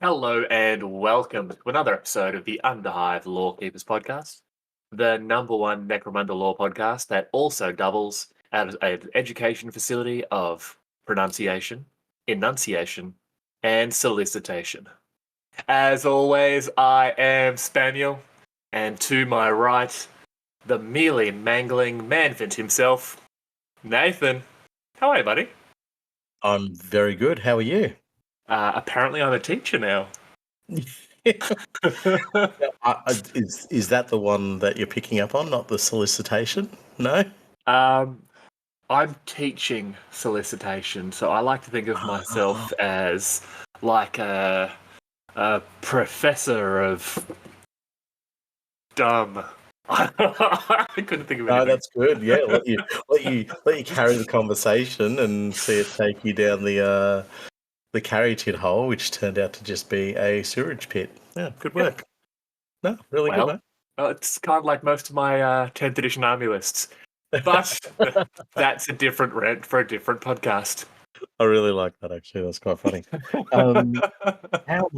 Hello and welcome to another episode of the Underhive Lorekeepers podcast, the number one Necromunda lore podcast that also doubles as an education facility of pronunciation, enunciation, and solicitation. As always, I am Spamuel, and to my right, the mealy mangling Manvant himself, Nathan. How are you, buddy? I'm very good. How are you? Apparently, I'm a teacher now. Is that the one that you're picking up on, not the solicitation? No? I'm teaching solicitation, so I like to think of myself as like a professor of dumb. I couldn't think of No, anything. that's good. Yeah, let you carry the conversation and see it take you down the carry tit hole, which turned out to just be a sewage pit. Yeah, good work. No, really good, mate. Well, it's kind of like most of my 10th edition army lists, but that's a different rant for a different podcast. I really like that, actually. That's quite funny. How am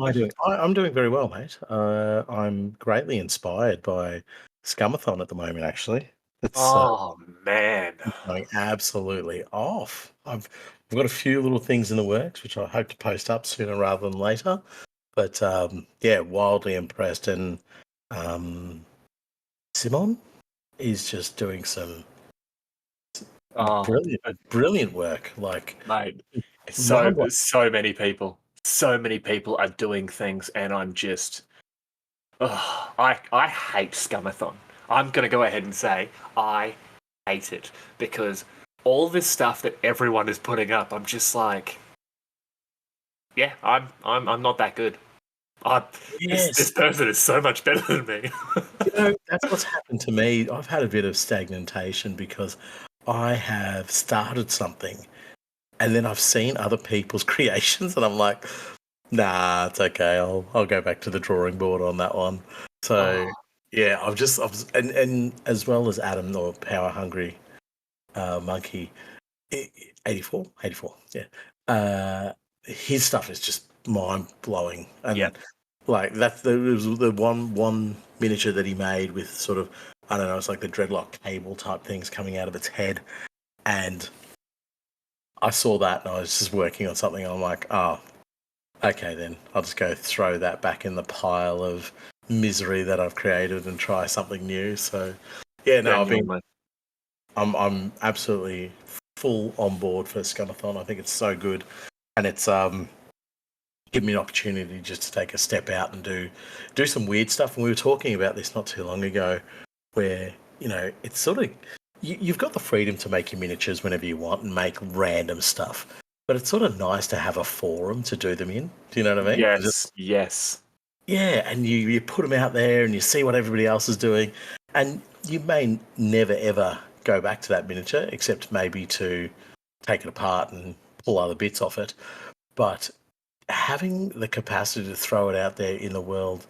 I doing? I'm doing very well, mate. I'm greatly inspired by Scummathon at the moment, actually. It's Oh man. going absolutely off. I've got a few little things in the works, which I hope to post up sooner rather than later. But yeah, wildly impressed. And Simon is just doing some Oh, brilliant work. Like, mate. mind what? So many people. So many people are doing things, and I'm just. Ugh, I hate Scummathon. I'm going to go ahead and say I hate it because all this stuff that everyone is putting up, I'm just like, yeah, I'm not that good. This Yes, person is so much better than me. that's what's happened to me. I've had a bit of stagnation because I have started something and then I've seen other people's creations and I'm like, nah, it's okay. I'll go back to the drawing board on that one. So Oh, yeah, and as well as Adam or Power Hungry Monkey, 84, yeah. His stuff is just mind blowing, yeah. and like it was the one miniature that he made with sort of, I don't know, it's like the dreadlock cable type things coming out of its head, and I saw that and I was just working on something. And I'm like, oh, okay, then I'll just go throw that back in the pile of misery that I've created and try something new. So yeah, no, Genuinely. I'm absolutely full on board for Scummathon. I think it's so good, and it's given me an opportunity just to take a step out and do some weird stuff. And we were talking about this not too long ago, where it's sort of you've got the freedom to make your miniatures whenever you want and make random stuff, but it's sort of nice to have a forum to do them in. Do you know what I mean? Yes. Yeah, and you put them out there and you see what everybody else is doing, and you may never ever go back to that miniature except maybe to take it apart and pull other bits off it. But having the capacity to throw it out there in the world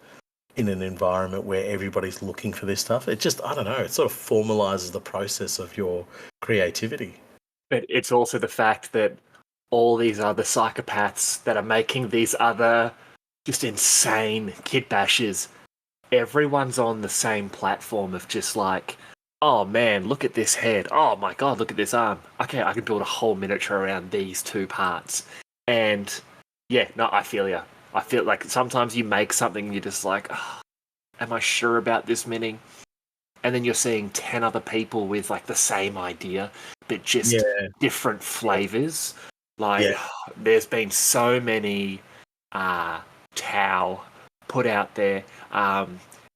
in an environment where everybody's looking for this stuff, it just, I don't know, it sort of formalizes the process of your creativity. But it's also the fact that all these other psychopaths that are making these other just insane kit bashes, everyone's on the same platform of just like, oh man, look at this head. Oh my god, look at this arm. Okay, I can build a whole miniature around these two parts. And yeah, no, I feel ya. I feel like sometimes you make something and you're just like, oh, am I sure about this mini? And then you're seeing 10 other people with like the same idea, but just Yeah, different flavors. Like, yeah, there's been so many Tau put out there,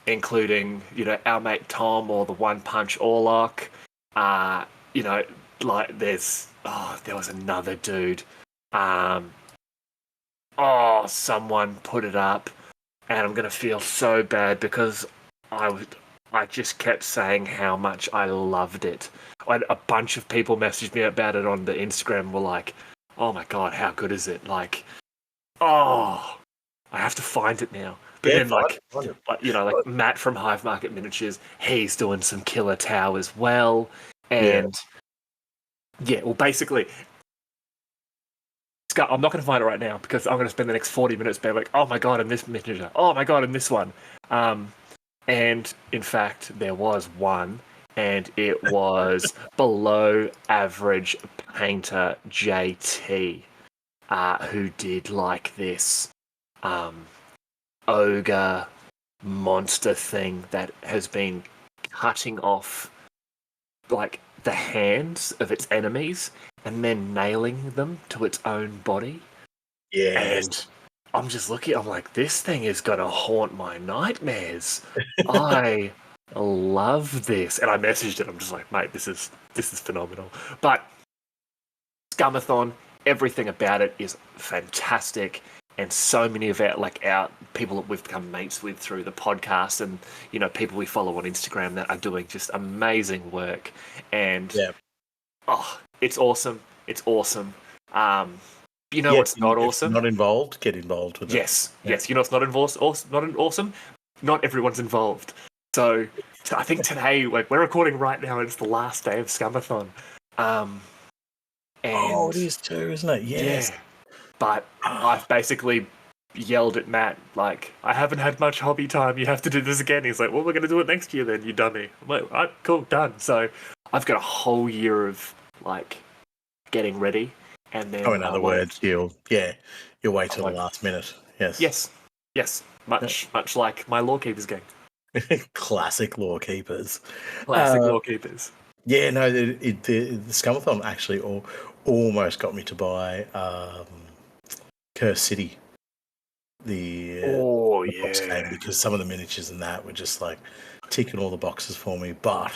including, our mate Tom or the One Punch Orlock. Like there was another dude. Someone put it up, and I'm gonna feel so bad because I just kept saying how much I loved it. A bunch of people messaged me about it on the Instagram. Were like, "Oh my god, how good is it?" Like, oh, I have to find it now. But yeah, then, find it. like Matt from Hive Market Miniatures, he's doing some killer Tau as well. Yeah, And yeah, well, basically, I'm not going to find it right now because I'm going to spend the next 40 minutes being like, oh my god, and this miniature. Oh my god, and this one. And in fact, there was one, and it was below average painter JT, who did like this ogre monster thing that has been cutting off like the hands of its enemies and then nailing them to its own body. Yes. And I'm just looking, I'm like, this thing is gonna haunt my nightmares. I love this. And I messaged it, I'm just like, mate, this is phenomenal. But Scummathon, everything about it is fantastic. And so many of our people that we've become mates with through the podcast and, you know, people we follow on Instagram that are doing just amazing work. And it's awesome. It's awesome. You know what's not awesome? Not involved, get involved with it. Yes. You know what's not involved? Not awesome? Not everyone's involved. So I think today, like, we're recording right now, and it's the last day of Scummathon. It is too, isn't it? Yes. Yeah. But I've basically yelled at Matt, like, I haven't had much hobby time. You have to do this again. He's like, well, we're going to do it next year then, you dummy. I'm like, all right, cool, done. So I've got a whole year of, like, getting ready. And then, in other words, you'll wait till the last minute. Yes. Yes. Much like my Lorekeepers game. Classic Lorekeepers. Classic Lorekeepers. Yeah, no, the Scummathon actually almost got me to buy Curse City. The box game, because some of the miniatures and that were just like ticking all the boxes for me. But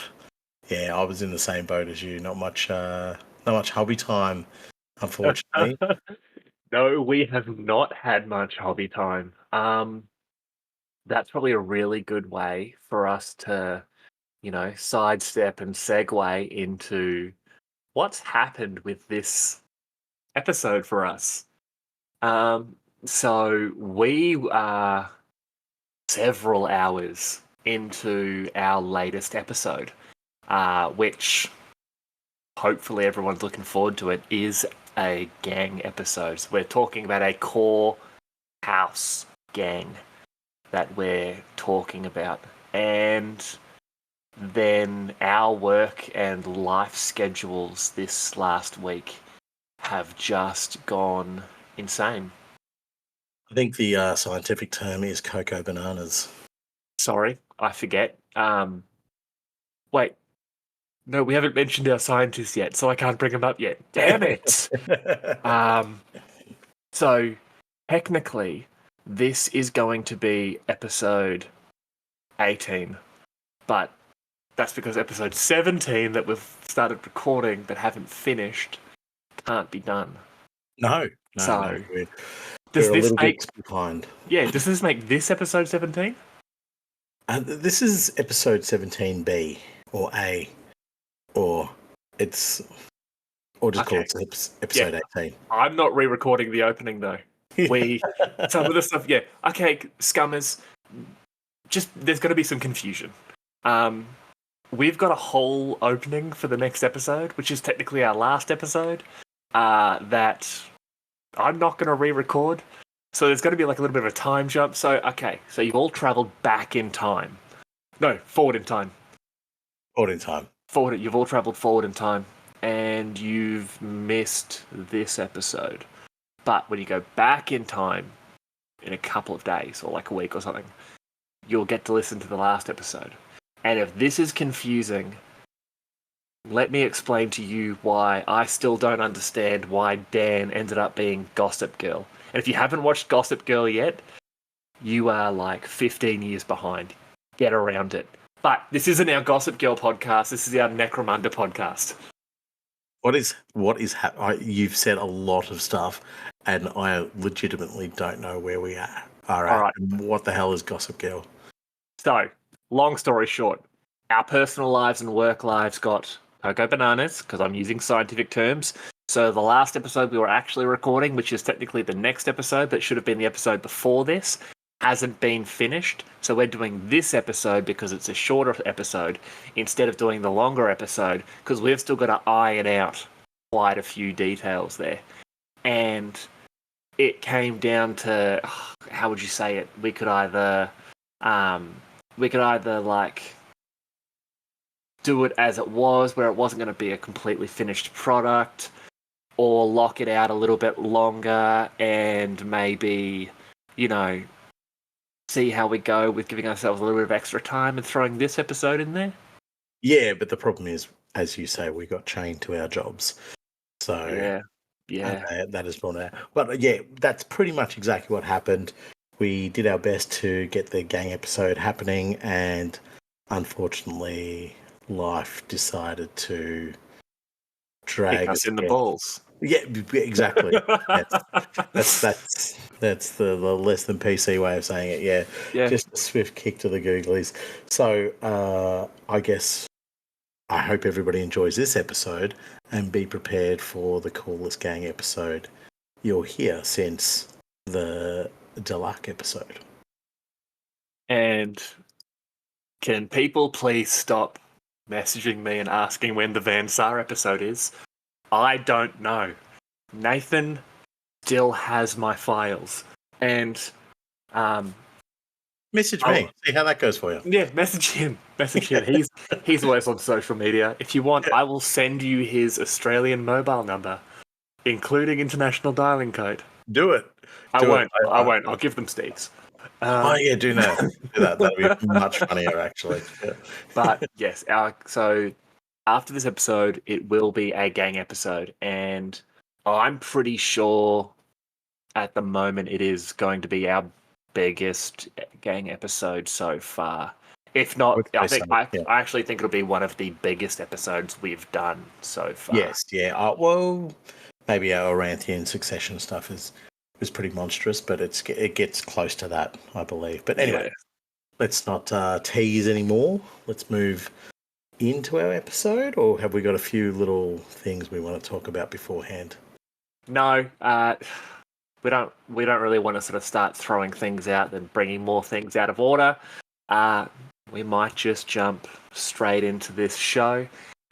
yeah, I was in the same boat as you. Not much hobby time, unfortunately. No, we have not had much hobby time. That's probably a really good way for us to, you know, sidestep and segue into what's happened with this episode for us. So we are several hours into our latest episode, which hopefully everyone's looking forward to. It is a gang episode. So we're talking about a core house gang that we're talking about. And then our work and life schedules this last week have just gone insane. I think the scientific term is cocoa bananas. Sorry, I forget. Wait. No, we haven't mentioned our scientists yet, so I can't bring them up yet. Damn it! So, technically, this is going to be episode 18, but that's because episode 17 that we've started recording but haven't finished can't be done. No. Does this make behind? Yeah, does this make this episode 17? This is episode 17B or A, or just call it episode 18. I'm not re-recording the opening though. Some of the stuff, yeah. Okay, scummers, just there's going to be some confusion. We've got a whole opening for the next episode, which is technically our last episode, that I'm not going to re-record. So there's going to be like a little bit of a time jump. So you've all travelled back in time. No, forward in time. You've all travelled forward in time, and you've missed this episode. But when you go back in time in a couple of days, or like a week or something, you'll get to listen to the last episode. And if this is confusing, let me explain to you why I still don't understand why Dan ended up being Gossip Girl. And if you haven't watched Gossip Girl yet, you are like 15 years behind. Get around it. But this isn't our Gossip Girl podcast. This is our Necromunda podcast. You've said a lot of stuff, and I legitimately don't know where we are. All right. What the hell is Gossip Girl? So, long story short, our personal lives and work lives got cocoa bananas, because I'm using scientific terms. So the last episode we were actually recording, which is technically the next episode, that should have been the episode before this, hasn't been finished. So we're doing this episode because it's a shorter episode instead of doing the longer episode, because we've still got to iron out quite a few details there. and it came down to, how would you say it? We could either like do it as it was, where it wasn't going to be a completely finished product, or lock it out a little bit longer and maybe, see how we go with giving ourselves a little bit of extra time and throwing this episode in there. Yeah, but the problem is, as you say, we got chained to our jobs. So Yeah. that is brought out. But yeah, that's pretty much exactly what happened. We did our best to get the gang episode happening, and unfortunately, life decided to drag Kick us in the again. balls. Yeah, exactly. Yes. That's the less than PC way of saying it. Yeah, just a swift kick to the googlies. So I guess I hope everybody enjoys this episode, and be prepared for the coolest gang episode you'll hear since the Delac episode. And can people please stop messaging me and asking when the Van Sar episode is? I don't know. Nathan still has my files. And message me. See how that goes for you. Yeah, message him. He's always on social media. If you want, I will send you his Australian mobile number, including international dialing code. Do it. I won't. I'll give them Steve's. Do that. Do that. That'd be much funnier, actually. Yeah. But yes, so after this episode, it will be a gang episode, and I'm pretty sure at the moment it is going to be our biggest gang episode so far. If not, I actually think it'll be one of the biggest episodes we've done so far. Yes, yeah. Well, maybe our Oranthian succession stuff is pretty monstrous, but it gets close to that, I believe. But anyway, let's not tease anymore. Let's move into our episode, or have we got a few little things we want to talk about beforehand? No, we don't really want to sort of start throwing things out and bringing more things out of order. We might just jump straight into this show.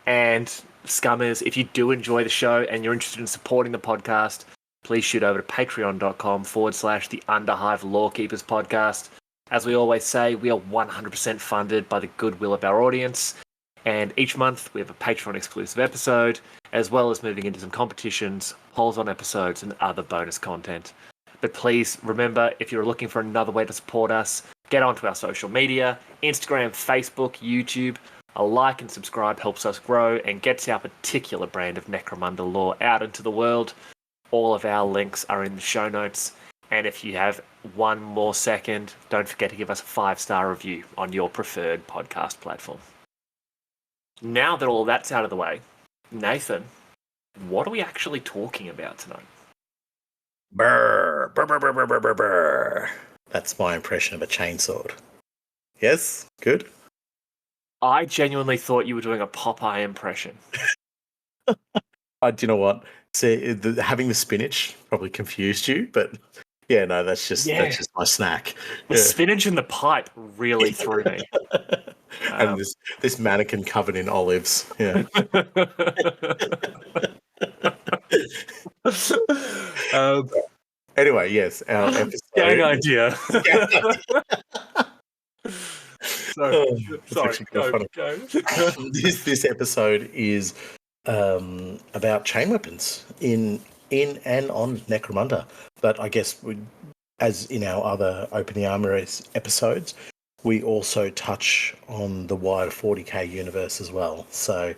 And Scummers, if you do enjoy the show and you're interested in supporting the podcast, please shoot over to patreon.com/the Underhive Lorekeepers podcast. As we always say, we are 100% funded by the goodwill of our audience. And each month we have a Patreon exclusive episode, as well as moving into some competitions, polls on episodes, and other bonus content. But please remember, if you're looking for another way to support us, get onto our social media, Instagram, Facebook, YouTube. A like and subscribe helps us grow and gets our particular brand of Necromunda lore out into the world. All of our links are in the show notes. And if you have one more second, don't forget to give us a 5-star review on your preferred podcast platform. Now that all that's out of the way, Nathan, what are we actually talking about tonight? Brr, brr, brr, brr, brr, brr, brr. That's my impression of a chainsword. Yes? Good? I genuinely thought you were doing a Popeye impression. Do you know what? See, having the spinach probably confused you, but yeah, no, that's just my snack. The spinach in the pipe really threw me. And this mannequin covered in olives. Yeah. Anyway, yes, our episode. Gang idea. Sorry, go. This episode is about chain weapons in and on Necromunda. But I guess as in our other Opening Armories episodes, we also touch on the wider 40k universe as well. So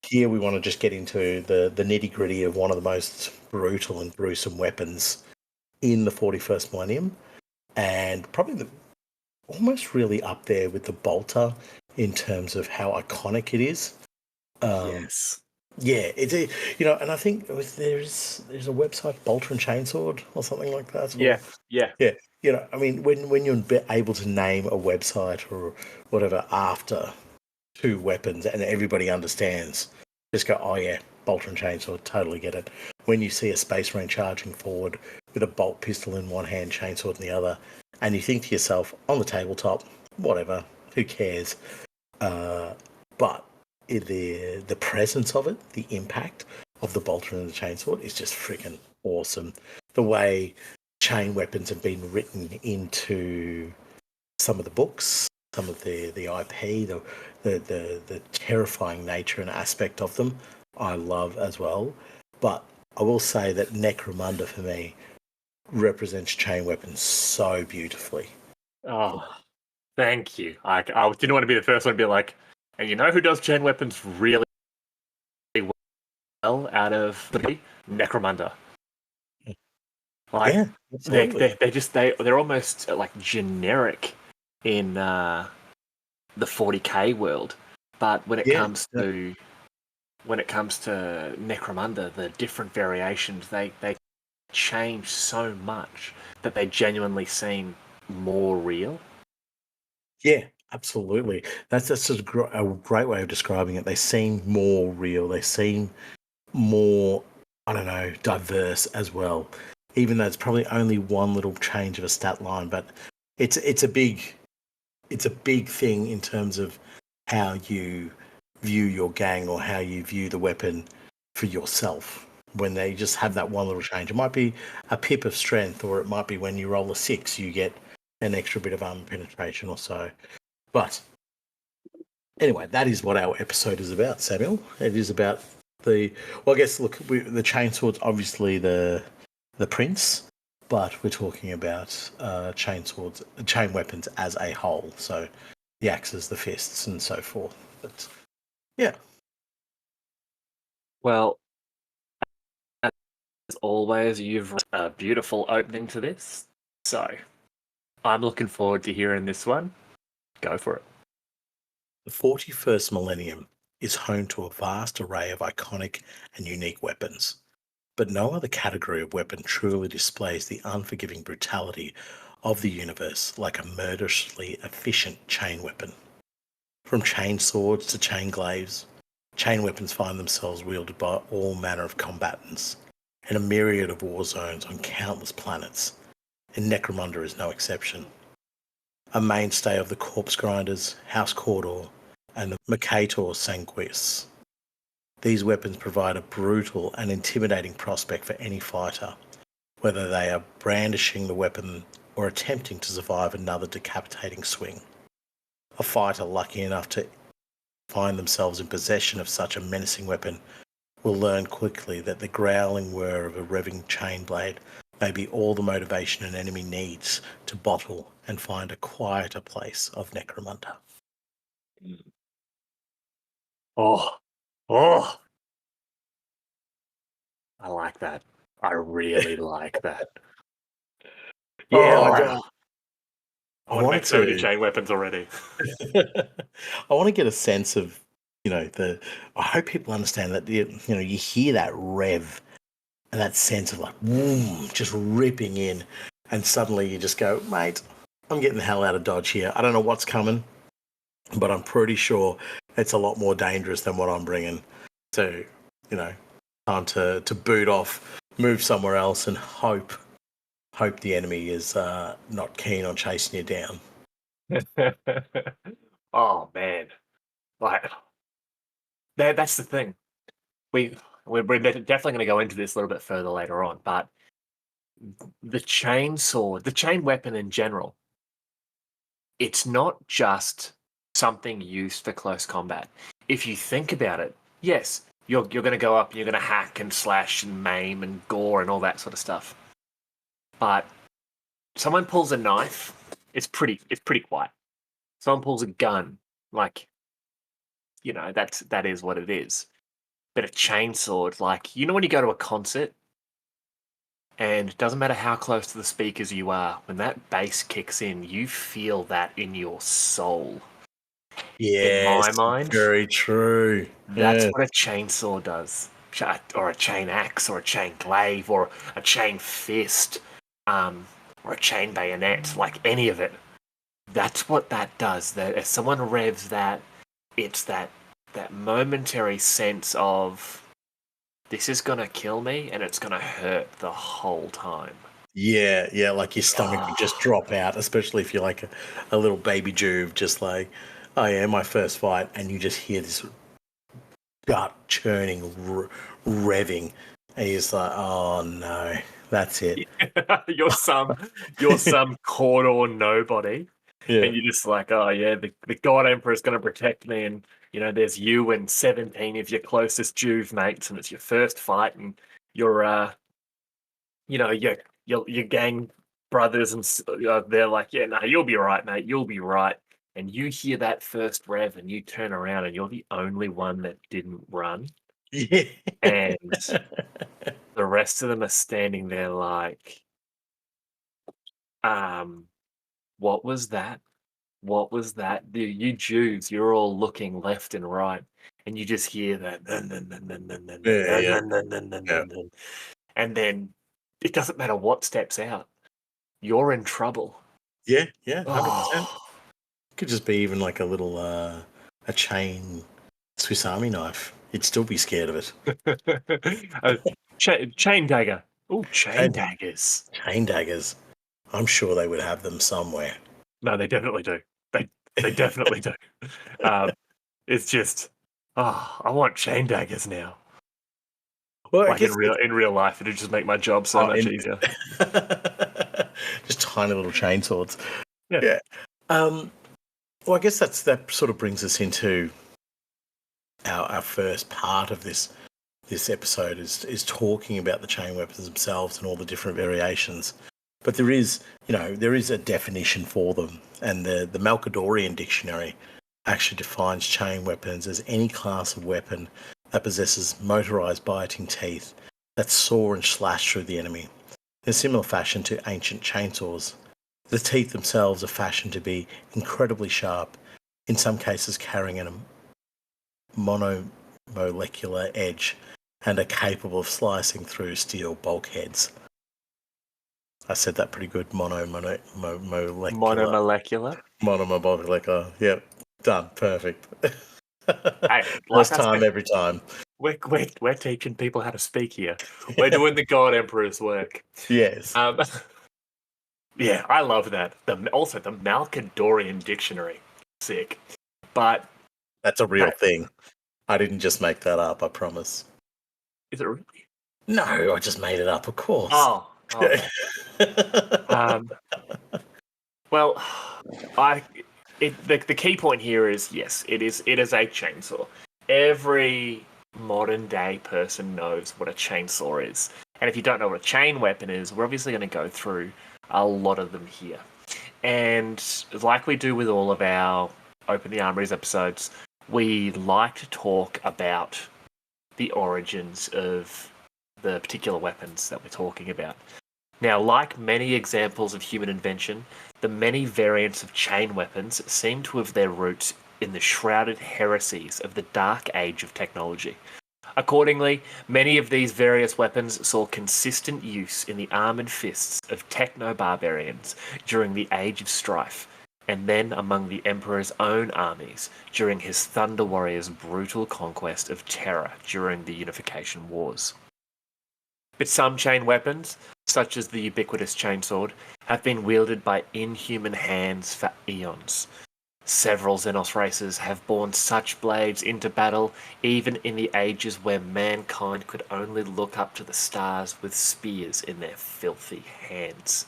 here we want to just get into the nitty-gritty of one of the most brutal and gruesome weapons in the 41st millennium, and probably almost really up there with the bolter in terms of how iconic it is. Yes. Yeah, it's and I think there's a website, Bolter and Chainsword, or something like that. Yeah. I mean, when you're able to name a website or whatever after two weapons and everybody understands, just go, oh yeah, Bolter and Chainsword, totally get it. When you see a Space Marine charging forward with a bolt pistol in one hand, chainsword in the other, and you think to yourself, on the tabletop, whatever, who cares? But the presence of it, the impact of the bolter and the chainsword is just freaking awesome. The way chain weapons have been written into some of the books, some of the IP, the terrifying nature and aspect of them, I love as well. But I will say that Necromunda for me represents chain weapons so beautifully. Oh, thank you. I didn't want to be the first one to be like, and you know who does chain weapons really well out of the Necromunda? Like, Yeah, absolutely. they're almost like generic in the 40k world, but when it Yeah, comes to Necromunda, the different variations they change so much that they genuinely seem more real. yeah, absolutely. That's a great way of describing it. They seem more real. They seem more, I don't know, diverse as well. Even though it's probably only one little change of a stat line, but it's a big thing in terms of how you view your gang or how you view the weapon for yourself. When they just have that one little change, it might be a pip of strength, or it might be when you roll a 6, you get an extra bit of armor penetration or so. But anyway, that is what our episode is about, Samuel. It is about the. Well, I guess look, the chainsword's obviously the prince, but we're talking about chainswords, chain weapons as a whole. So the axes, the fists, and so forth. But yeah, Well, as always, you've a beautiful opening to this, so I'm looking forward to hearing this one. Go for it. the 41st millennium is home to a vast array of iconic and unique weapons. But no other category of weapon truly displays the unforgiving brutality of the universe like a murderously efficient chain weapon. From chain swords to chain glaives, chain weapons find themselves wielded by all manner of combatants in a myriad of war zones on countless planets, and Necromunda is no exception. A mainstay of the Corpse Grinders, House Cawdor, and the Mercator Sanguis. These weapons provide a brutal and intimidating prospect for any fighter, whether they are brandishing the weapon or attempting to survive another decapitating swing. A fighter lucky enough to find themselves in possession of such a menacing weapon will learn quickly that the growling whir of a revving chain blade may be all the motivation an enemy needs to bottle and find a quieter place of Necromunda. Oh, oh, I like that. I really like that. Yeah, Oh, I I want to wanted make so many to. chain weapons already. I want to get a sense of, the. I hope people understand that you hear that rev and that sense of like, boom, just ripping in, and suddenly you just go, mate, I'm getting the hell out of Dodge here. I don't know what's coming, but I'm pretty sure it's a lot more dangerous than what I'm bringing. So, time to boot off, move somewhere else, and hope the enemy is not keen on chasing you down. Oh man, like that's the thing. We're definitely going to go into this a little bit further later on, but the chain sword, the chain weapon in general, it's not just something used for close combat. If you think about it, yes, you're going to go up and you're going to hack and slash and maim and gore and all that sort of stuff. But someone pulls a knife, it's pretty quiet. Someone pulls a gun, like that is what it is. But a chainsword, like when you go to a concert and it doesn't matter how close to the speakers you are, when that bass kicks in, you feel that in your soul. In Yes, my mind, very true. that's Yeah. what a chainsaw does. Or a chain axe, or a chain glaive, or a chain fist, or a chain bayonet, like any of it. That's what that does. That if someone revs that, it's that momentary sense of this is gonna kill me and it's gonna hurt the whole time. Yeah, like your stomach would just Oh, drop out, especially if you're like a little baby Juve, just like, oh yeah, my first fight, and you just hear this gut churning, revving, And he's like, oh no, that's it. you're some corridor nobody, Yeah. and you're just like, oh yeah, the God Emperor is going to protect me, and there's you and 17 of your closest Juve mates, and it's your first fight, and you're your gang brothers, and they're like, yeah, no, you'll be right, mate, you'll be right. And you hear that first rev, and you turn around, and you're the only one that didn't run, Yeah. and the rest of them are standing there like, um, what was that? What was that? You Jews, you're all looking left and right, and you just hear that, Yeah. Yeah. and then it doesn't matter what steps out, you're in trouble. Yeah. Yeah. 100%. Oh, Could just be even like a little a chain Swiss Army knife. You'd still be scared of it. a chain dagger. Oh, chain Chain, daggers. chain daggers. I'm sure they would have them somewhere. No, they definitely do. They definitely do. Um, it's just, I want chain daggers now. Well, I Like in guess real life, it'd just make my job so much easier. just tiny little chain swords. Yeah. Yeah. Well, I guess that sort of brings us into our first part of this episode is talking about the chain weapons themselves and all the different variations. But there is a definition for them, and the Malkadorian dictionary actually defines chain weapons as any class of weapon that possesses motorized biting teeth that saw and slash through the enemy. In a similar fashion to ancient chainsaws, the teeth themselves are fashioned to be incredibly sharp, in some cases carrying a monomolecular edge, and are capable of slicing through steel bulkheads. I said that pretty good. Monomolecular. Monomolecular. Yep. Done. Perfect. Hey, like First I time said, every time. we're teaching people how to speak here. We're doing the God Emperor's work. Yes. Yeah, I love that. Also, the Malkadorian dictionary, sick. But That's a real thing. I didn't just make that up, I promise. is it really? No, I just made it up, of course. Oh, okay. Well, the key point here is, yes, it is a chainsaw. Every modern day person knows what a chainsaw is. And if you don't know what a chain weapon is, we're obviously going to go through a lot of them here. And like we do with all of our Open the Armories episodes, we like to talk about the origins of the particular weapons that we're talking about. Now, like many examples of human invention, the many variants of chain weapons seem to have their roots in the shrouded heresies of the dark age of technology. Accordingly, many of these various weapons saw consistent use in the armoured fists of techno-barbarians during the Age of Strife, and then among the Emperor's own armies during his Thunder Warrior's brutal conquest of Terra during the Unification Wars. But some chain weapons, such as the ubiquitous chainsword, have been wielded by inhuman hands for eons. Several Xenos races have borne such blades into battle, even in the ages where mankind could only look up to the stars with spears in their filthy hands.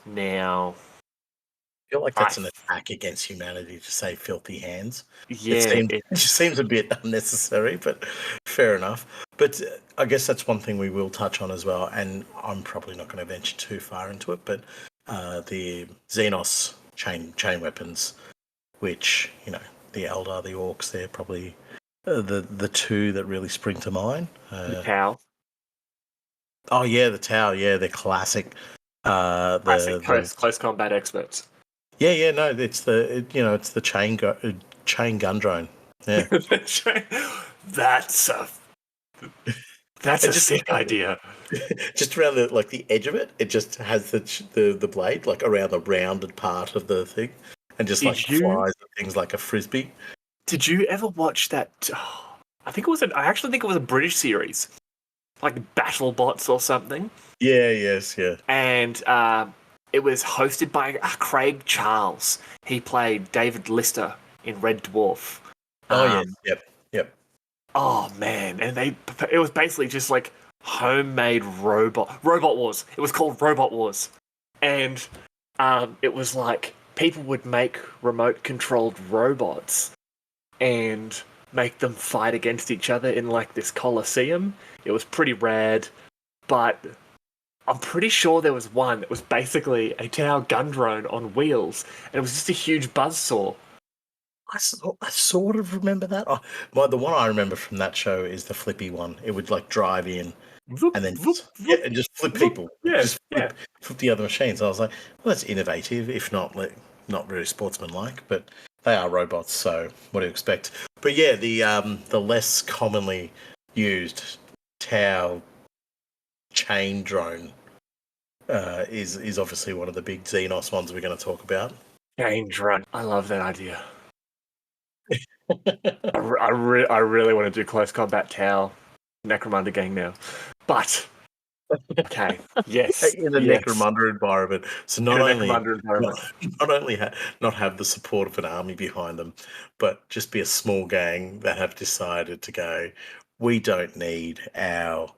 Now, I feel like that's an attack against humanity to say filthy hands. Yeah, it just seems a bit unnecessary, but fair enough. But I guess that's one thing we will touch on as well, and I'm probably not going to venture too far into it, but the Xenos chain weapons, which, the Eldar, the Orcs, they're probably the two that really spring to mind. the Tau. Oh yeah, the Tau, yeah, they're classic. Classic close combat experts. Yeah, no, it's the chain gun drone. Yeah, That's a sick idea. Just around the edge of it, it just has the blade like around the rounded part of the thing, and just flies at things like a frisbee. Did you ever watch that? I actually think it was a British series, like BattleBots or something. Yeah, yes, yeah. And it was hosted by Craig Charles. He played David Lister in Red Dwarf. Oh yeah, yep. Oh man, and it was basically just like homemade Robot Wars. It was called Robot Wars, and it was like people would make remote controlled robots and make them fight against each other in like this coliseum. It was pretty rad, but I'm pretty sure there was one that was basically a Tau gun drone on wheels, and it was just a huge buzzsaw. I sort of remember that. The one I remember from that show is the flippy one. It would like drive in Vroom, and then vroom, yeah, vroom, and just flip vroom. people, Yeah, just yeah. flip the other machines. I was like, well, that's innovative, if not not very sportsmanlike, but they are robots, so what do you expect? But yeah, the less commonly used Tau chain drone is obviously one of the big Xenos ones we're going to talk about. Chain drone. I love that idea. I really want to do close combat Tau Necromunda gang now. But, okay, yes, In a yes. Necromunda environment, so In not a only Necromunda environment. not only not have the support of an army behind them, but just be a small gang that have decided to go, we don't need our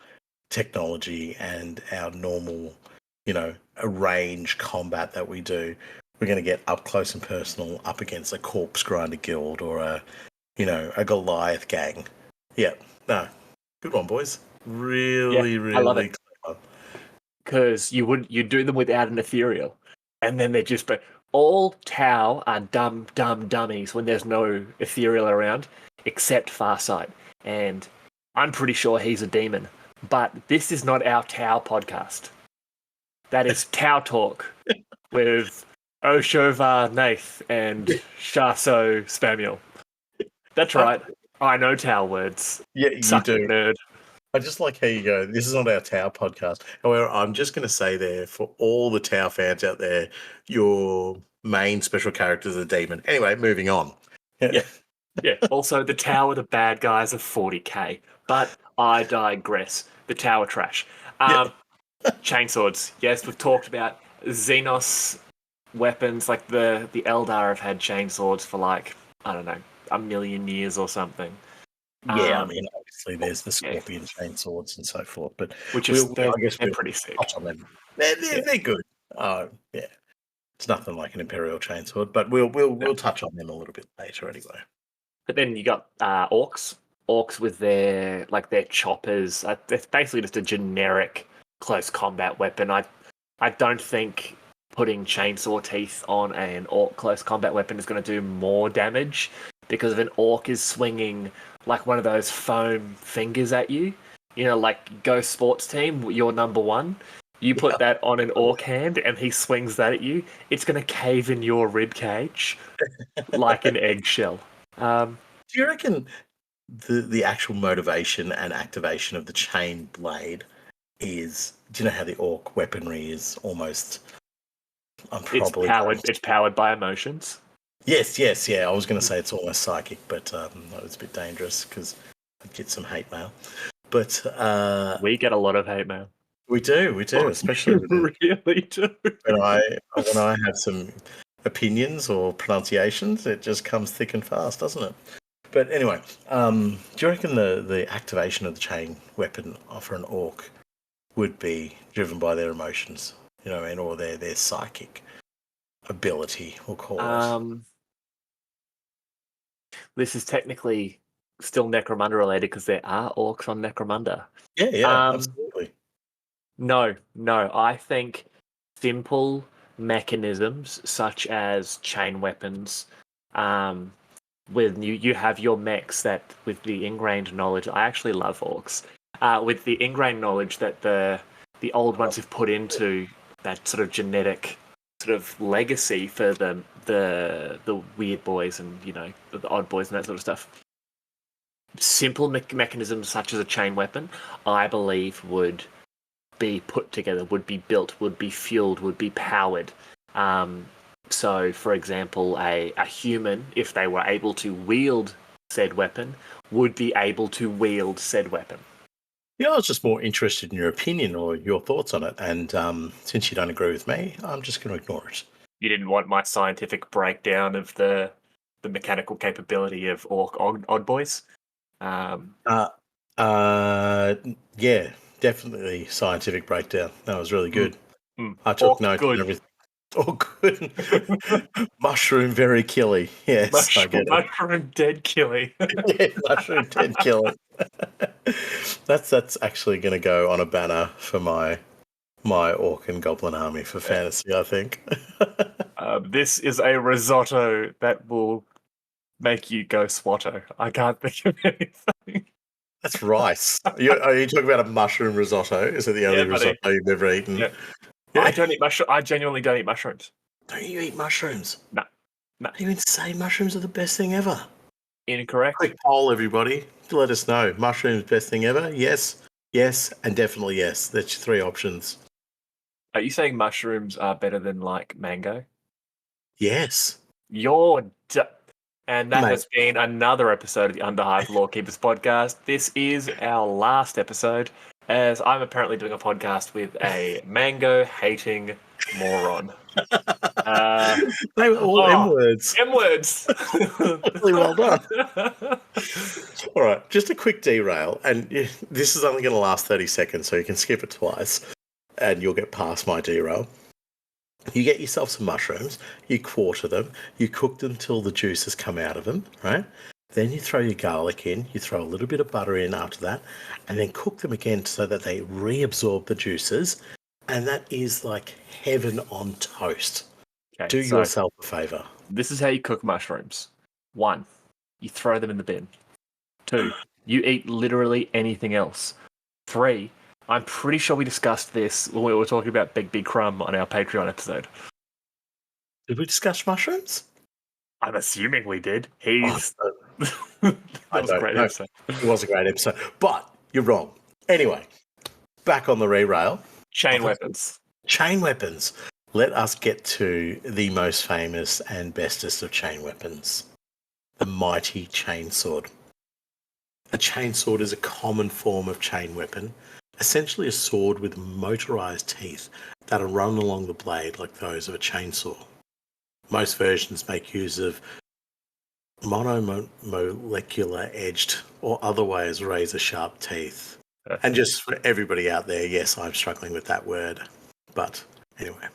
technology and our normal, arranged combat that we do. We're going to get up close and personal up against a corpse grinder guild or a Goliath gang. Yeah, no, good one, boys. Yeah, Really, I love really it. clever. Because you do them without an ethereal. And then they're just, but all Tau are dumb dummies when there's no ethereal around, except Farsight. And I'm pretty sure he's a demon. But this is not our Tau podcast. That is Tau Talk with Oshovar Nath and Shaso Spamuel. That's right. I know Tau words. Yeah, you Suck it, do. nerd. I just like how you go, this is not our Tau podcast. However, I'm just going to say there, for all the Tau fans out there, your main special character is a demon. Anyway, moving on. Yeah. Yeah. Also, the Tower, the bad guys are 40k. But I digress. The Tower trash. Yeah. Chainswords. Yes, we've talked about Xenos weapons. Like the Eldar have had chainswords for like, I don't know, a million years or something. Yeah, I mean, obviously there's the Yeah, scorpion chainswords and so forth, but which is I guess they're we'll pretty sick. touch on them. They're good. Yeah, it's nothing like an imperial chainsword, but we'll touch on them a little bit later anyway. But then you got orcs. Orcs with their choppers. It's basically just a generic close combat weapon. I don't think putting chainsaw teeth on an orc close combat weapon is going to do more damage because if an orc is swinging like one of those foam fingers at you, like Go Sports Team, you're number one. You put that on an orc hand and he swings that at you, it's going to cave in your rib cage like an eggshell. Do you reckon the actual motivation and activation of the chain blade is? Do you know how the orc weaponry is almost? It's powered by emotions. Yes, yeah. I was going to say it's almost psychic, but that was a bit dangerous because I'd get some hate mail. But We get a lot of hate mail. we do, especially really do. when I have some opinions or pronunciations, it just comes thick and fast, doesn't it? But anyway, do you reckon the activation of the chain weapon for an orc would be driven by their emotions, or their psychic ability, we'll call it? This is technically still Necromunda related because there are orcs on Necromunda. Yeah, absolutely. No. I think simple mechanisms such as chain weapons, with you have your mechs that with the ingrained knowledge. I actually love orcs. With the ingrained knowledge that the old ones have put into that sort of genetic sort of legacy for the weird boys and the odd boys and that sort of stuff. Simple mechanisms such as a chain weapon, I believe, would be put together, would be built, would be fueled, would be powered. So, for example, a human, if they were able to wield said weapon, would be able to wield said weapon. Yeah, I was just more interested in your opinion or your thoughts on it. And since you don't agree with me, I'm just going to ignore it. You didn't want my scientific breakdown of the mechanical capability of orc odd boys? Yeah, definitely scientific breakdown. That was really good. I took Orc notes good. and everything. Oh, good. Mushroom very killy. Yes, I get it. Mushroom dead killy. Yeah, mushroom 10 killy. That's actually going to go on a banner for my orc and goblin army for fantasy, I think. This is a risotto that will make you go swatto. I can't think of anything. That's rice. Are you talking about a mushroom risotto? Is it the only Yeah, buddy. risotto you've ever eaten? Yeah. Yeah. I don't eat mushroom. I genuinely don't eat mushrooms. Don't you eat mushrooms? No. You even say mushrooms are the best thing ever. Incorrect. Quick poll, everybody. Let us know. Mushrooms best thing ever? Yes, yes, and definitely yes. That's your 3 options. Are you saying mushrooms are better than like mango? Yes. And that Mate. has been another episode of the Underhive Lorekeepers podcast. This is our last episode, as I'm apparently doing a podcast with a mango-hating moron. They were all M words. M words. Really well done. All right, just a quick derail, and this is only going to last 30 seconds, so you can skip it twice, and you'll get past my derail. You get yourself some mushrooms, you quarter them, you cook them till the juices come out of them, right? Then you throw your garlic in, you throw a little bit of butter in after that, and then cook them again so that they reabsorb the juices, and that is like heaven on toast. Okay, Do so yourself a favour. this is how you cook mushrooms. 1, you throw them in the bin. 2, you eat literally anything else. 3, I'm pretty sure we discussed this when we were talking about Big Crumb on our Patreon episode. Did we discuss mushrooms? I'm assuming we did. That was a great episode. It was a great episode, but you're wrong. Anyway, back on the re-rail. Chain weapons. Chain weapons. Let us get to the most famous and bestest of chain weapons. The mighty chainsword. A chainsword is a common form of chain weapon, essentially a sword with motorized teeth that are run along the blade like those of a chainsaw. Most versions make use of monomolecular edged or otherwise razor-sharp teeth. Perfect. And just for everybody out there, yes, I'm struggling with that word. But anyway,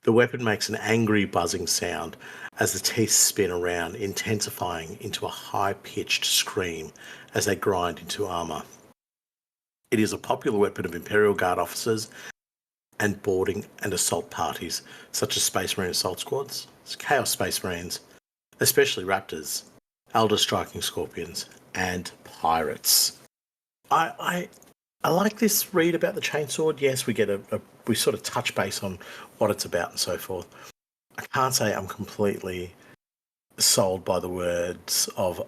the weapon makes an angry buzzing sound as the teeth spin around, intensifying into a high-pitched scream as they grind into armour. It is a popular weapon of Imperial Guard officers and boarding and assault parties, such as Space Marine assault squads, Chaos Space Marines, especially Raptors, Elder Striking Scorpions, and Pirates. I like this read about the chainsword. Yes, we get we sort of touch base on what it's about and so forth. I can't say I'm completely sold by the words of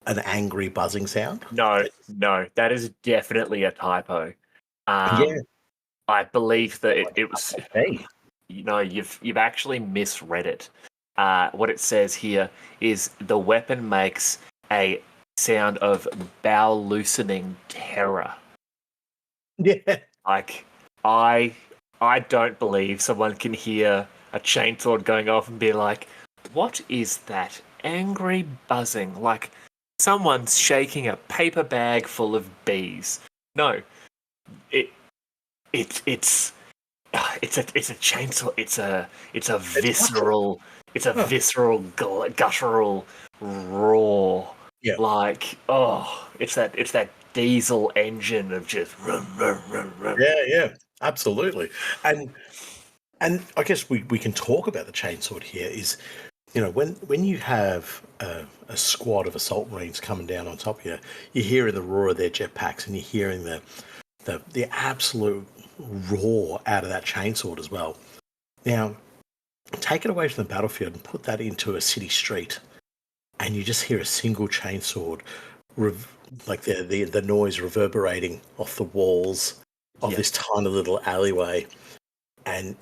an angry buzzing sound. No, that is definitely a typo. Yeah. I believe that it was. Hey. You've actually misread it. What it says here is the weapon makes a sound of bowel loosening terror. Yeah. Like I don't believe someone can hear a chainsword going off and be like, "What is that angry buzzing?" Like someone's shaking a paper bag full of bees. No, it's a chainsaw. It's a visceral. It's a visceral, guttural roar. Yeah. Like it's that diesel engine of just run, run, run, run. Yeah, absolutely. And I guess we can talk about the chainsword here is, when you have a squad of assault marines coming down on top of you, you're hearing the roar of their jetpacks and you're hearing the absolute roar out of that chainsword as well. Now, take it away from the battlefield and put that into a city street, and you just hear a single chainsword, like the noise reverberating off the walls of this tiny little alleyway. And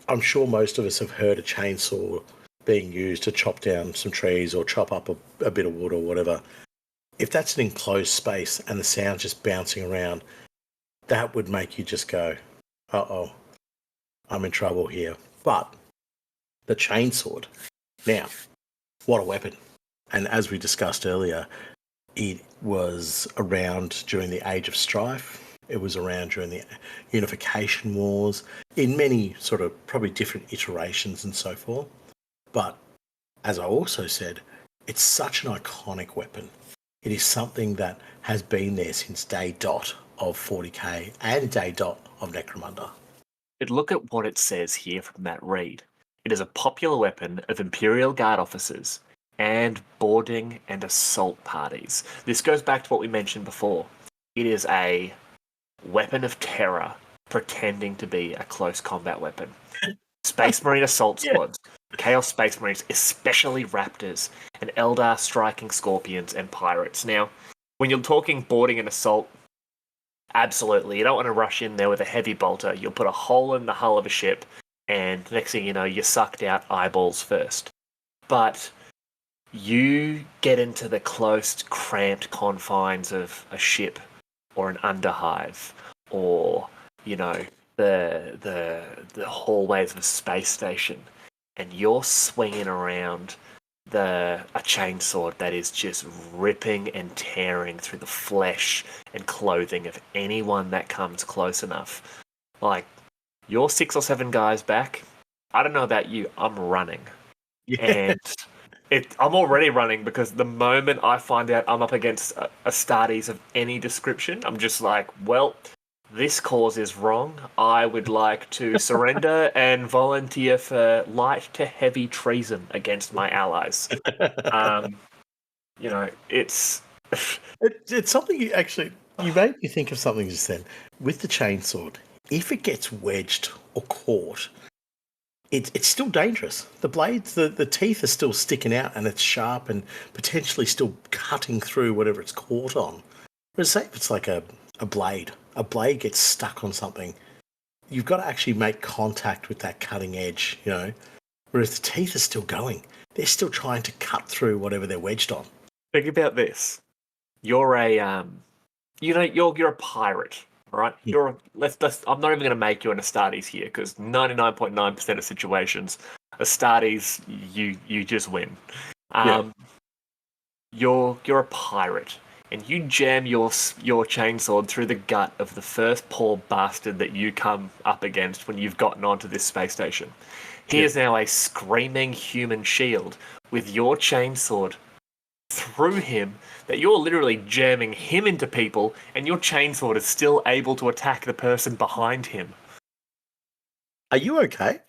I'm sure most of us have heard a chainsaw being used to chop down some trees or chop up a bit of wood or whatever. If that's an enclosed space and the sound's just bouncing around, that would make you just go, uh-oh, I'm in trouble here. But the chainsword, now, what a weapon. And as we discussed earlier, it was around during the Age of Strife. It was around during the Unification Wars, in many sort of probably different iterations and so forth. But as I also said, it's such an iconic weapon. It is something that has been there since day dot of 40k and day dot of Necromunda. But look at what it says here from that read. It is a popular weapon of Imperial Guard officers and boarding and assault parties. This goes back to what we mentioned before. It is a weapon of terror pretending to be a close combat weapon. Space Marine assault Yeah. squads, Chaos Space Marines, especially Raptors, and Eldar striking Scorpions and Pirates. Now, when you're talking boarding and assault, absolutely, you don't want to rush in there with a heavy bolter. You'll put a hole in the hull of a ship, and next thing you know, you sucked out eyeballs first. But you get into the close, cramped confines of a ship or an underhive, or the hallways of a space station, and you're swinging around a chainsword that is just ripping and tearing through the flesh and clothing of anyone that comes close enough. Like, you're 6 or 7 guys back. I don't know about you, I'm running. Yeah. And I'm already running because the moment I find out I'm up against Astartes of any description, I'm just like, well, this cause is wrong. I would like to surrender and volunteer for light to heavy treason against my allies. It's It's something you made me think of something just then. With the chainsword, if it gets wedged or caught, it's still dangerous. The blades, the teeth are still sticking out and it's sharp and potentially still cutting through whatever it's caught on. But say if it's like a blade gets stuck on something, you've got to actually make contact with that cutting edge, whereas the teeth are still going. They're still trying to cut through whatever they're wedged on. think about this. You're you're a pirate, right? Yeah. I'm not even going to make you an Astartes here because 99.9% of situations, Astartes, you just win. Yeah. You're a pirate, and you jam your chainsword through the gut of the first poor bastard that you come up against when you've gotten onto this space station. He is now a screaming human shield with your chainsword through him that you're literally jamming him into people, and your chainsword is still able to attack the person behind him. Are you okay?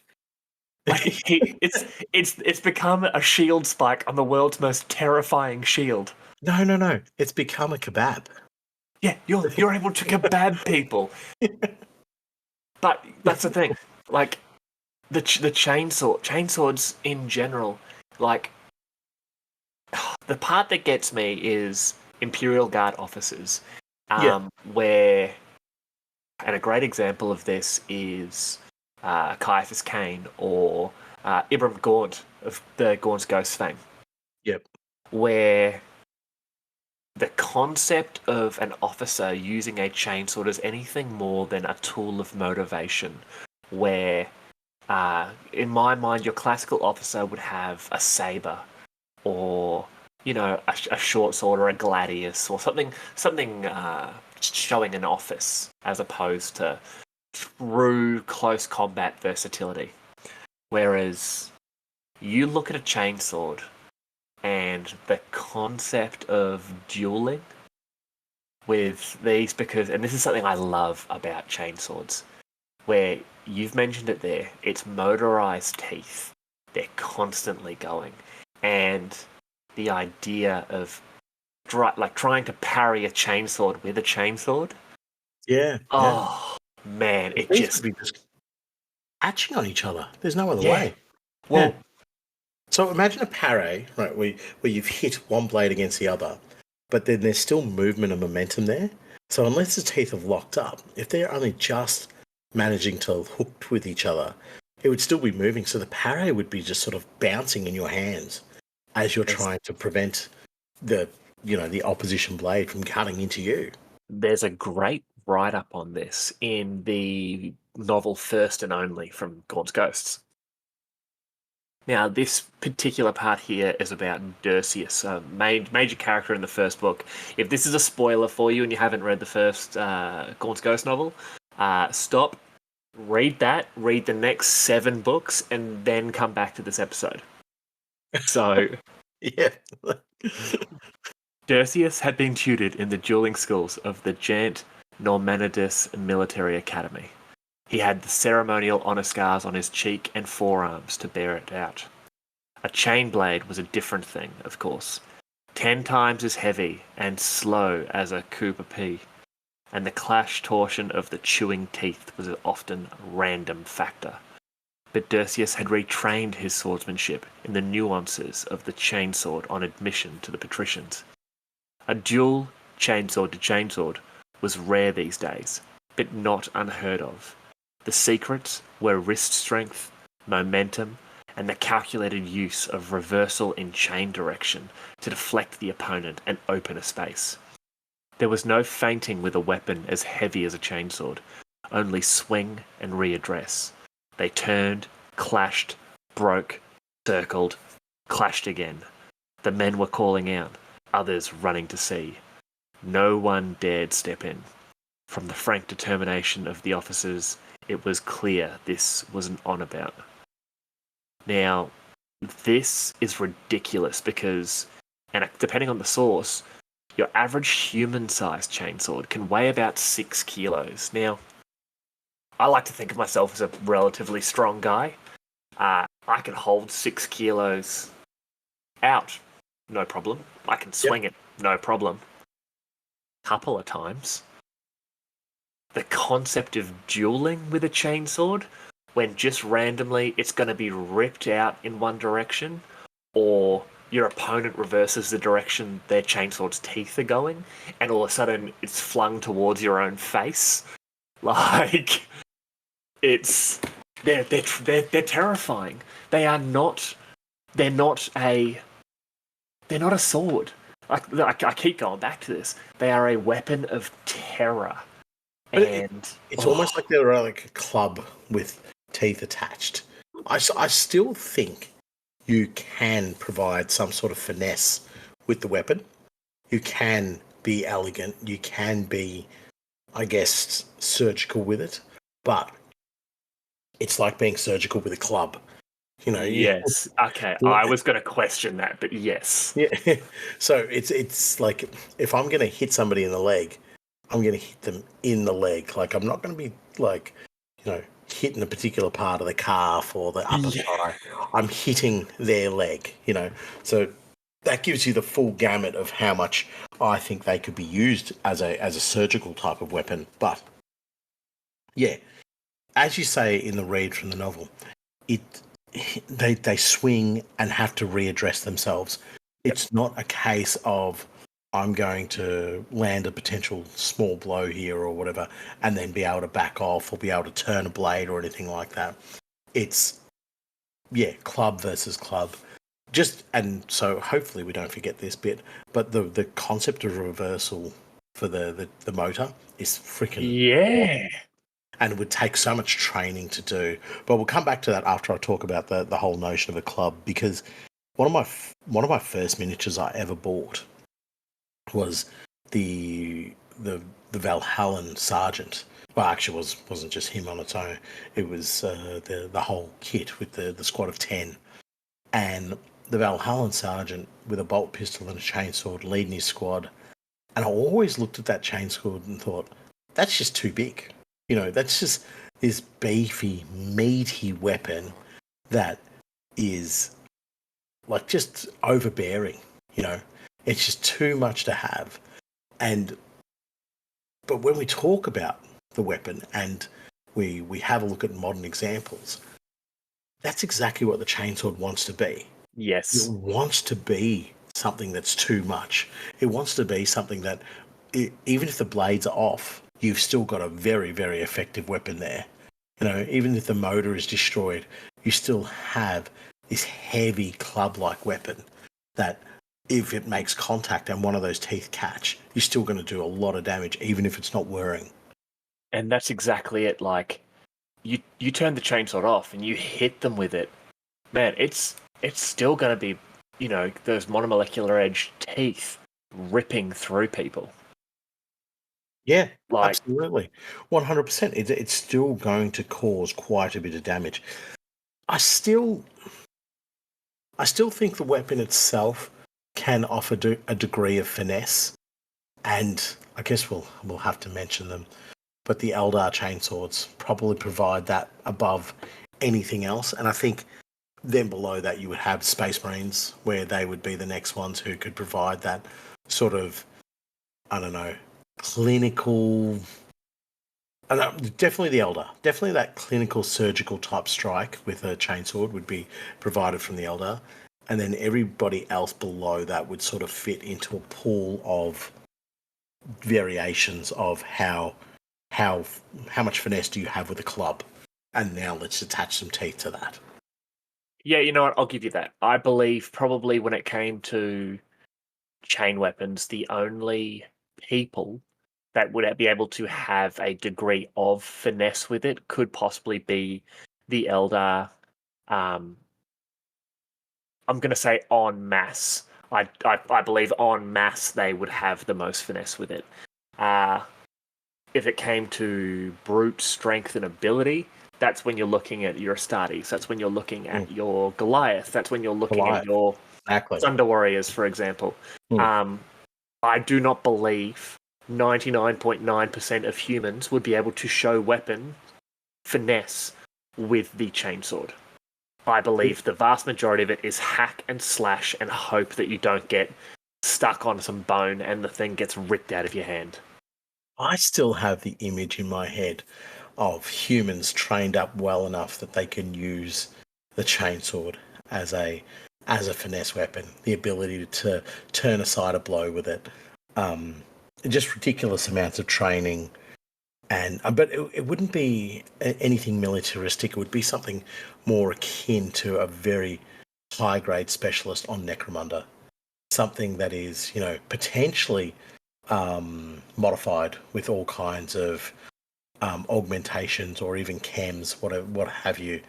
Like it's become a shield spike on the world's most terrifying shield. No. It's become a kebab. Yeah, you're able to kebab people. But that's the thing. Like the chainswords in general, like the part that gets me is Imperial Guard officers, where, and a great example of this is Caiaphas Cain or Ibram Gaunt of the Gaunt's Ghost fame. Yep. Where the concept of an officer using a chainsword is anything more than a tool of motivation, where, in my mind, your classical officer would have a saber, or a short sword or a gladius or something showing an office as opposed to true close combat versatility. Whereas you look at a chainsword and the concept of dueling with these, and this is something I love about chainswords, where you've mentioned it there, it's motorized teeth. They're constantly going. And the idea of trying to parry a chainsword with a chainsword. Yeah. Oh, man, it These just... would be just hatching on each other. There's no other Yeah. way. Well, So imagine a parry, right, where you've hit one blade against the other, but then there's still movement and momentum there. So unless the teeth have locked up, if they're only just managing to hook with each other, it would still be moving. So the parry would be just sort of bouncing in your hands as you're trying to prevent the opposition blade from cutting into you. there's a great write-up on this in the novel First and Only from Gaunt's Ghosts. Now, this particular part here is about Dersius, a major character in the first book. If this is a spoiler for you and you haven't read the first Gaunt's Ghost novel, stop, read that, read the next 7 books, and then come back to this episode. So, Yeah. Dersius had been tutored in the dueling schools of the Jant Normanidus Military Academy. He had the ceremonial honour scars on his cheek and forearms to bear it out. A chain blade was a different thing, of course, 10 times as heavy and slow as a Cooper P, and the clash torsion of the chewing teeth was an often random factor. But Dersius had retrained his swordsmanship in the nuances of the chainsword on admission to the patricians. A dual chainsword to chainsword was rare these days, but not unheard of. The secrets were wrist strength, momentum, and the calculated use of reversal in chain direction to deflect the opponent and open a space. There was no feinting with a weapon as heavy as a chainsword, only swing and readdress. They turned, clashed, broke, circled, clashed again. The men were calling out, others running to see. No one dared step in. From the frank determination of the officers, it was clear this was an on-about. Now, this is ridiculous because, and depending on the source, your average human-sized chainsword can weigh about 6 kilos. Now, I like to think of myself as a relatively strong guy. I can hold 6 kilos out, no problem. I can swing it, no problem. Couple of times. The concept of dueling with a chainsword, when just randomly it's going to be ripped out in one direction, or your opponent reverses the direction their chainsword's teeth are going, and all of a sudden it's flung towards your own face. Like, it's they're terrifying. They're not a sword. I keep going back to this. They are a weapon of terror. But And it's almost like they're like a club with teeth attached. I still think you can provide some sort of finesse with the weapon. You can be elegant. You can be, I guess, surgical with it. But it's like being surgical with a club. You know. yes. Okay. I was going to question that, but yes. Yeah. So it's like if I'm going to hit somebody in the leg, I'm going to hit them in the leg. Like I'm not going to be like, hitting a particular part of the calf or the upper thigh. I'm hitting their leg. So that gives you the full gamut of how much I think they could be used as a surgical type of weapon. But yeah, as you say in the read from the novel, they swing and have to readdress themselves. It's not a case of I'm going to land a potential small blow here or whatever and then be able to back off or be able to turn a blade or anything like that. It's, club versus club. And so hopefully we don't forget this bit, but the concept of reversal for the motor is freaking Yeah. and it would take so much training to do. But we'll come back to that after I talk about the whole notion of a club, because one of my first miniatures I ever bought was the Valhallan Sergeant. Well, actually, wasn't just him on its own. It was the whole kit with the squad of 10, and the Valhallan Sergeant with a bolt pistol and a chainsword leading his squad. And I always looked at that chainsword and thought, that's just too big. That's just this beefy, meaty weapon that is like just overbearing. It's just too much to have. But when we talk about the weapon and we have a look at modern examples, that's exactly what the chainsword wants to be. Yes. It wants to be something that's too much. It wants to be something that, even if the blades are off, you've still got a very, very effective weapon there. Even if the motor is destroyed, you still have this heavy club-like weapon that, if it makes contact and one of those teeth catch, you're still going to do a lot of damage, even if it's not whirring. And that's exactly it. Like, you turn the chainsword off and you hit them with it, man, it's still going to be, those monomolecular edge teeth ripping through people. Yeah, Like, absolutely. 100%. It's still going to cause quite a bit of damage. I still think the weapon itself can offer a degree of finesse, and I guess we'll have to mention them. But the Eldar chainswords probably provide that above anything else, and I think then below that you would have Space Marines, where they would be the next ones who could provide that sort of, I don't know, clinical. Definitely the Eldar. Definitely that clinical surgical type strike with a chainsword would be provided from the Eldar. And then everybody else below that would sort of fit into a pool of variations of how much finesse do you have with a club. And now let's attach some teeth to that. yeah, you know what? I'll give you that. I believe probably when it came to chain weapons, the only people that would be able to have a degree of finesse with it could possibly be the Eldar. I'm going to say en masse. I believe en masse they would have the most finesse with it. If it came to brute strength and ability, that's when you're looking at your Astartes. That's when you're looking at your Goliath. That's when you're looking at your Exactly. Thunder Warriors, for example. I do not believe 99.9% of humans would be able to show weapon finesse with the chainsword. I believe the vast majority of it is hack and slash and hope that you don't get stuck on some bone and the thing gets ripped out of your hand. I still have the image in my head of humans trained up well enough that they can use the chainsword as a finesse weapon, the ability to turn aside a blow with it. Just ridiculous amounts of training, and but it wouldn't be anything militaristic. It would be something more akin to a very high grade specialist on Necromunda, something that is potentially modified with all kinds of augmentations or even chems, what have you,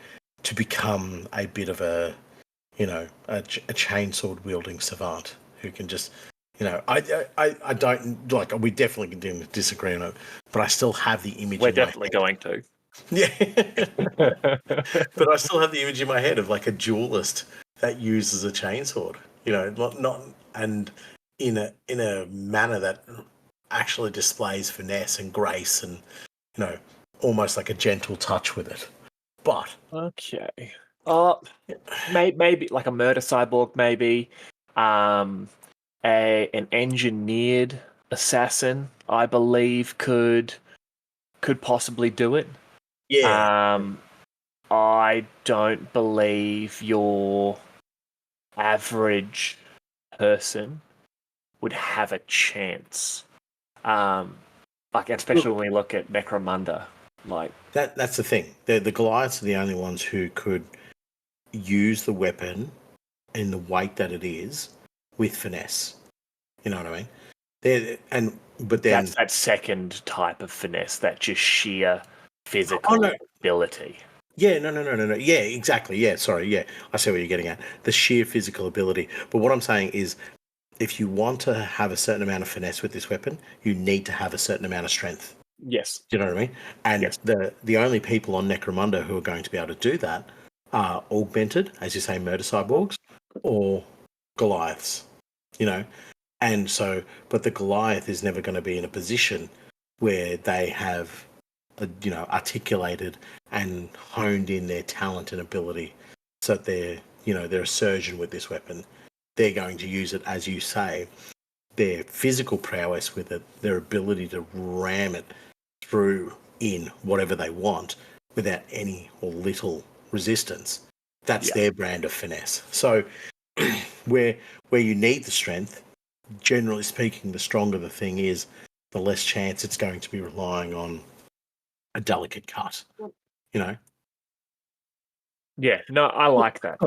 to become a bit of a chainsword wielding savant who can just I don't like. We definitely can disagree on it, but I still have the image. We're definitely going to. Yeah, but I still have the image in my head of like a duelist that uses a chainsword. Not and in a manner that actually displays finesse and grace and almost like a gentle touch with it. But okay, maybe like a murder cyborg, maybe an engineered assassin, I believe could possibly do it. yeah, I don't believe your average person would have a chance. Like especially when we look at Necromunda, like that's the thing. The Goliaths are the only ones who could use the weapon in the weight that it is with finesse. You know what I mean? But then that's that second type of finesse, that just sheer physical no. ability. Yeah, no. Yeah, exactly. Yeah, sorry. Yeah, I see what you're getting at. The sheer physical ability. But what I'm saying is, if you want to have a certain amount of finesse with this weapon, you need to have a certain amount of strength. Yes. Do you know what I mean? And Yes. the only people on Necromunda who are going to be able to do that are augmented, as you say, murder cyborgs, or Goliaths. And so, but the Goliath is never going to be in a position where they have, articulated and honed in their talent and ability, so that they're a surgeon with this weapon. They're going to use it, as you say, their physical prowess with it, their ability to ram it through in whatever they want without any or little resistance. That's their brand of finesse. So where you need the strength, generally speaking, the stronger the thing is, the less chance it's going to be relying on a delicate cut. Yeah, no, I like that.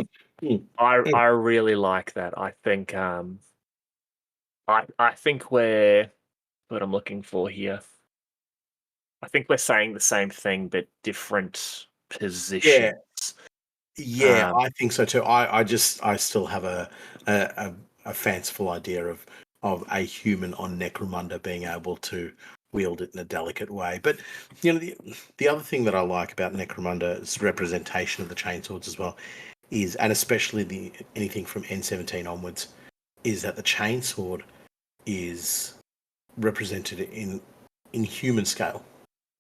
I really like that. I think I think we're what I'm looking for here. I think we're saying the same thing but different positions. Yeah. Yeah, Um, I think so too. I still have a, a fanciful idea of a human on Necromunda being able to wield it in a delicate way. But the other thing that I like about Necromunda's representation of the chainswords as well is, and especially the anything from N17 onwards, is that the chainsword is represented in human scale.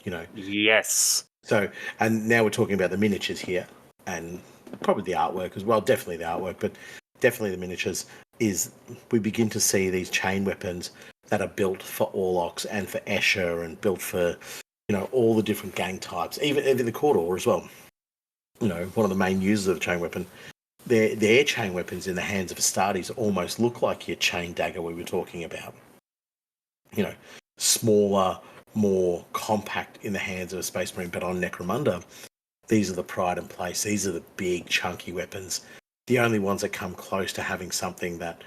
You know, yes. so, and now we're talking about the miniatures here, and probably the artwork as well. Definitely the artwork, but definitely the miniatures. Is we begin to see these chain weapons that are built for Orlocks and for Escher, and built for all the different gang types, even the Cawdor as well. One of the main users of the chain weapon. Their chain weapons in the hands of Astartes almost look like your chain dagger we were talking about. You know, smaller, more compact in the hands of a Space Marine, but on Necromunda, these are the pride and place. These are the big, chunky weapons. The only ones that come close to having something that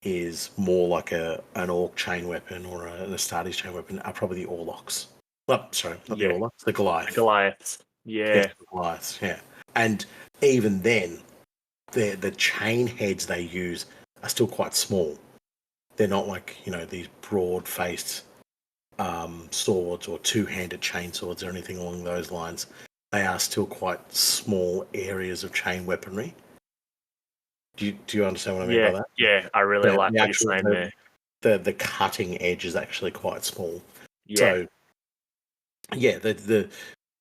is more like an Orc chain weapon or an Astartes chain weapon are probably the Orlocks. Oh, sorry, not the Yeah. Orlocks, the The Goliath. Goliaths. Yes, Yeah. the Goliaths, yeah. And even then, the chain heads they use are still quite small. They're not like, these broad-faced swords or two-handed chain swords or anything along those lines. They are still quite small areas of chain weaponry. Do you understand what I mean by Yeah. that? Yeah. I really The, like the what you're actual saying there. the cutting edge is actually quite small. Yeah. So yeah, the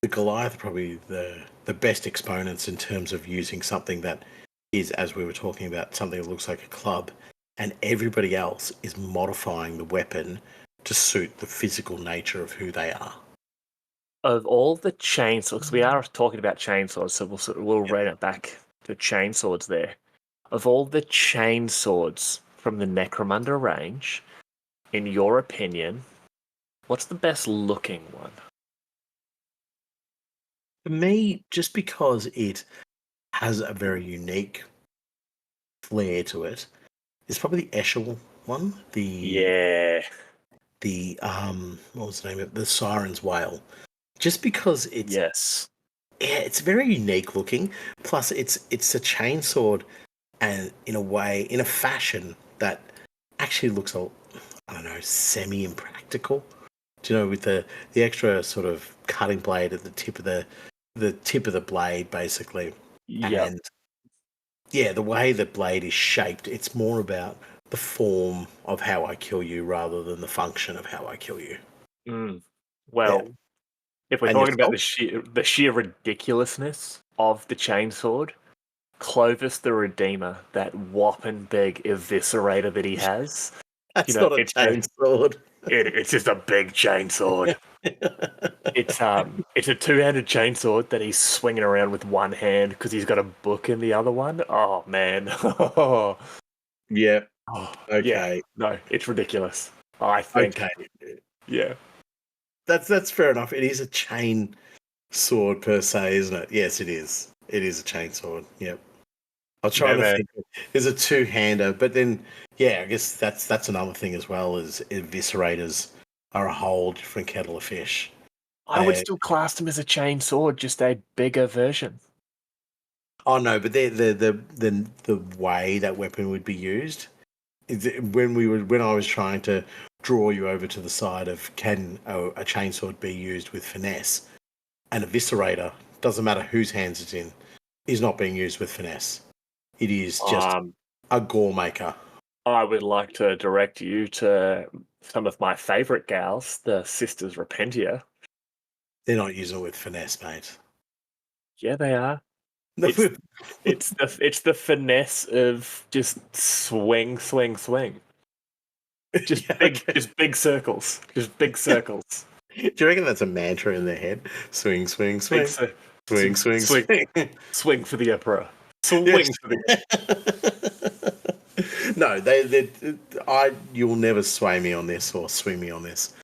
Goliath are probably the best exponents in terms of using something that is, as we were talking about, something that looks like a club, and everybody else is modifying the weapon to suit the physical nature of who they are. Of all the chainswords, 'cause we are talking about chainswords, so we'll Yep. run it back to chainswords there. Of all the chainswords from the Necromunda range, in your opinion, what's the best looking one? For me, just because it has a very unique flair to it, it's probably the Eshel one. Yeah. The what was the name of it? The Siren's Wail. Just because Yes. it's very unique looking. Plus, it's a chainsword, and in a way, in a fashion that actually looks I don't know, semi impractical. Do you know, with the extra sort of cutting blade at the tip of the blade, basically, Yep. and yeah, the way the blade is shaped, it's more about the form of how I kill you rather than the function of how I kill you. Mm. Yeah, Well, if we're and talking about yourself? the sheer ridiculousnword of the chainsword, Clovis the Redeemer, that whopping big eviscerator that he has, That's not a chain sword. it's just a big chainsword. It's a two-handed chainsaw that he's swinging around with one hand because he's got a book in the other one. Oh man. Oh, Yeah. yeah. Okay. No, it's ridiculous. I think. Okay. Yeah. That's fair enough. It is a chain sword per se, isn't it? Yes, it is. It is a chain sword. Yep. I was Yeah, trying to man. think. There's a two-hander, but then yeah, I guess that's another thing as well. Is eviscerators are a whole different kettle of fish. I would They still class them as a chain sword, just a bigger version. Oh no, but the way that weapon would be used when I was trying to draw you over to the side of can a chainsword be used with finesse, an eviscerator doesn't matter whose hands it's in is not being used with finesse. It is just Um, a gore maker. I would like to direct you to some of my favorite gals, the Sisters Repentia. They're not using it with finesse, mate. Yeah, they are. It's it's the finesse of just swing, swing, swing. Yeah, okay. Just big circles, just big circles, Do you reckon that's a mantra in their head? Swing, swing, big swing, cir- swing, swing, swing, swing. swing for the emperor, Yes. swing for the. No, you'll never sway me on this or swing me on this.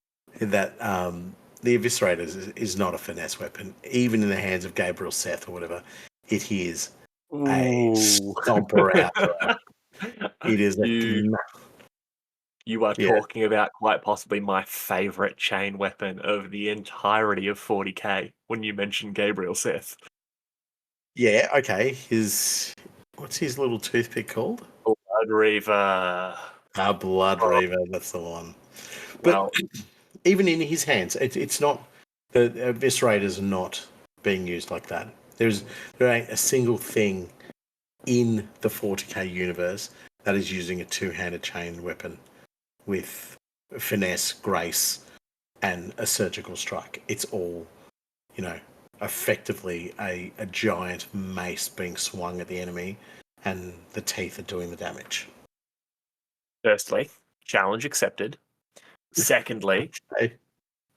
That the eviscerator is not a finesse weapon, even in the hands of Gabriel Seth or whatever. It is a Ooh, stomper outer. It is a you you are yeah. talking about quite possibly my favorite chain weapon of the entirety of 40k when you mention Gabriel Sith. Yeah, okay. What's his little toothpick called? Blood Reaver. Blood Oh, Reaver, that's the one. But well, even in his hands, it's not, the eviscerators are not being used like that. There ain't a single thing in the 40k universe that is using a two-handed chain weapon with finesse, grace, and a surgical strike. It's all, you know, effectively a giant mace being swung at the enemy, and the teeth are doing the damage. firstly, challenge accepted. Secondly, Hey,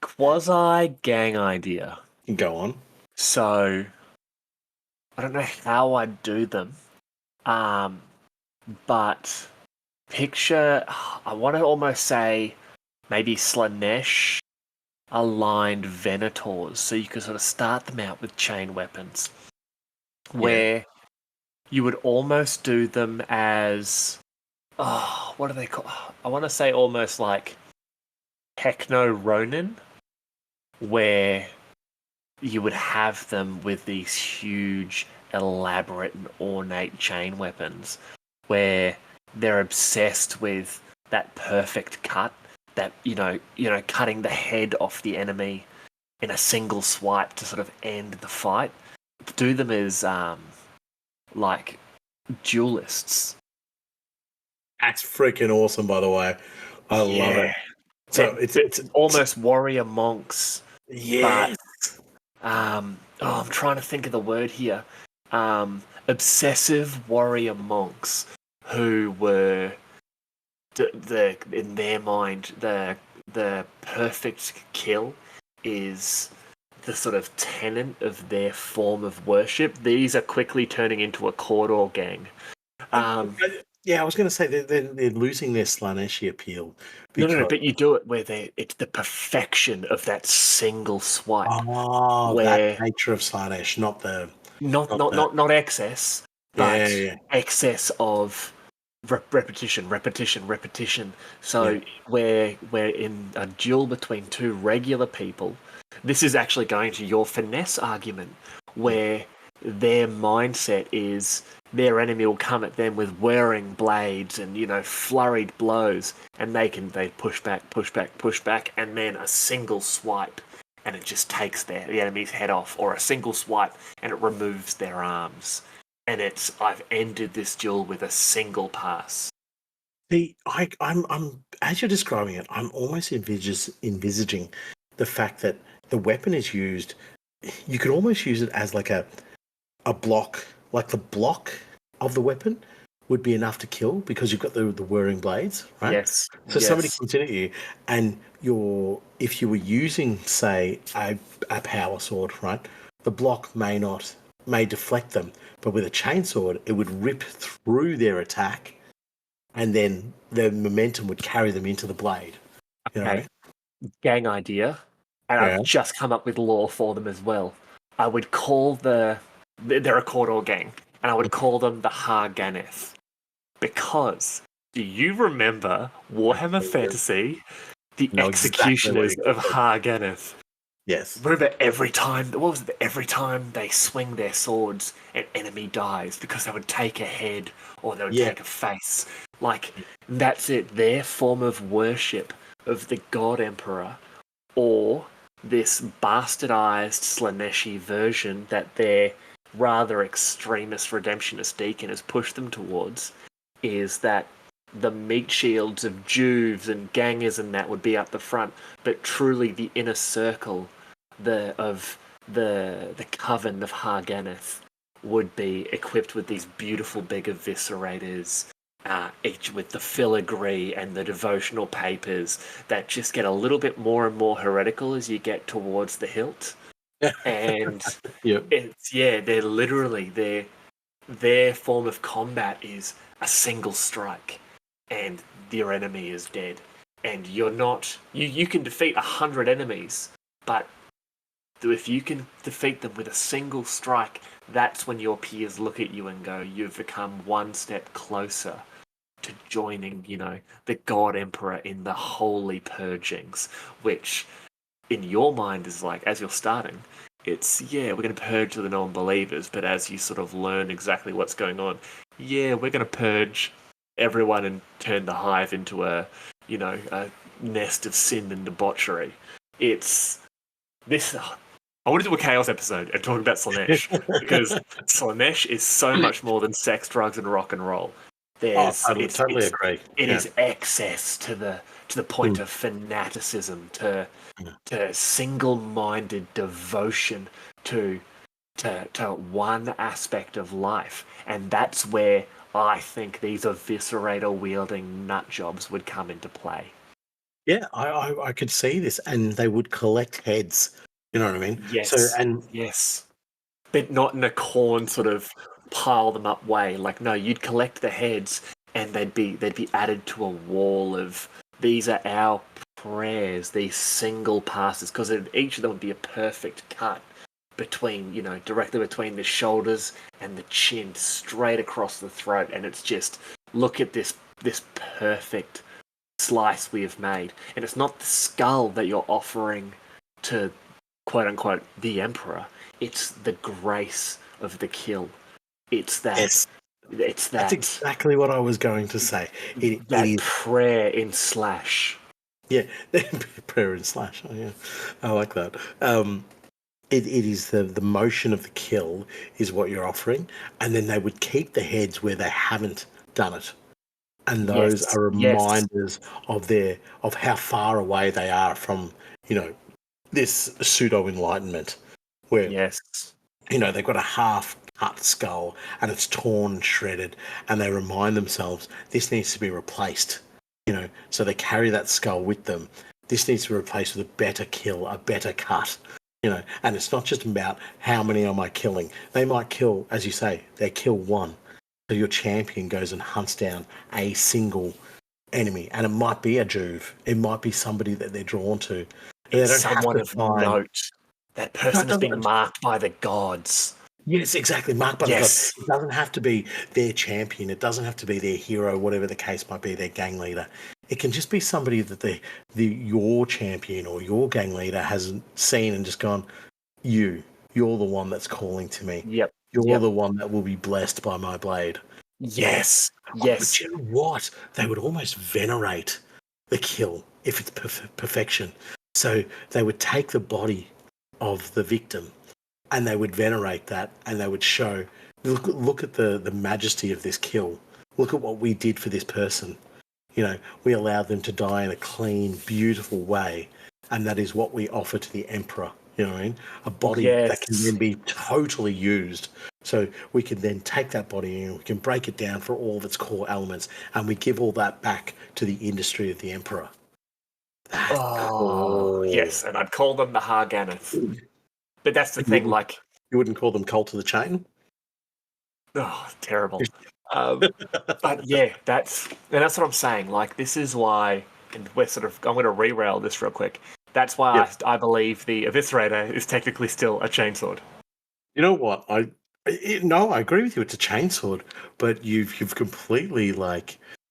quasi gang idea. go on. So I don't know how I'd do them, um, but picture. I want to almost say maybe Slanesh aligned Venators, so you could sort of start them out with chain weapons, where you would almost do them as what do they call? I want to say almost like Techno Ronin, where you would have them with these huge, elaborate, and ornate chain weapons, where they're obsessed with that perfect cut, that cutting the head off the enemy in a single swipe to sort of end the fight. Do them as like duelists. That's freaking awesome, by the way. I love it. Yeah. So it's Almost warrior monks, but yes, I'm trying to think of the word here. Obsessive warrior monks who were in their mind the perfect kill is the sort of tenet of their form of worship. These are quickly turning into a corridor gang. Yeah, I was going to say they're losing their Slaneshi appeal No, because but you do it where it's the perfection of that single swipe, that where nature of Slanesh, not the not not not the not not excess, yeah but yeah excess of repetition. yeah So we're in a duel between two regular people. This is actually going to your finesse argument, yeah where their mindset is their enemy will come at them with whirring blades and flurried blows, and they push back, and then a single swipe, and it just takes the enemy's head off, or a single swipe and it removes their arms. And I've ended this duel with a single pass. See, I'm as you're describing it, I'm almost envisaging the fact that the weapon is used. You could almost use it as like a block, like the block of the weapon would be enough to kill because you've got the whirring blades, right? Yes, So somebody yes. comes in at you, and if you were using, say, a power sword, right? The block may deflect them, but with a chainsword, it would rip through their attack, and then the momentum would carry them into the blade. You know? Okay, gang idea. And Yeah. I've just come up with lore for them as well. I would call they're a corridor gang, and I would call them the Harganeth. Because, do you remember Warhammer Fantasy, the I know exactly what executioners you're of going to say. Harganeth? Yes. Remember every time they swing their swords, an enemy dies because they would take a head or they would Yeah. take a face. Like, that's it. Their form of worship of the God Emperor, or this bastardized Slaneshi version that their rather extremist redemptionist deacon has pushed them towards, is that the meat shields of Juves and gangers and that would be up the front, but truly the inner circle of the coven of Harganeth would be equipped with these beautiful big eviscerators, each with the filigree and the devotional papers that just get a little bit more and more heretical as you get towards the hilt. And Yep. they're literally their form of combat is a single strike, and your enemy is dead. And you can defeat 100 enemies, but if you can defeat them with a single strike, that's when your peers look at you and go, you've become one step closer to joining, the God Emperor in the holy purgings, which in your mind is like, as you're starting, It's, yeah, we're going to purge the non-believers, but as you sort of learn exactly what's going on, yeah, we're going to purge everyone and turn the hive into a nest of sin and debauchery. It's this. I want to do a chaos episode and talk about Slanesh because Slanesh is so much more than sex, drugs, and rock and roll. Totally agree. It is excess to the point of fanaticism, to single-minded devotion to one aspect of life, and that's where I think these eviscerator wielding nut jobs would come into play. Yeah, I could see this, and they would collect heads. You know what I mean? Yes, yes, but not in a corn sort of pile them up way. Like, no, you'd collect the heads, and they'd be added to a wall of these are our prayers, these single passes, because each of them would be a perfect cut between, directly between the shoulders and the chin, straight across the throat, and it's just, look at this perfect slice we have made. And it's not the skull that you're offering to quote unquote the emperor, it's the grace of the kill. It's that. Yes. It's that. That's exactly what I was going to say. It is prayer in slash. Yeah, prayer in slash. Oh, yeah, I like that. It is the motion of the kill is what you're offering, and then they would keep the heads where they haven't done it, and those are reminders of how far away they are from this pseudo enlightenment, where they've got a half cut skull and it's torn and shredded, and they remind themselves this needs to be replaced. So they carry that skull with them. This needs to be replaced with a better kill, a better cut. And it's not just about how many am I killing. They might kill, as you say, they kill one. So your champion goes and hunts down a single enemy, and it might be a Juve. It might be somebody that they're drawn to. It's someone of note. That person has been marked by the gods. Yes, exactly. Marked by the gods. It doesn't have to be their champion. It doesn't have to be their hero, whatever the case might be, their gang leader. It can just be somebody that your champion or your gang leader hasn't seen and just gone, you're the one that's calling to me. Yep. You're the one that will be blessed by my blade. Yes. But you know what? They would almost venerate the kill if it's perfection. So they would take the body of the victim and they would venerate that, and they would show, look at the majesty of this kill. Look at what we did for this person. We allowed them to die in a clean, beautiful way, and that is what we offer to the emperor. You know what I mean? A body that can then be totally used. So we can then take that body and we can break it down for all of its core elements, and we give all that back to the industry of the emperor. That's cool. Yes, and I'd call them the Harganeth. But that's the thing, like... You wouldn't call them Cult of the Chain? Oh, terrible. But yeah, that's what I'm saying. Like, this is why, and I'm going to re-rail this real quick. That's why I believe the Eviscerator is technically still a chainsword. You know what? I agree with you. It's a chainsword, but you've completely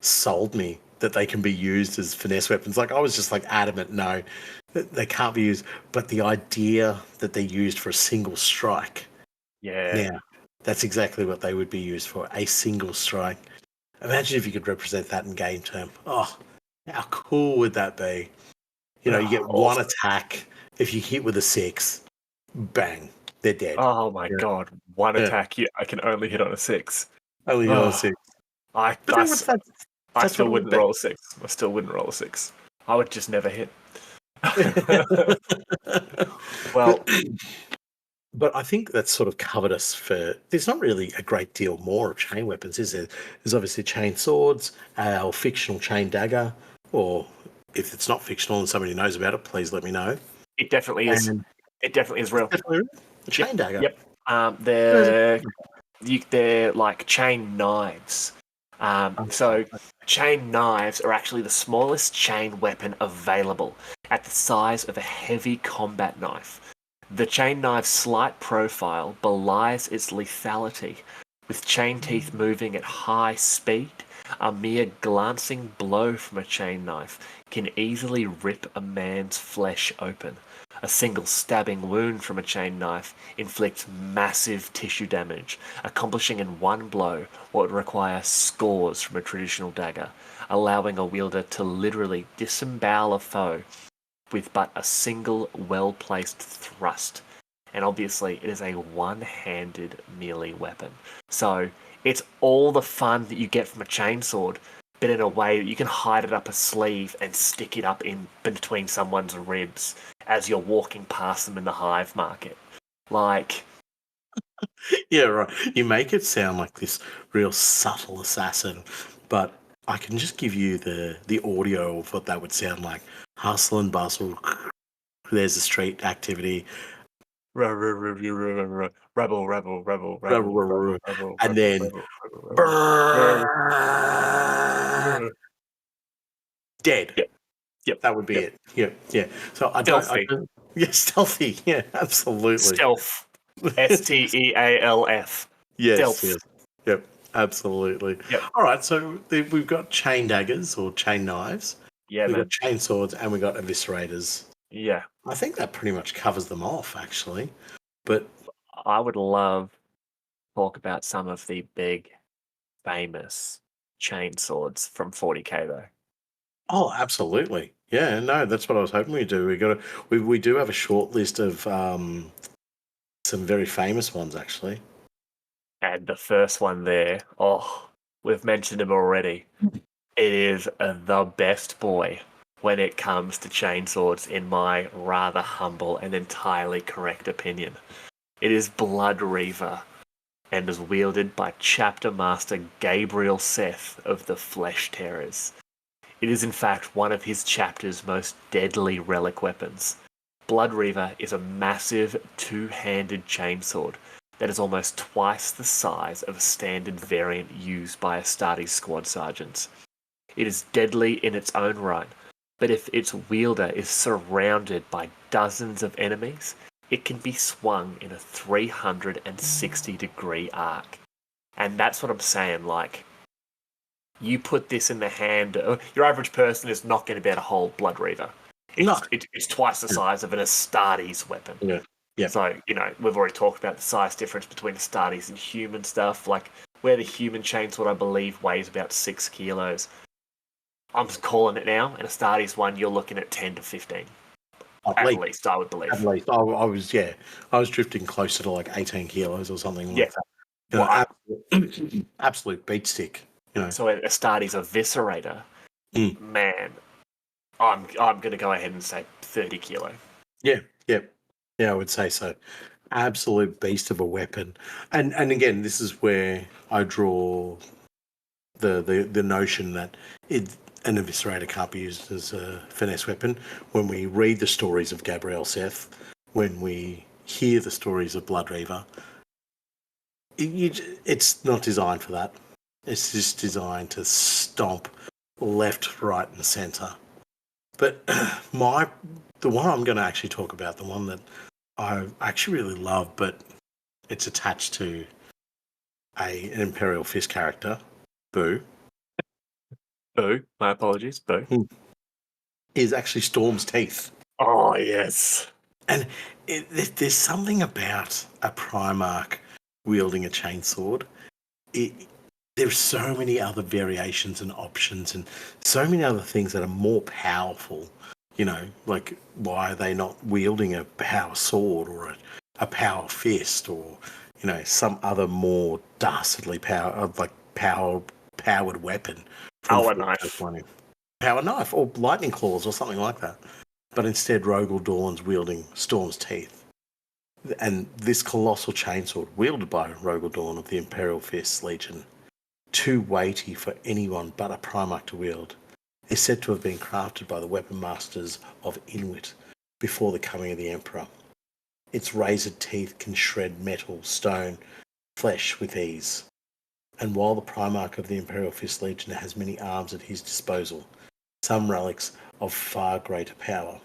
sold me that they can be used as finesse weapons. I was just adamant, no, they can't be used. But the idea that they're used for a single strike, that's exactly what they would be used for, a single strike. Imagine if you could represent that in game term. Oh, how cool would that be? You get one attack. If you hit with a 6, bang, they're dead. Oh my god, one attack. I can only hit on a 6. Only hit on a 6. I still wouldn't roll a 6. I still wouldn't roll a 6. I would just never hit. Well, but I think that's sort of covered us for... There's not really a great deal more of chain weapons, is there? There's obviously chain swords, our fictional chain dagger, or if it's not fictional and somebody knows about it, please let me know. It definitely is. It definitely is real. Definitely real. A chain dagger. Yep. They're like chain knives. So chain knives are actually the smallest chain weapon available, at the size of a heavy combat knife. The chain knife's slight profile belies its lethality, with chain teeth moving at high speed. A mere glancing blow from a chain knife can easily rip a man's flesh open. A single stabbing wound from a chain knife inflicts massive tissue damage, accomplishing in one blow what would require scores from a traditional dagger, allowing a wielder to literally disembowel a foe with but a single well-placed thrust. And obviously, it is a one-handed melee weapon. So it's all the fun that you get from a chainsword, but in a way that you can hide it up a sleeve and stick it up in between someone's ribs as you're walking past them in the hive market. Like, Yeah, right. You make it sound like this real subtle assassin, but I can just give you the audio of what that would sound like. Hustle and bustle. There's a street activity. rebel, rebel, rebel, rebel, rebel, rebel, And then rebel. dead. Yep, yep, That would be yep. it. Yep, yeah. So I Stealthy. don't. Yeah, stealthy. Yeah, absolutely. Stealth. Stealf. Yes, Stealth. yes. Yep, absolutely. Yep. All right, so we've got chain daggers or chain knives. Yeah, We've man. got chain swords and we've got eviscerators. Yeah. I think that pretty much covers them off, actually. But I would love to talk about some of the big, famous chain swords from 40k, though. oh, absolutely. Yeah, no, that's what I was hoping we'd do. We do have a short list of some very famous ones, actually. And the first one there, oh, we've mentioned him already. It is the best boy when it comes to chainswords, in my rather humble and entirely correct opinion. It is Blood Reaver, and is wielded by Chapter Master Gabriel Seth of the Flesh Terrors. It is in fact one of his chapter's most deadly relic weapons. Blood Reaver is a massive two-handed chainsword that is almost twice the size of a standard variant used by Astartes squad sergeants. It is deadly in its own right, but if its wielder is surrounded by dozens of enemies, it can be swung in a 360-degree arc. And that's what I'm saying, like, you put this in the hand, your average person is not going to be able to hold Blood Reaver. It's twice the size of an Astartes weapon. Yeah. Yeah. So, we've already talked about the size difference between Astartes and human stuff. Like, where the human chainsword, I believe, weighs about 6 kilos. I'm just calling it now. An Astartes one, you're looking at 10 to 15. At least, I would believe. At least. I was drifting closer to like 18 kilos or something like that. Well, absolute beat stick. So an Astartes eviscerator, man, I'm going to go ahead and say 30 kilo. Yeah, I would say so. Absolute beast of a weapon, and again, this is where I draw the notion that an eviscerator can't be used as a finesse weapon. When we read the stories of Gabriel Seth, when we hear the stories of Blood Reaver, it's not designed for that. It's just designed to stomp left, right, and centre. But the one I'm going to actually talk about, the one that I actually really love, but it's attached to an Imperial Fist character, Boo. Boo, my apologies, Boo. Is actually Storm's Teeth. Oh, yes. And there's something about a Primarch wielding a chainsword. There's so many other variations and options and so many other things that are more powerful. Like, why are they not wielding a power sword or a power fist or, some other more dastardly powered weapon? Power knife. Power knife or lightning claws or something like that. But instead, Rogel Dawn's wielding Storm's Teeth. And this colossal chainsword, wielded by Rogel Dawn of the Imperial Fist Legion, too weighty for anyone but a Primarch to wield, is said to have been crafted by the weapon masters of Inuit before the coming of the Emperor. Its razored teeth can shred metal, stone, flesh with ease. And while the Primarch of the Imperial Fist Legion has many arms at his disposal, some relics of far greater power,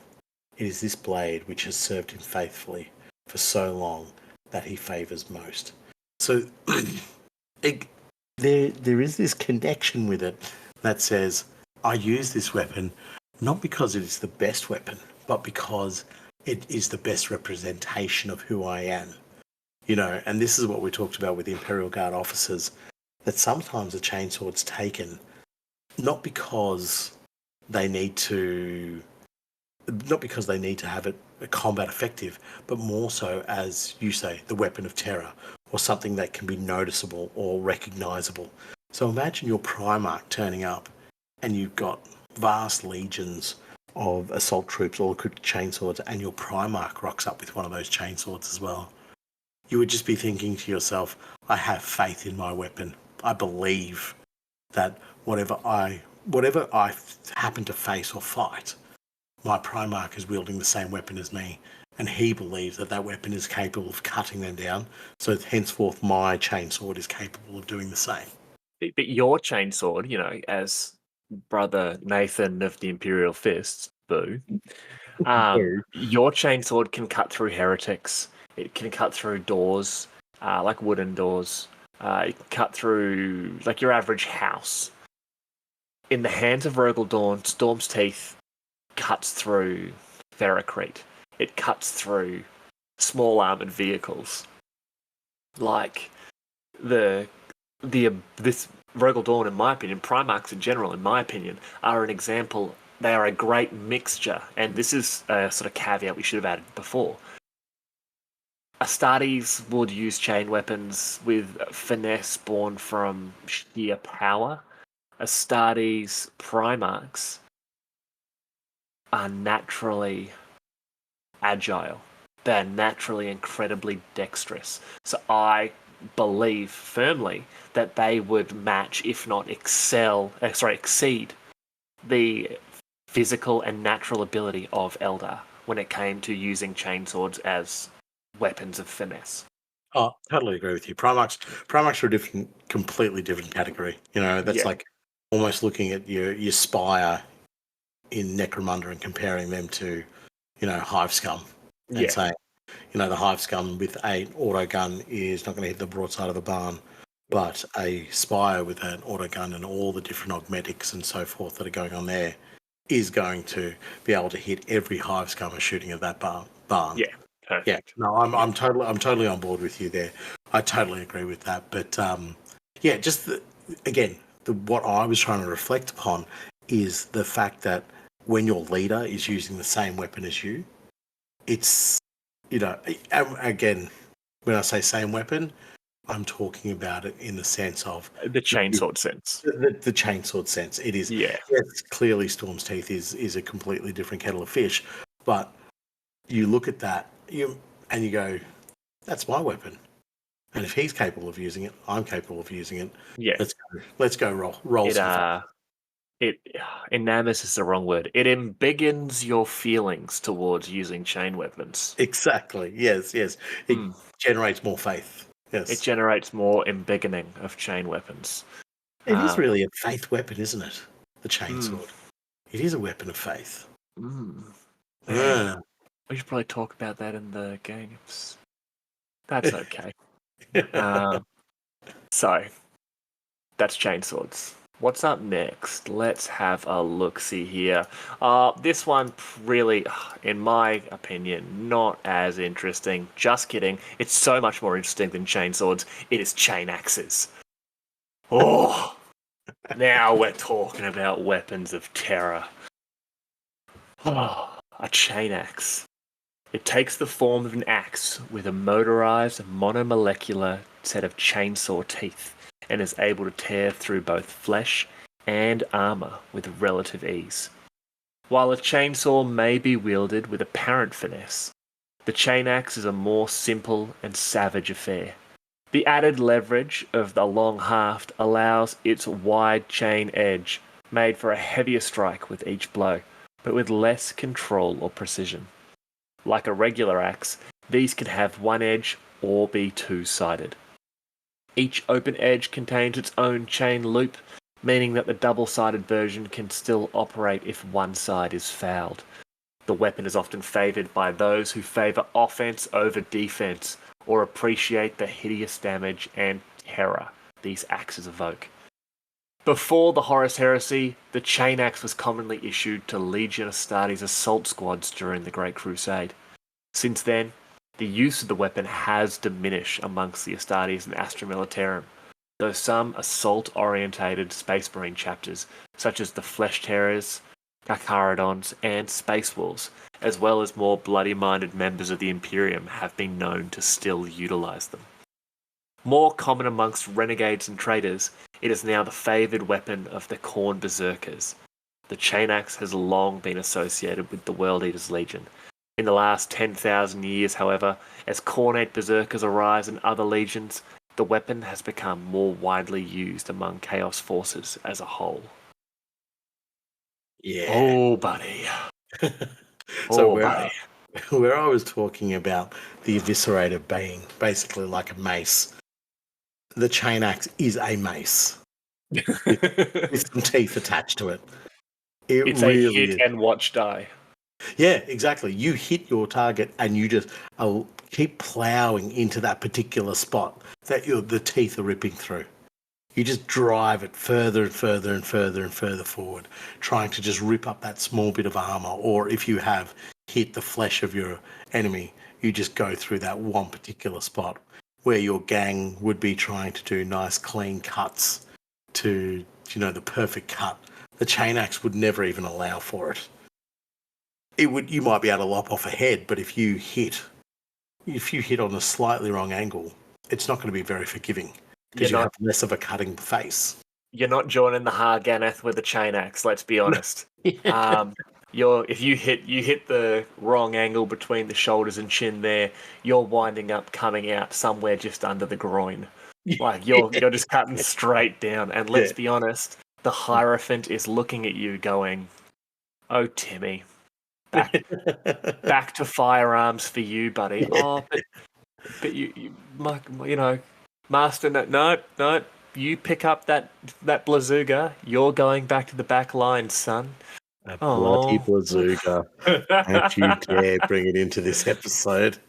it is this blade which has served him faithfully for so long that he favours most. So there is this connection with it that says, I use this weapon not because it is the best weapon, but because it is the best representation of who I am. You know, and this is what we talked about with the Imperial Guard officers, that sometimes a chainsword's taken not because they need to have it combat effective, but more so, as you say, the weapon of terror, or something that can be noticeable or recognizable. So imagine your Primarch turning up and you've got vast legions of assault troops all equipped with chainswords, and your Primarch rocks up with one of those chainswords as well. You would just be thinking to yourself, I have faith in my weapon. I believe that whatever I happen to face or fight, my Primarch is wielding the same weapon as me, and he believes that that weapon is capable of cutting them down. So henceforth, my chainsword is capable of doing the same. But your chainsword, you know, as brother Nathan of the Imperial Fists, boo. Boo. Your chainsword can cut through heretics. It can cut through doors, like wooden doors. It can cut through like your average house. In the hands of Rogel Dawn, Storm's Teeth cuts through ferrocrete. It cuts through small armored vehicles. Like this Rogel Dawn, in my opinion, Primarchs in general, in my opinion, are an example. They are a great mixture, and this is a sort of caveat we should have added before. Astartes would use chain weapons with finesse born from sheer power. Astartes Primarchs are naturally agile. They're naturally incredibly dexterous. So I believe firmly that they would match, if not exceed the physical and natural ability of Eldar when it came to using chainswords as weapons of finesse. Oh, totally agree with you. Primarchs are a completely different category. You know, that's like almost looking at your Spire in Necromunda and comparing them to, you know, Hive Scum, and saying, you know, the Hive Scum with an auto gun is not going to hit the broadside of the barn, but a Spire with an auto gun and all the different augmetics and so forth that are going on there is going to be able to hit every Hive Scummer shooting at that barn. Yeah, perfect. Yeah, no, I'm totally on board with you there. I totally agree with that. But just what I was trying to reflect upon is the fact that when your leader is using the same weapon as you, it's, you know, again, when I say same weapon, I'm talking about it in the sense of the chainsword sense. The chainsword sense. It is. Yeah. Yes, clearly Storm's Teeth is a completely different kettle of fish, but you look at that and you go, that's my weapon. And if he's capable of using it, I'm capable of using it. Yeah. Let's go roll some fun. Enamours is the wrong word. It embiggens your feelings towards using chain weapons. Exactly. Yes. It generates more faith. Yes. It generates more embiggening of chain weapons. It is really a faith weapon, isn't it? The chainsword. It is a weapon of faith. We should probably talk about that in the games. That's okay. So, that's chainswords. What's up next? Let's have a look-see here. This one really, in my opinion, not as interesting. Just kidding. It's so much more interesting than chainswords. It is chainaxes. Oh! Now we're talking about weapons of terror. Oh, a chainaxe. It takes the form of an axe with a motorized monomolecular set of chainsaw teeth and is able to tear through both flesh and armor with relative ease. While a chainsaw may be wielded with apparent finesse, the chainaxe is a more simple and savage affair. The added leverage of the long haft allows its wide chain edge, made for a heavier strike with each blow, but with less control or precision. Like a regular axe, these can have one edge or be two-sided. Each open edge contains its own chain loop, meaning that the double-sided version can still operate if one side is fouled. The weapon is often favoured by those who favour offense over defense, or appreciate the hideous damage and terror these axes evoke. Before the Horus Heresy, the chain axe was commonly issued to Legion Astartes assault squads during the Great Crusade. Since then, the use of the weapon has diminished amongst the Astartes and Astra Militarum, though some assault-orientated Space Marine chapters, such as the Flesh Terrors, Carcharodons, and Space Wolves, as well as more bloody-minded members of the Imperium, have been known to still utilize them. More common amongst renegades and traitors, it is now the favoured weapon of the Khorne Berserkers. The chainaxe has long been associated with the World Eaters Legion. In the last 10,000 years, however, as Khornate Berserkers arise in other legions, the weapon has become more widely used among Chaos forces as a whole. Yeah. Oh, buddy. So buddy. where I was talking about the eviscerator being basically like a mace, the chainaxe is a mace with some teeth attached to it. It's really a hit is. and watch die. Yeah, exactly. You hit your target and you just keep ploughing into that particular spot that the teeth are ripping through. You just drive it further and further and further and further forward, trying to just rip up that small bit of armor. Or if you have hit the flesh of your enemy, you just go through that one particular spot where your gang would be trying to do nice clean cuts to, the perfect cut. The chainaxe would never even allow for it. You might be able to lop off a head, but if you hit on a slightly wrong angle, it's not going to be very forgiving because you have less of a cutting face. You're not joining the Harganeth with a chainaxe, let's be honest. Yeah. If you hit the wrong angle between the shoulders and chin there, you're winding up coming out somewhere just under the groin. Like you're just cutting straight down. And let's be honest, the Hierophant is looking at you going, "Oh, Timmy, back to firearms for you, buddy." Yeah. Oh, but you Master, no. You pick up that Blazooga. You're going back to the back line, son. A bloody Blazooga. Don't you dare bring it into this episode. It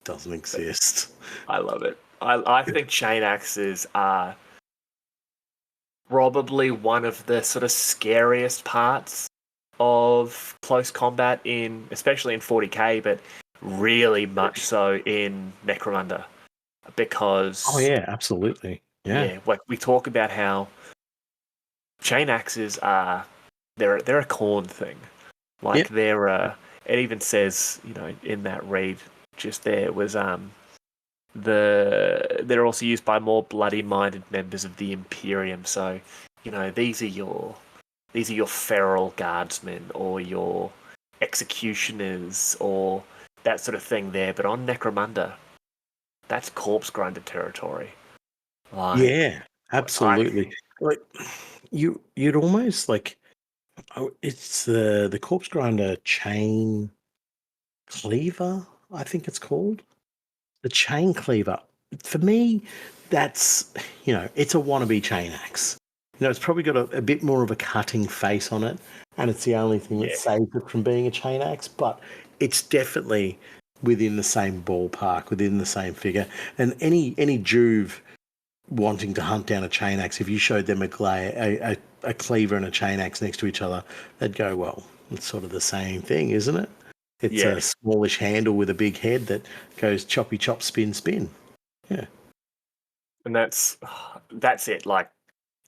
doesn't exist. I love it. I think chainaxes are probably one of the sort of scariest parts of close combat especially in 40k, but really much so in Necromunda. Because absolutely. Yeah. Like we talk about how chainaxes are they're a Khorne thing. Like they're it even says, in that read just there was they're also used by more bloody minded members of the Imperium. So, these are your feral guardsmen or your executioners or that sort of thing there. But on Necromunda, that's corpse grinder territory. Absolutely. You'd almost it's the corpse grinder chain cleaver, I think it's called. The chain cleaver. For me, that's it's a wannabe chainaxe. It's probably got a bit more of a cutting face on it, and it's the only thing that saves it from being a chainaxe, but it's definitely within the same ballpark, within the same figure. And any Juve wanting to hunt down a chainaxe, if you showed them a cleaver and a chainaxe next to each other, they'd go, well, it's sort of the same thing, isn't it? It's a smallish handle with a big head that goes choppy chop, spin, spin. Yeah. And that's it. Like,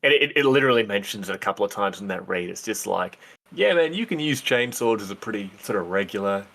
it literally mentions it a couple of times in that read. It's just like, yeah, man, you can use chainswords as a pretty sort of regular,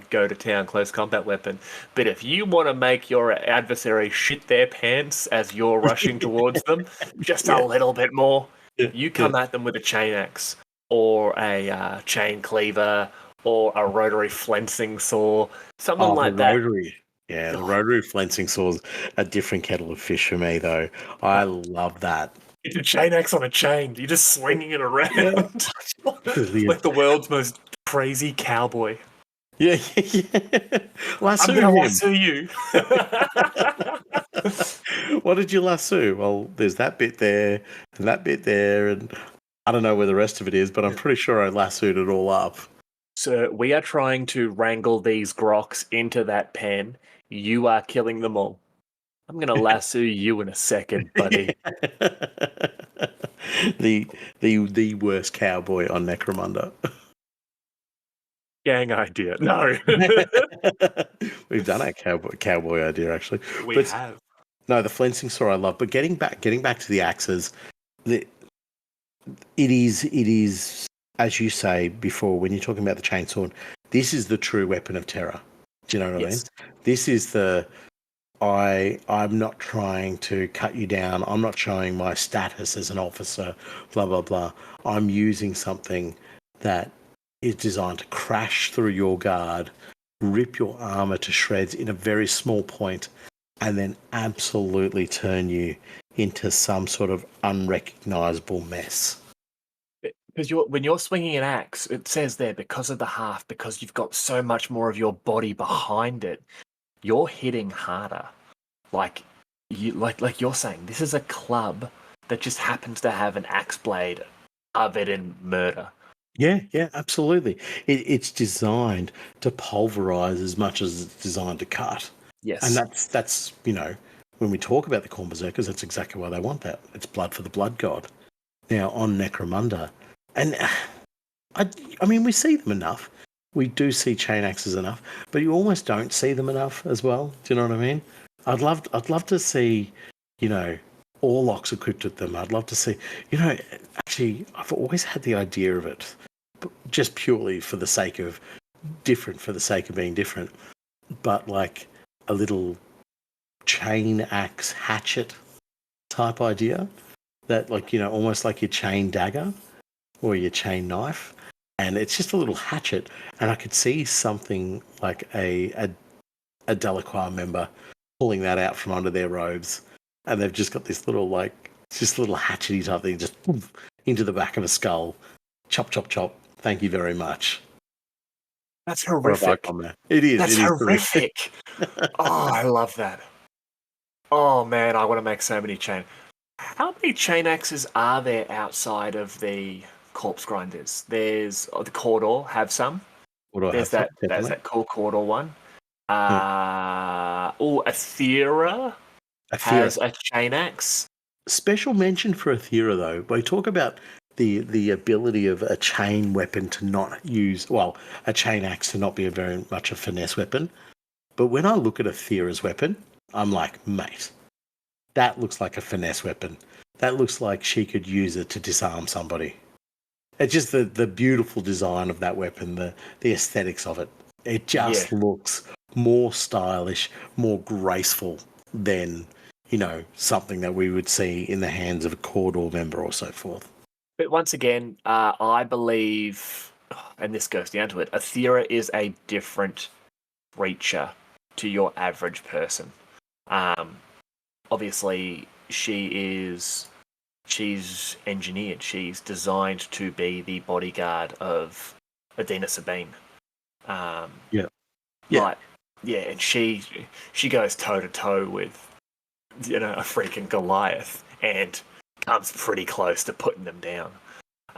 go to town close combat weapon. But if you want to make your adversary shit their pants as you're rushing towards them, just a little bit more, you come at them with a chainaxe or a chain cleaver or a rotary flensing saw, something like that. Rotary. Yeah, the rotary flensing saw's a different kettle of fish for me, though. I love that. It's a chainaxe on a chain. You're just swinging it around. Like the world's most crazy cowboy. Yeah. I'm going to lasso you. What did you lasso? Well, there's that bit there and that bit there, and I don't know where the rest of it is, but I'm pretty sure I lassoed it all up. So we are trying to wrangle these grox into that pen. You are killing them all. I'm going to lasso you in a second, buddy. The worst cowboy on Necromunda. gang idea. No. We've done our cowboy idea actually. We But have. no, the flensing saw I love. But getting back to the axes, it is as you say before when you're talking about the chainsword. This is the true weapon of terror. Do you know what I mean? This is I'm not trying to cut you down. I'm not showing my status as an officer. Blah blah blah. I'm using something that is designed to crash through your guard, rip your armor to shreds in a very small point, and then absolutely turn you into some sort of unrecognizable mess. Because when you're swinging an axe, it says there because of the half, because you've got so much more of your body behind it, you're hitting harder. Like you're saying, this is a club that just happens to have an axe blade covered in murder. Yeah, absolutely. It's designed to pulverize as much as it's designed to cut. Yes. And that's when we talk about the Khorne Berserkers, that's exactly why they want that. It's blood for the blood god. Now on Necromunda, and I mean we see them enough. We do see chain axes enough, but you almost don't see them enough as well. Do you know what I mean? I'd love to see, Orlocks equipped with them. I'd love to see, actually I've always had the idea of it, just purely for the sake of being different, but like a little chain axe hatchet type idea that almost like your chain dagger or your chain knife, and it's just a little hatchet, and I could see something like a Delacroix member pulling that out from under their robes, and they've just got this little little hatchety type thing just into the back of a skull, chop chop chop, thank you very much. That's horrific. It is. That's horrific. Oh, I love that. Oh man, I want to make so many chain. How many chain axes are there outside of the corpse grinders? There's the Cawdor have some. There's that cool Cawdor one. Aethera has a chain axe. Special mention for Aethera though. We talk about the ability of a chain weapon to not use, a chain axe to not be very much a finesse weapon. But when I look at Aethera's weapon, I'm like, mate, that looks like a finesse weapon. That looks like she could use it to disarm somebody. It's just the beautiful design of that weapon, the aesthetics of it. It just looks more stylish, more graceful than, something that we would see in the hands of a Cawdor member or so forth. But once again, I believe, and this goes down to it, Aethera is a different creature to your average person. Obviously, she's engineered. She's designed to be the bodyguard of Adina Sabine. And she goes toe to toe with a freaking Goliath and comes pretty close to putting them down.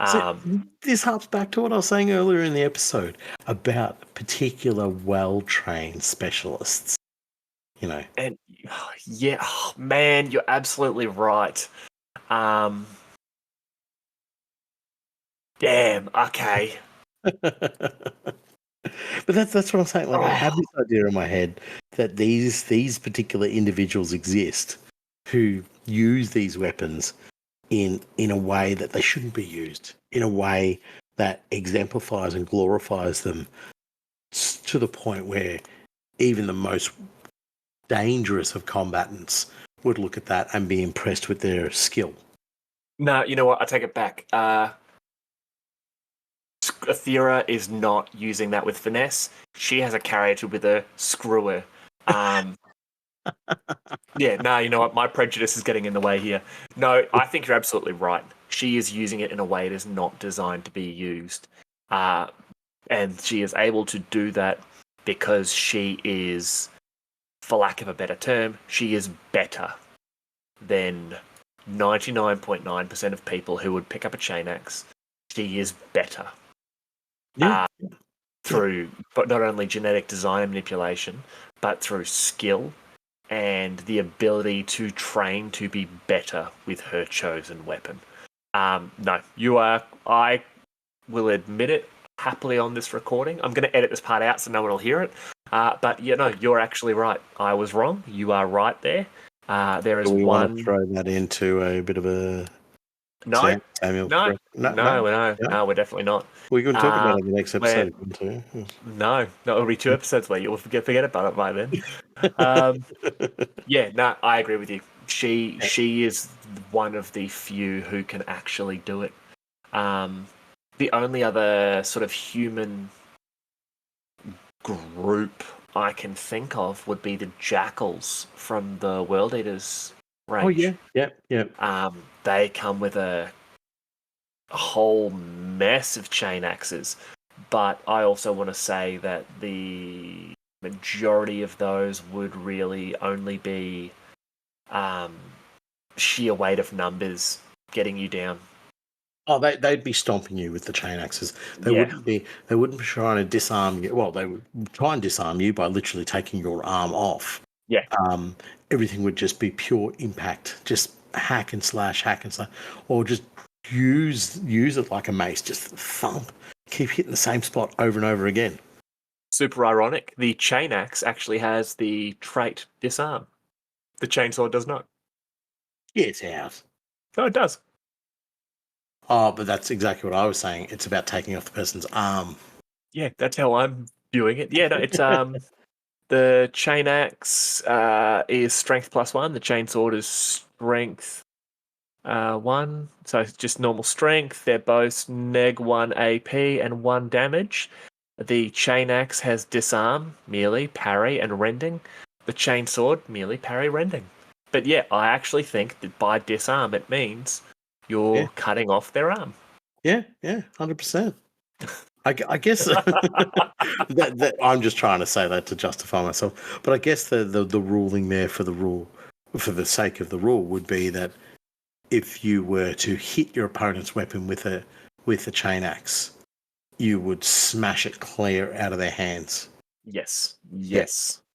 So this harps back to what I was saying earlier in the episode about particular well-trained specialists. And man, you're absolutely right. Damn. Okay. But that's what I'm saying. I have this idea in my head that these particular individuals exist who use these weapons in a way that they shouldn't be used, in a way that exemplifies and glorifies them to the point where even the most dangerous of combatants would look at that and be impressed with their skill. No, you know what? I take it back. Aethera is not using that with finesse. She has a character with a screwer. You know what? My prejudice is getting in the way here. No, I think you're absolutely right. She is using it in a way it is not designed to be used. And she is able to do that because she is, for lack of a better term, she is better than 99.9% of people who would pick up a chain axe. She is better. Through but not only genetic design and manipulation, but through skill and the ability to train to be better with her chosen weapon. No, you are, I will admit it, happily on this recording. I'm going to edit this part out so no one will hear it. But you're actually right. I was wrong. You are right there. There is Do we one. want to throw that into a bit of a No, Samuel? no, No. no, we're definitely not. We can talk about it in the next We're, episode. Too. no, it'll be 2 episodes where you'll forget about it by then. Yeah, no, I agree with you. She is one of the few who can actually do it. The only other sort of human group I can think of would be the jackals from the World Eaters range. Oh yeah. They come with a whole mess of chain axes, but I also want to say that the majority of those would really only be sheer weight of numbers getting you down. Oh, they'd be stomping you with the chain axes. They Yeah. wouldn't be. They wouldn't be trying to disarm you. Well, they would try and disarm you by literally taking your arm off. Yeah. Everything would just be pure impact. Just hack and slash, or just use it like a mace. Just thump. Keep hitting the same spot over and over again. Super ironic. The chainaxe actually has the trait disarm. The chainsword does not. Yeah, it's ours. Oh, it does. Oh, but that's exactly what I was saying. It's about taking off the person's arm. Yeah, that's how I'm viewing it. Yeah, no, it's the chainaxe is strength +1. The chainsword is strength 1. So it's just normal strength. They're both neg 1 AP and 1 damage. The chainaxe has disarm, merely parry and rending. The chainsword merely parry rending. But yeah, I actually think that by disarm it means you're cutting off their arm. Yeah, 100%. I guess that I'm just trying to say that to justify myself. But I guess the ruling there for the sake of the rule would be that if you were to hit your opponent's weapon with a chain axe, you would smash it clear out of their hands. Yes.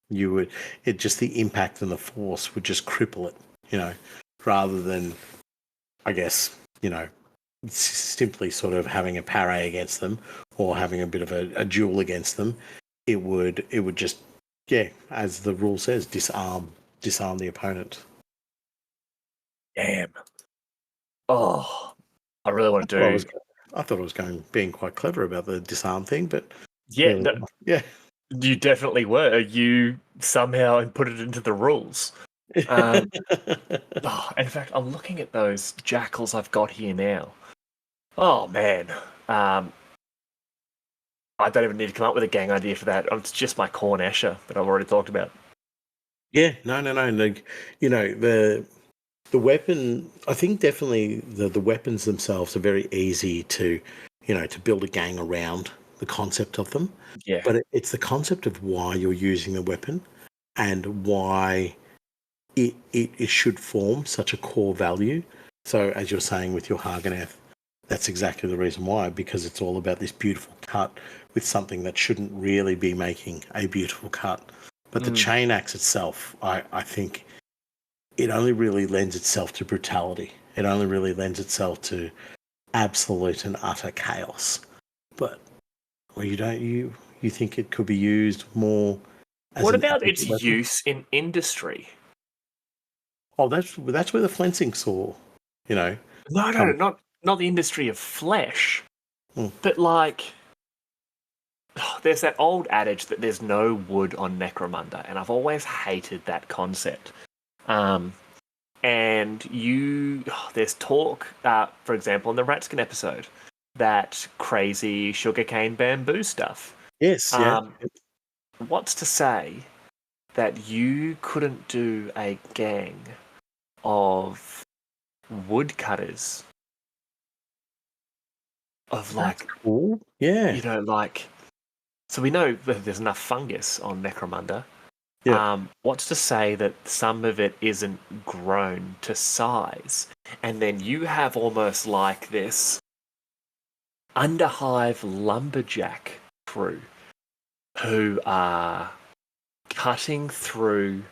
You would. It just the impact and the force would just cripple it. Rather than, I guess, simply sort of having a parry against them or having a bit of a duel against them. It would just, as the rule says, disarm the opponent. Damn. Oh, I really want to do. I thought I was being quite clever about the disarm thing, but Yeah, yeah. You definitely were. You somehow put it into the rules. In fact, I'm looking at those jackals I've got here now. Oh man, I don't even need to come up with a gang idea for that. It's just my corn escher that I've already talked about. Yeah, no. Like, the weapon. I think definitely the weapons themselves are very easy to build a gang around the concept of them. Yeah. But it's the concept of why you're using the weapon and why it should form such a core value. So as you're saying with your Hageneth, that's exactly the reason why, because it's all about this beautiful cut with something that shouldn't really be making a beautiful cut. But the chain axe itself, I think it only really lends itself to brutality. It only really lends itself to absolute and utter chaos. But you think it could be used more as what an about its weapon? use in industry? Oh, that's where the flensing saw, No, not the industry of flesh, Hmm. but like there's that old adage that there's no wood on Necromunda, and I've always hated that concept. And there's talk, for example, in the Ratskin episode, that crazy sugarcane bamboo stuff. Yes, What's to say that you couldn't do a gang of woodcutters of That's cool. Yeah. So we know that there's enough fungus on Necromunda. Yeah. What's to say that some of it isn't grown to size? And then you have almost like this Underhive lumberjack crew who are cutting through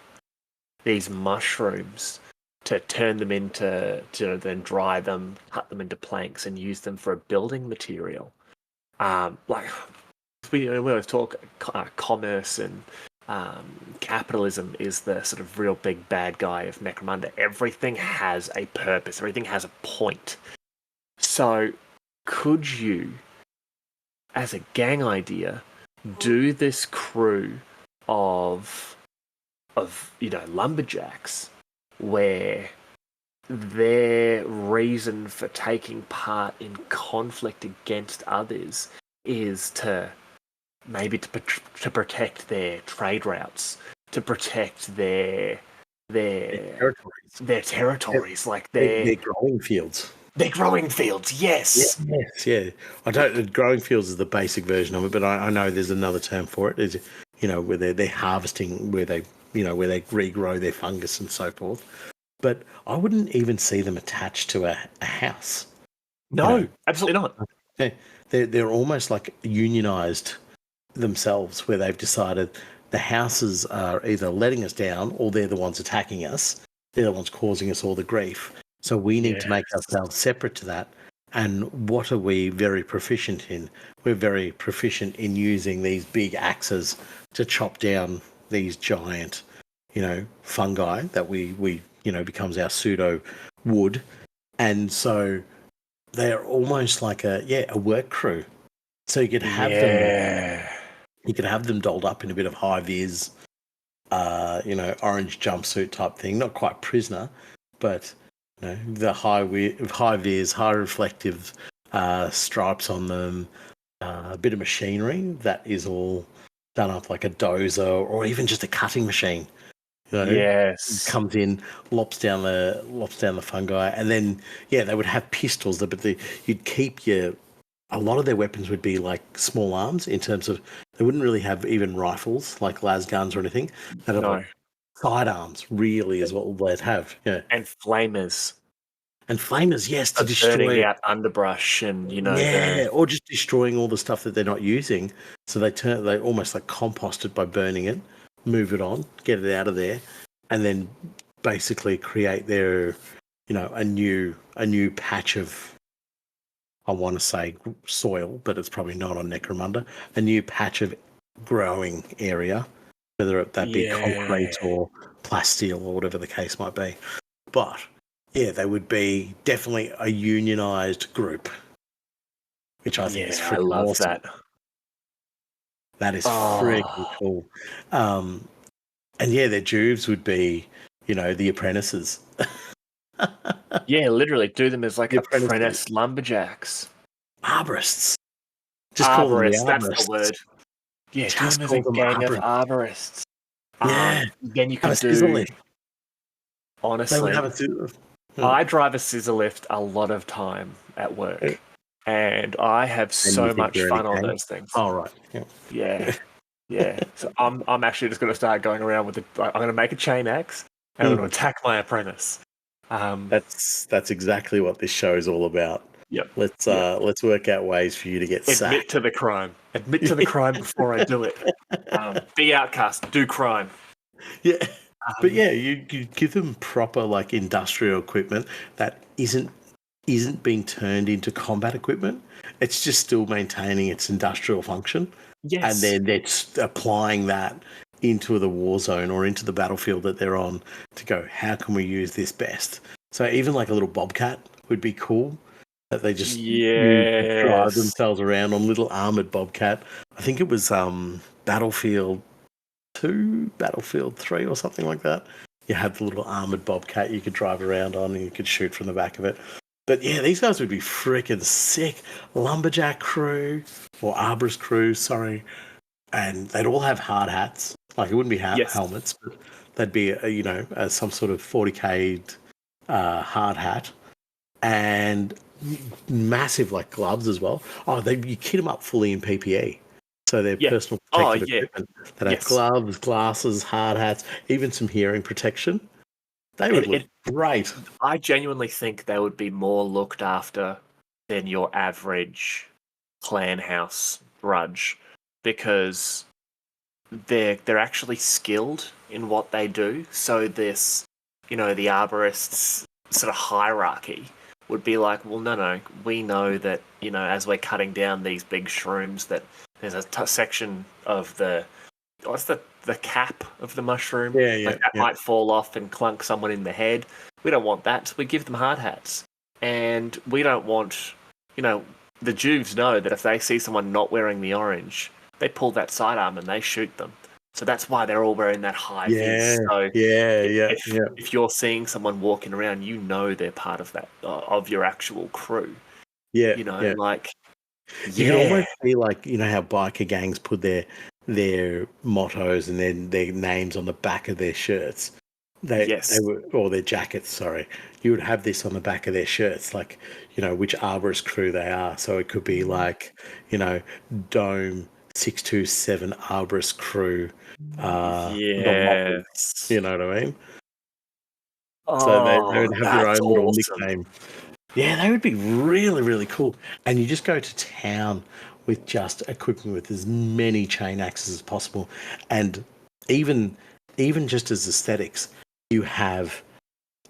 these mushrooms to turn them into, then dry them, cut them into planks and use them for a building material. like we always talk commerce and capitalism is the sort of real big bad guy of Necromunda. Everything has a purpose. Everything has a point. So, could you, as a gang idea, do this crew of lumberjacks where their reason for taking part in conflict against others is to maybe to protect their trade routes, to protect their territories, like their growing fields. Their growing fields, yes. Yeah. I don't. Growing fields is the basic version of it, but I know there's another term for it. Is where they're harvesting, where they regrow their fungus and so forth. But I wouldn't even see them attached to a house. No, absolutely not. They're almost like unionized themselves, where they've decided the houses are either letting us down or they're the ones attacking us. They're the ones causing us all the grief. So we need to make ourselves separate to that. And what are we very proficient in? We're very proficient in using these big axes to chop down these giant, fungi that we becomes our pseudo wood. And so they're almost like a work crew. So you could have them. You could have them dolled up in a bit of high vis, orange jumpsuit type thing. Not quite prisoner, but the high vis, high reflective stripes on them, a bit of machinery that is all done up like a dozer or even just a cutting machine. Comes in, lops down the fungi, and then they would have pistols. But you'd keep a lot of their weapons would be like small arms in terms of they wouldn't really have even rifles like las guns or anything. They'd have like sidearms, really, is what they'd have. Yeah, and flamers. And flamers, yes, to destroy out underbrush and or just destroying all the stuff that they're not using. So they almost like compost it by burning it, move it on, get it out of there, and then basically create their a new patch of, I want to say soil, but it's probably not on Necromunda, a new patch of growing area, whether that be concrete or plasteel or whatever the case might be. But they would be definitely a unionized group, which I think is freaking awesome. I love that. That is freaking cool. And their juves would be, the apprentices. Literally do them as like apprentice lumberjacks. Arborists. Just call them the arborists. That's the word. Yeah, just do them as a gang of arborists. Then you could do... Honestly, they would have a scissor lift. I drive a scissor lift a lot of time at work, and I have so much fun on those things. Oh, right. Yeah. So I'm actually just going to start going around with I'm going to make a chainaxe, and I'm going to attack my apprentice. That's exactly what this show is all about. Yep. Let's work out ways for you to get sacked. Admit to the crime. Admit to the crime before I do it. Be outcast. Do crime. Yeah. But you give them proper like industrial equipment that isn't being turned into combat equipment. It's just still maintaining its industrial function. Yes. And then they're applying that into the war zone or into the battlefield that they're on to go, how can we use this best? So even like a little bobcat would be cool. That they just drive themselves around on little armored bobcat. I think it was Battlefield 2, Battlefield 3 or something like that. You had the little armored bobcat you could drive around on and you could shoot from the back of it. But these guys would be freaking sick. Lumberjack crew or arborist crew, sorry. And they'd all have hard hats. Like it wouldn't be helmets, but they'd be some sort of 40K hard hat. And massive like gloves as well. You kit them up fully in PPE. So they're personal protective equipment that have gloves, glasses, hard hats, even some hearing protection. They would look great. I genuinely think they would be more looked after than your average clan house grudge because they're actually skilled in what they do. So this, the arborists sort of hierarchy would be like, well, no, we know that, as we're cutting down these big shrooms, that there's a section of what's the cap of the mushroom? Yeah, yeah, Like that yeah. might fall off and clunk someone in the head. We don't want that, so we give them hard hats. And we don't want, the Jews know that if they see someone not wearing the orange, they pull that sidearm and they shoot them. So that's why they're all wearing that high vis. So if you're seeing someone walking around, they're part of that, of your actual crew. Yeah, like, you can almost see like, how biker gangs put their mottos and then their names on the back of their shirts. Or their jackets, sorry. You would have this on the back of their shirts, like, which arborist crew they are. So it could be like, Dome 627 arborist crew. The Loppers, you know what I mean? So they would have their own little nickname. Yeah, they would be really, really cool. And you just go to town with just equipping with as many chain axes as possible. And even just as aesthetics, you have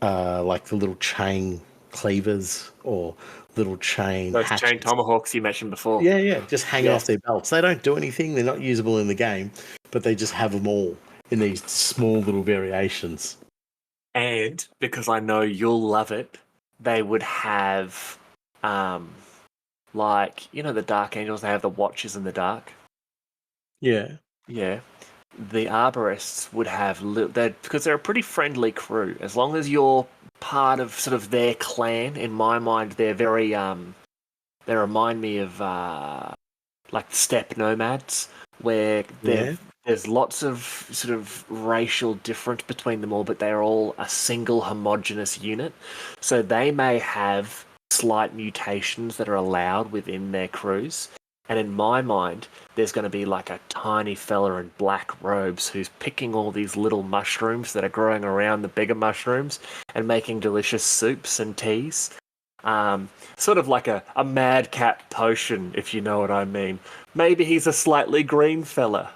like the little chain cleavers or little chain those hatchets. chain tomahawks you mentioned before. Yeah, just hanging off their belts. They don't do anything. They're not usable in the game, but they just have them all in these small little variations. And because I know you'll love it, they would have, like, the Dark Angels, they have the Watchers in the Dark. Yeah. Yeah. The Arborists would have, because they're a pretty friendly crew. As long as you're part of sort of their clan, in my mind, they're very, they remind me of, like, steppe nomads, where there's lots of sort of racial difference between them all, but they're all a single homogenous unit. So they may have slight mutations that are allowed within their crews. And in my mind, there's going to be like a tiny fella in black robes who's picking all these little mushrooms that are growing around the bigger mushrooms and making delicious soups and teas. Sort of like a madcap potion, if you know what I mean. Maybe he's a slightly green fella.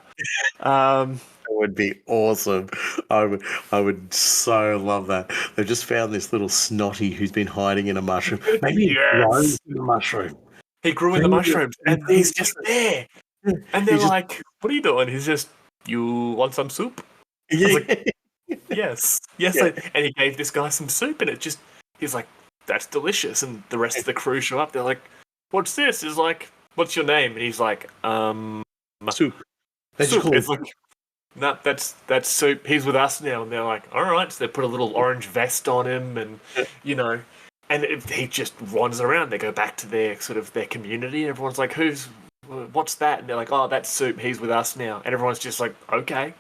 That would be awesome. I would so love that. They've just found this little snotty who's been hiding in a mushroom. Maybe he grows in the mushroom. He grew in the mushrooms, and he's just there. And they're like, "What are you doing?" He's just, "You want some soup?" Yeah. Like, yes. Yeah. And he gave this guy some soup, and he's like, "That's delicious." And the rest of the crew show up. They're like, "What's this?" He's like, "What's your name?" And he's like, Soup. Soup. It's like, no, that's Soup. He's with us now. And they're like, all right. So they put a little orange vest on him, and and he just wanders around. They go back to their community, and everyone's like, what's that? And they're like, oh, that's Soup. He's with us now. And everyone's just like, okay.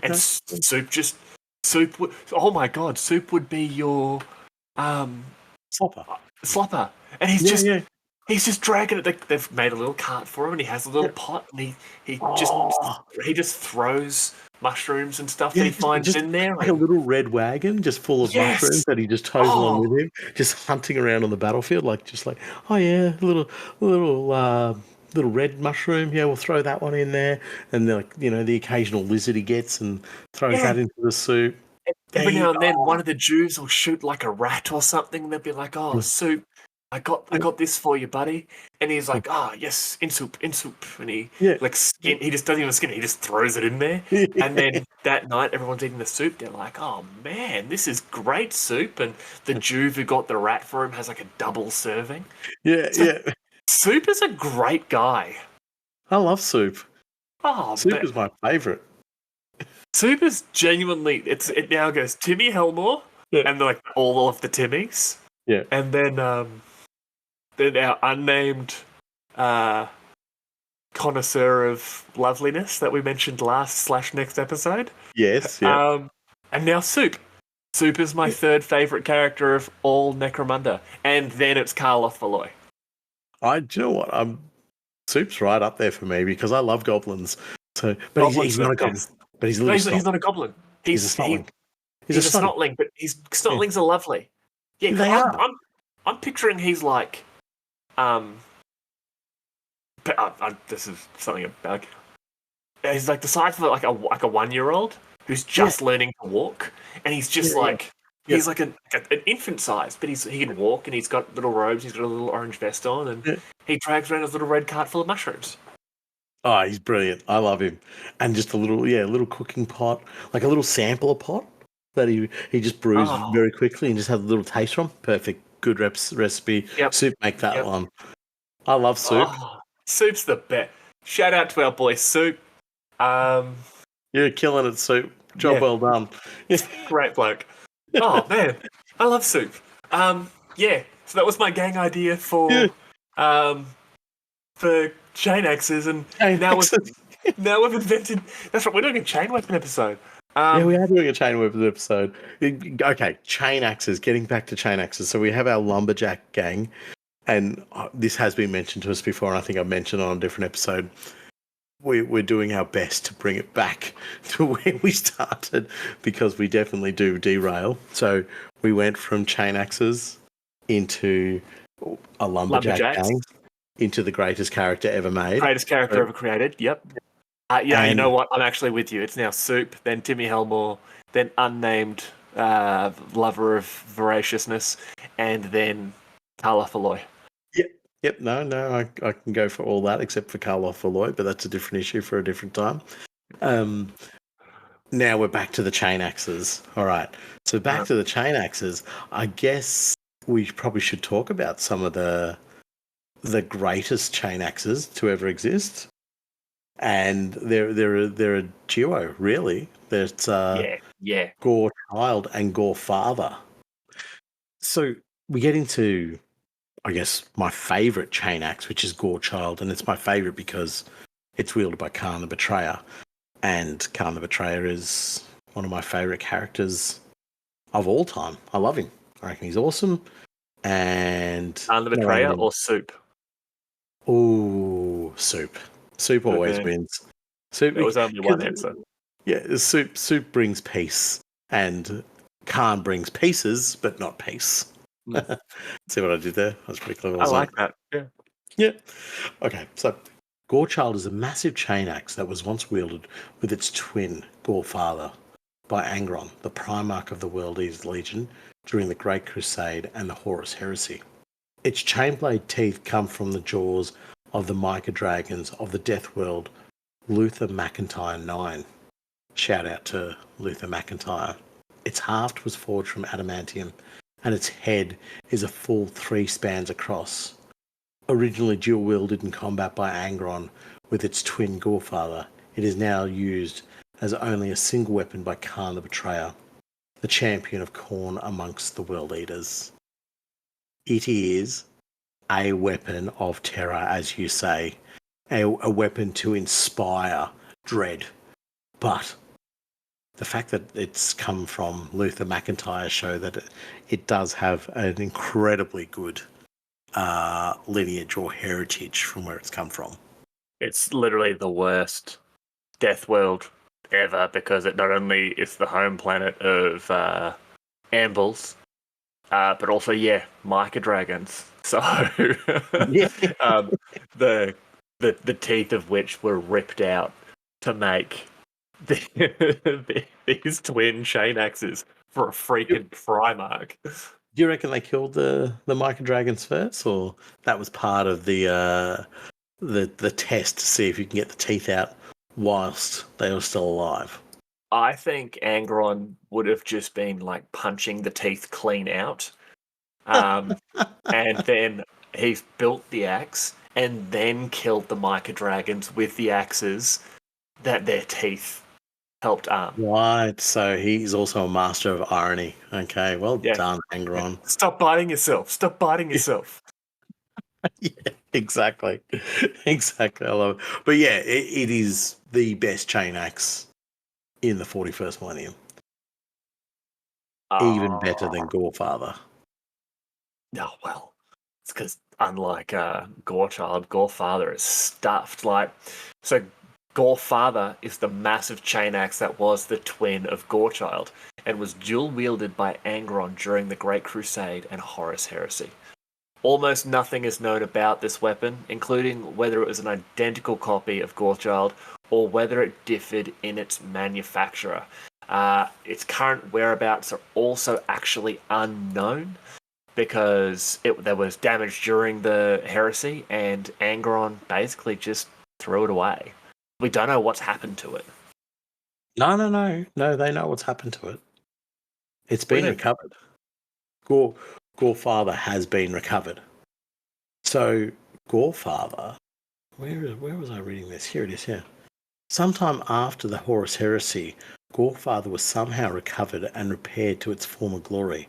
And Soup. Oh my God, Soup would be your slopper, and he's just dragging it. They've made a little cart for him, and he has a little pot, and he just throws mushrooms and stuff that he finds in there. Like a little red wagon just full of mushrooms that he just tows along with him, just hunting around on the battlefield, oh yeah, little red mushroom. Yeah, we'll throw that one in there, and the occasional lizard he gets and throws that into the soup. Every now and then, one of the Jews will shoot like a rat or something. They'll be like, "Oh, Soup, I got this for you, buddy." And he's like, "Ah, oh, yes, in soup." And he he just doesn't even skin it. He just throws it in there. And then that night, everyone's eating the soup. They're like, "Oh man, this is great soup." And the Jew who got the rat for him has like a double serving. Soup is a great guy. I love Soup. Oh, Soup is my favourite. Soup is genuinely. It now goes Timmy Helmore and like all of the Timmies. Yeah, and then our unnamed connoisseur of loveliness that we mentioned last/next episode. Yes, yeah. And now Soup. Soup is my third favourite character of all Necromunda, and then it's Karloth Valoy. Do you know what? Soup's right up there for me because I love goblins. So, but he's not a goblin. But he's a little. He's not a goblin. He's a snotling. He's a snotling, but snotlings are lovely. Yeah, they are. I'm picturing he's like, this is something about. He's like the size of like a 1-year-old who's just learning to walk, and he's just He's like an infant size, but he can walk and he's got little robes. He's got a little orange vest on, and he drags around his little red cart full of mushrooms. Oh, he's brilliant. I love him. And just a little cooking pot, like a little sampler pot that he just brews very quickly and just has a little taste from. Perfect. Good recipe. Yep. Sooup, make that one. I love Sooup. Oh, Soup's the best. Shout out to our boy Sooup. You're killing it, Sooup. Job well done. Great bloke. Oh man, I love Sooup. So that was my gang idea for chainaxes, and now we've invented. That's right. We're doing a chain weapon episode. We are doing a chain weapon episode. Okay, chain axes. Getting back to chain axes. So we have our lumberjack gang, and this has been mentioned to us before, and I think I've mentioned it on a different episode. We're doing our best to bring it back to where we started, because we definitely do derail. So we went from chain axes into a lumberjack gang, into the greatest character ever made. Greatest character ever created, yep. You know what? I'm actually with you. It's now Sooup, then Timmy Helmore, then unnamed lover of voraciousness, and then Carla Falloy. Yep, no, I can go for all that except for Carla Falloy, but that's a different issue for a different time. Now we're back to the chain axes. All right, so back to the chain axes. I guess we probably should talk about some of the greatest chain axes to ever exist, and they're a duo, really. There's Gore Child and Gore Father. So we get into, I guess, my favourite chain axe, which is Gore Child, and it's my favourite because it's wielded by Khan the Betrayer, and Khan the Betrayer is one of my favourite characters of all time. I love him. I reckon he's awesome. And Khan the Betrayer or Sooup? Ooh, Sooup. Sooup always wins. Sooup. There was only one answer. Yeah, Sooup brings peace, and Khan brings pieces, but not peace. See what I did there? That's pretty clever. I like that. Yeah. Okay, so Gorechild is a massive chain axe that was once wielded with its twin, Gore Father, by Angron, the Primarch of the World Eaters Legion, during the Great Crusade and the Horus Heresy. Its chainblade teeth come from the jaws of the Micah Dragons of the Death World, Luther McIntyre 9. Shout out to Luther McIntyre. Its haft was forged from adamantium, and its head is a full 3 spans across. Originally dual-wielded in combat by Angron with its twin Gorefather, it is now used as only a single weapon by Khan the Betrayer, the champion of Khorne amongst the World Eaters. It is a weapon of terror, as you say, a weapon to inspire dread. But the fact that it's come from Luther McIntyre show that it does have an incredibly good lineage or heritage from where it's come from. It's literally the worst Death World ever, because it not only is the home planet of Ambles, but also Micah Dragons. So the teeth of which were ripped out to make these twin chain axes for a freaking Primarch. Do you reckon they killed the Micah Dragons first, or that was part of the test to see if you can get the teeth out whilst they were still alive? I think Angron would have just been like punching the teeth clean out, and then he's built the axe and then killed the Micah Dragons with the axes that their teeth helped arm. Right, so he's also a master of irony. Okay, well done, Angron. Stop biting yourself. Stop biting yourself. Yeah, exactly. Exactly, I love it. But yeah, it is the best chain axe in the 41st millennium. Even better than Gorefather. Oh, well, it's because unlike Gorechild, Gorefather is stuffed. So Gorefather is the massive chain axe that was the twin of Gorechild and was dual wielded by Angron during the Great Crusade and Horus Heresy. Almost nothing is known about this weapon, including whether it was an identical copy of Gorechild or whether it differed in its manufacturer. Its current whereabouts are also actually unknown because there was damage during the heresy, and Angron basically just threw it away. We don't know what's happened to it. No. They know what's happened to it. It's been recovered. Gorefather has been recovered. So Gorefather, where was I reading this? Here it is. Here, sometime after the Horus Heresy, Gorefather was somehow recovered and repaired to its former glory.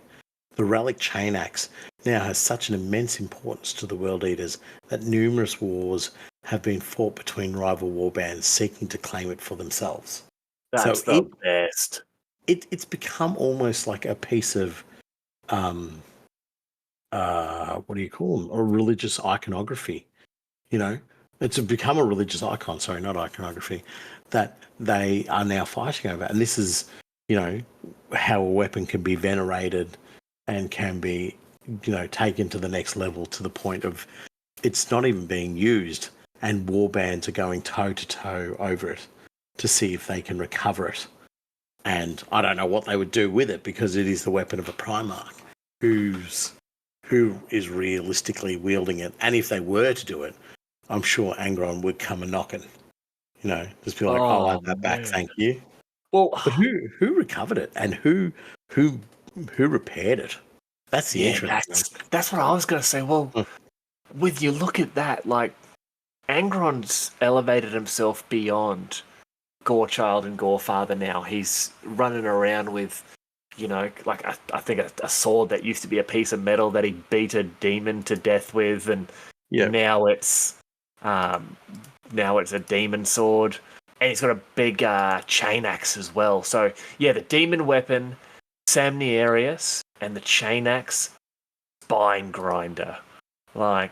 The relic chainaxe now has such an immense importance to the World Eaters that numerous wars have been fought between rival warbands seeking to claim it for themselves. That's So the best. It's become almost like a piece of what do you call them? A religious iconography. You know, it's become a religious icon. Sorry, not iconography. That they are now fighting over, and this is, how a weapon can be venerated and can be, taken to the next level to the point of it's not even being used, and warbands are going toe to toe over it to see if they can recover it. And I don't know what they would do with it because it is the weapon of a Primarch who is realistically wielding it. And if they were to do it, I'm sure Angron would come a knocking. Just be like, "I'll have that back, thank you." Well, but who recovered it and who repaired it? That's the interesting. That's what I was going to say. Well, with you look at that, like Angron's elevated himself beyond Gorechild and Gorefather now. He's running around with, like I think a sword that used to be a piece of metal that he beat a demon to death with, and now it's a demon sword, and he's got a big chainaxe as well. So yeah, the demon weapon, Samniarius, and the chainaxe, spine grinder. Like,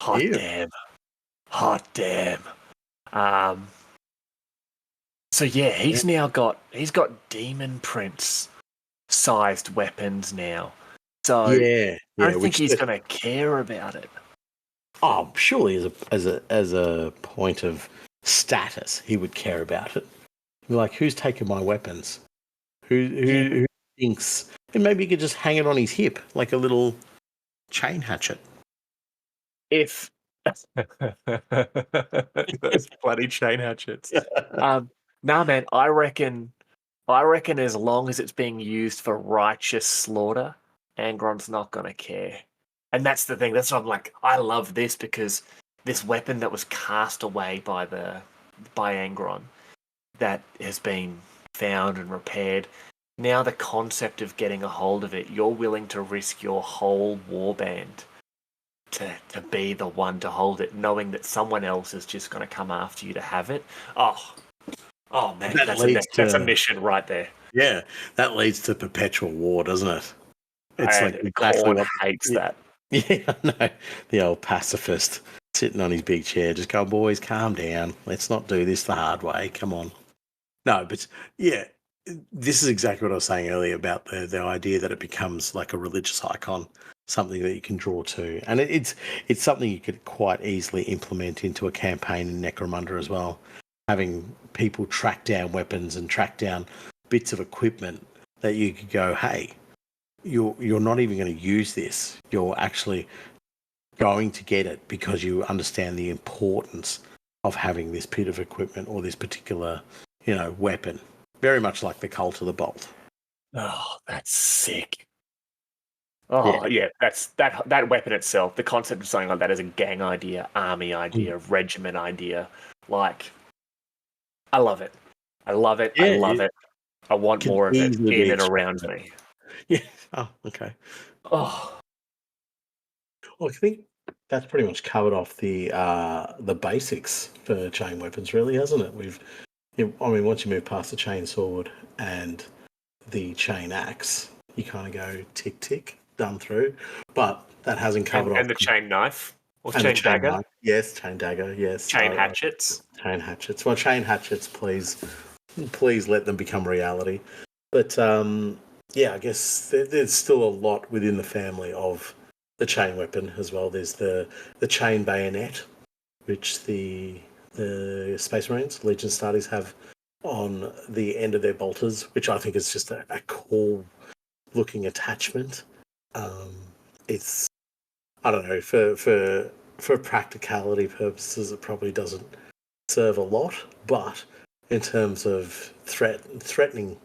hot damn. So yeah, he's got demon prince sized weapons now. So I don't think he's gonna care about it. Oh, surely as a point of status, he would care about it. Like, who's taken my weapons? Who thinks? And maybe he could just hang it on his hip like a little chain hatchet. If those bloody chain hatchets. Nah, man, I reckon as long as it's being used for righteous slaughter, Angron's not gonna care. And that's the thing. That's what I'm like. I love this because this weapon that was cast away by Angron, that has been found and repaired. Now the concept of getting a hold of it, you're willing to risk your whole warband to be the one to hold it, knowing that someone else is just going to come after you to have it. Oh man, that's a mission right there. Yeah, that leads to perpetual war, doesn't it? It's like exactly what hates that. Yeah, no, the old pacifist sitting on his big chair, just go, boys, calm down. Let's not do this the hard way. Come on. No, but yeah, this is exactly what I was saying earlier about the idea that it becomes like a religious icon, something that you can draw to, and it's something you could quite easily implement into a campaign in Necromunda as well. Having people track down weapons and track down bits of equipment that you could go, hey, you're not even going to use this. You're actually going to get it because you understand the importance of having this bit of equipment or this particular, weapon. Very much like the Cult of the Bolt. Oh, that's sick. Oh yeah, that's that weapon itself. The concept of something like that is a gang idea, army idea, regiment idea. Like, I love it. I love it. Yeah, I love it. I want more of it in and around me. Yeah. Oh, okay. Oh. Well, I think that's pretty much covered off the basics for chain weapons, really, hasn't it? Once you move past the chain sword and the chain axe, you kind of go tick tick, done through. But that hasn't covered off. And the chain knife or chain dagger. Yes, chain dagger. Yes. Chain hatchets. Chain hatchets. Well, chain hatchets, please let them become reality. But I guess there's still a lot within the family of the chain weapon as well. There's the chain bayonet, which the Space Marines, Legion Astartes have on the end of their bolters, which I think is just a cool looking attachment. It's, I don't know, for practicality purposes, it probably doesn't serve a lot, but in terms of threatening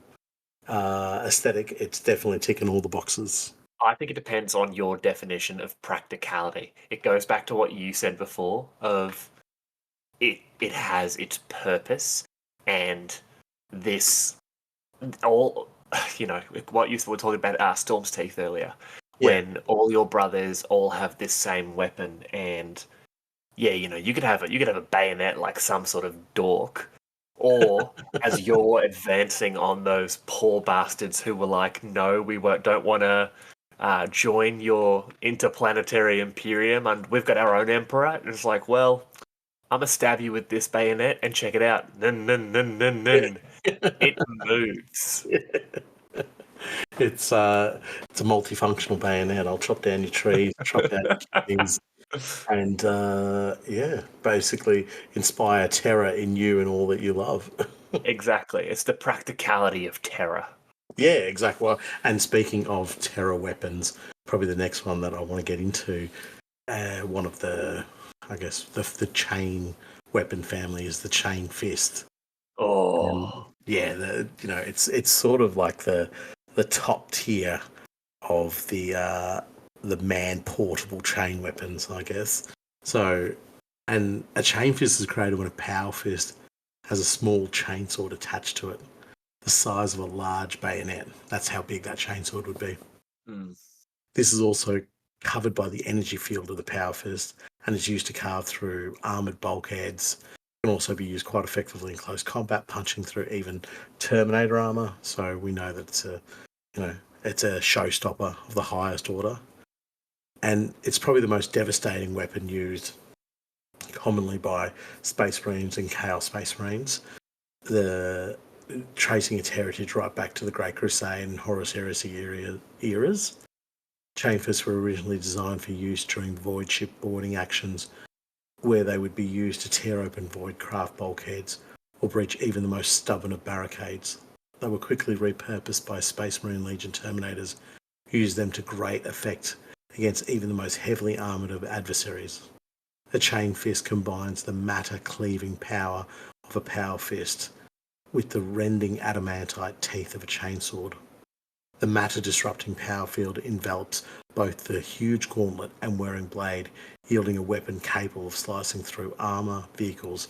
aesthetic, it's definitely ticking all the boxes. I think it depends on your definition of practicality. It goes back to what you said before of it has its purpose, and this all what you were talking about Storm's Teeth earlier, Yeah. when all your brothers all have this same weapon, and yeah, you could have a bayonet like some sort of dork, or as you're advancing on those poor bastards who were like, no, don't want to join your interplanetary imperium, and we've got our own emperor. And it's like, well, I'm gonna stab you with this bayonet and check it out. Nun, nun, nun, nun, nun. It moves. It's it's a multifunctional bayonet. I'll chop down your trees, chop down your kidneys, and yeah, basically inspire terror in you and all that you love. Exactly. It's the practicality of terror. Yeah, exactly. Well, and speaking of terror weapons, probably the next one that I want to get into, one of the, I guess, the chain weapon family is the chain fist. Oh, Yeah, it's sort of like the top tier of the man portable chain weapons, I guess. So, and a chain fist is created when a power fist has a small chainsword attached to it, the size of a large bayonet. That's how big that chainsword would be. mm. This is also covered by the energy field of the power fist and is used to carve through armored bulkheads. It can also be used quite effectively in close combat, punching through even Terminator armor. So we know that it's a showstopper of the highest order. And it's probably the most devastating weapon used commonly by Space Marines and Chaos Space Marines. The tracing its heritage right back to the Great Crusade and Horus Heresy eras. Chainfists were originally designed for use during void ship boarding actions, where they would be used to tear open void craft bulkheads or breach even the most stubborn of barricades. They were quickly repurposed by Space Marine Legion Terminators, who used them to great effect against even the most heavily armoured of adversaries. The chain fist combines the matter-cleaving power of a power fist with the rending adamantite teeth of a chainsword. The matter-disrupting power field envelops both the huge gauntlet and whirring blade, yielding a weapon capable of slicing through armour, vehicles,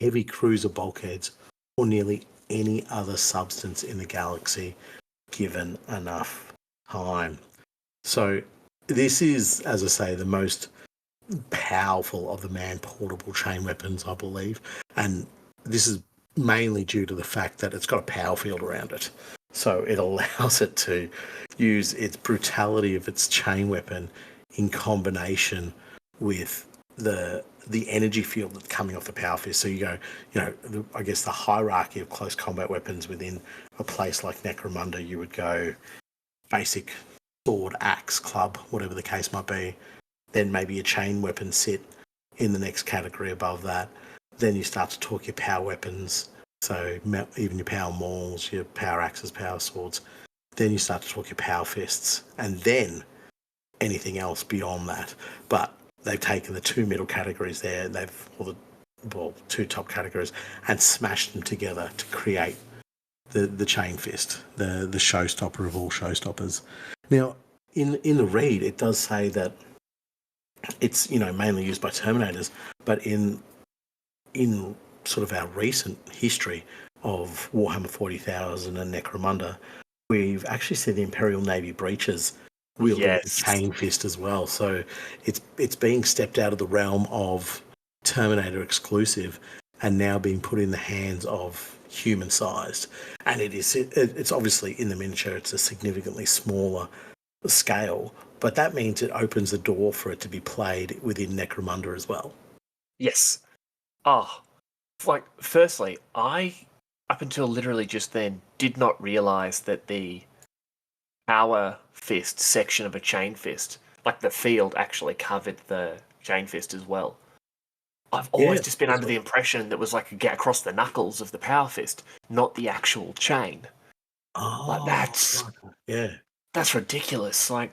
heavy cruiser bulkheads, or nearly any other substance in the galaxy, given enough time. So this is, as I say, the most powerful of the man-portable chain weapons, I believe. And this is mainly due to the fact that it's got a power field around it. So it allows it to use its brutality of its chain weapon in combination with the energy field that's coming off the power fist. So you go, I guess the hierarchy of close combat weapons within a place like Necromunda, you would go basic sword, axe, club, whatever the case might be. Then maybe a chain weapon sit in the next category above that. Then you start to talk your power weapons. So even your power mauls, your power axes, power swords. Then you start to talk your power fists, and then anything else beyond that. But they've taken the two middle categories there, two top categories, and smashed them together to create the chain fist, the showstopper of all showstoppers. Now, in the read, it does say that it's mainly used by Terminators, but in sort of our recent history of Warhammer 40,000 and Necromunda, we've actually seen the Imperial Navy breaches wielding the chain fist as well. So it's being stepped out of the realm of Terminator exclusive and now being put in the hands of human sized. And it's obviously in the miniature, it's a significantly smaller scale, but that means it opens the door for it to be played within Necromunda as well. Yes. Firstly, I, up until literally just then, did not realise that the power fist section of a chain fist, like the field, actually covered the chain fist as well. I've always Yeah, just been that's under what, the impression that was like get across the knuckles of the power fist, not the actual chain. Like oh, that's right. Yeah. that's ridiculous. Like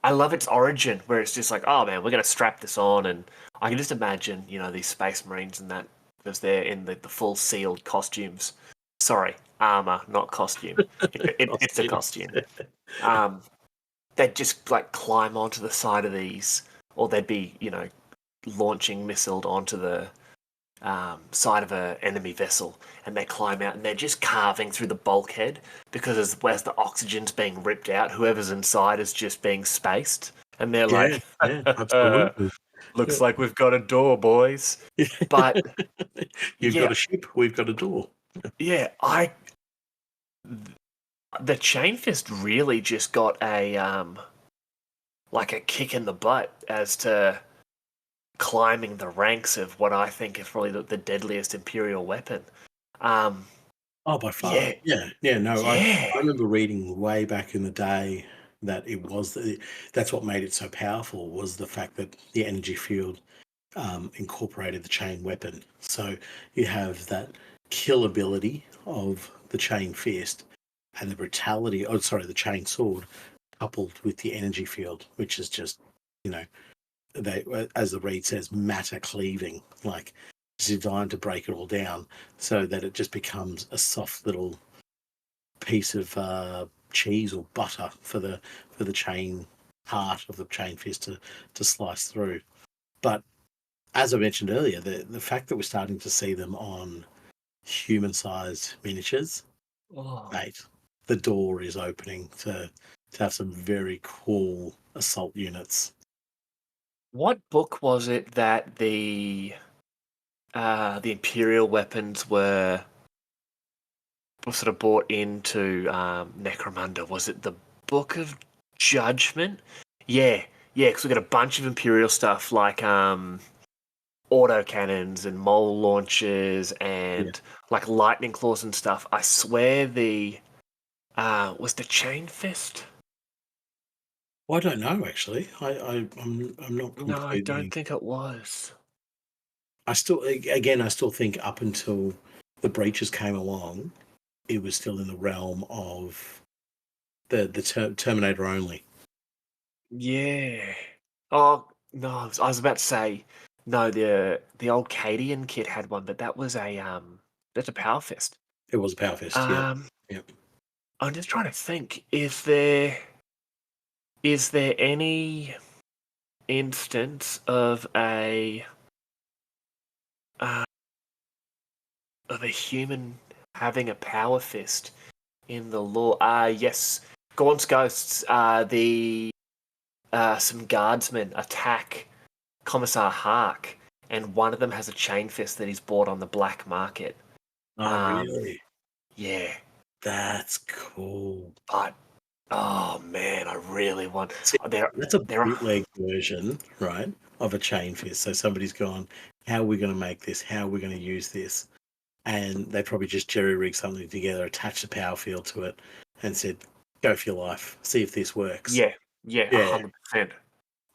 I love its origin, where it's just like, oh man, we're gonna strap this on, and I can just imagine, these space marines and that because they're in the full sealed costumes. Sorry, armor, not costume. It's a Costumes. costume. Um, they'd just like climb onto the side of these, or they'd be, launching missiles onto the side of an enemy vessel, and they climb out and they're just carving through the bulkhead because as the oxygen's being ripped out, whoever's inside is just being spaced, and they're Yeah, like, yeah, absolutely. "Looks Yeah. like we've got a door, boys." But You've got yeah, a ship, we've got a door. yeah, the chain fist really just got a like a kick in the butt as to climbing the ranks of what I think is probably the deadliest Imperial weapon. Um, Oh, by far. yeah, Yeah, yeah. No, yeah. I remember reading way back in the day that that's what made it so powerful was the fact that the energy field incorporated the chain weapon. So you have that kill ability of the chain fist and the brutality. Oh, sorry, the chain sword coupled with the energy field, which is just you know they, as the read says, matter cleaving, like it's designed to break it all down so that it just becomes a soft little piece of cheese or butter for the chain heart of the chain fist to slice through. But as I mentioned earlier, the fact that we're starting to see them on human-sized miniatures, Oh. mate, the door is opening to have some very cool assault units. What book was it that the Imperial weapons were sort of brought into Necromunda? Was it the Book of Judgment? Yeah, yeah, because we got a bunch of Imperial stuff like auto cannons and mole launchers Yeah. and like lightning claws and stuff. I swear the was the Chain Fist. Well, I don't know actually. I'm not No, I don't completely. think it was. I still again I still think up until the breaches came along, it was still in the realm of the Terminator only. Yeah. Oh no, I was about to say no. The old Cadian kid had one, but that was that's a power fist. It was a power fist. Yeah. Um, Yeah. I'm just trying to think. Is there any instance uh, of a human having a power fist in the law? Yes, Gaunt's ghosts. The some guardsmen attack Commissar Hark, and one of them has a chain fist that he's bought on the black market. Oh, Um, really? yeah, That's cool. but oh man, I really want. See, There, that's a there are. bootleg version, right, of a chain fist. So somebody's gone, how are we going to make this? How are we going to use this? And they probably just jerry rig something together, attach the power field to it, and said, "Go for your life. See if this works." Yeah, yeah, Yeah, 100%.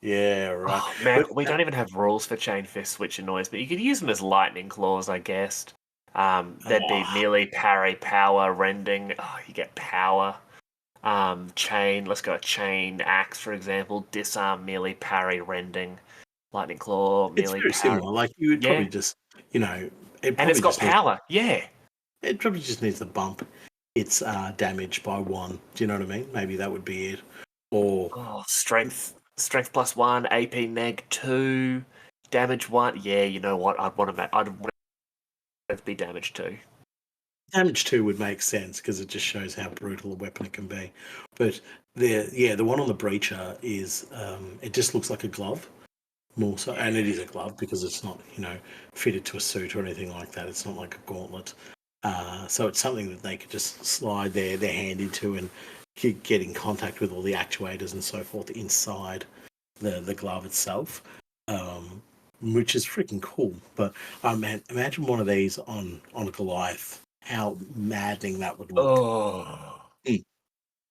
yeah, right. Oh man, But we don't even have rules for chain fists, which annoys me. You could use them as lightning claws, I guess. There'd be oh, melee, parry, power, rending. Oh, you get power. Chain. Let's go chain axe, for example. Disarm, melee, parry, rending, lightning claw, it's melee, very parry. similar. Like you would Yeah, probably just, you know, it and it's probably got just needs power. Yeah. it probably just needs to bump its damage by one. Do you know what I mean? Maybe that would be it. Or Oh, strength plus one, AP neg two, damage one. Yeah, you know what? I'd want it to be damage two. damage two would make sense because it just shows how brutal a weapon it can be. But the one on the breacher is it just looks like a glove more so, and it is a glove because it's not fitted to a suit or anything like that. It's not like a gauntlet. So it's something that they could just slide their hand into and get in contact with all the actuators and so forth inside the glove itself, which is freaking cool. But man, imagine one of these on a Goliath. How maddening that would look. Oh. Mm.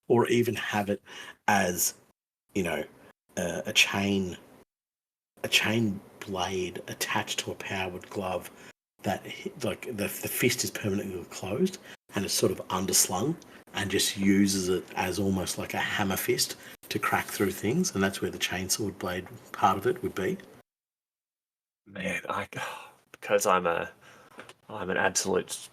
Or even have it as you know a chain blade attached to a powered glove that like the fist is permanently closed and it's sort of underslung and just uses it as almost like a hammer fist to crack through things, and that's where the chainsword blade part of it would be. Man, because I'm an absolute,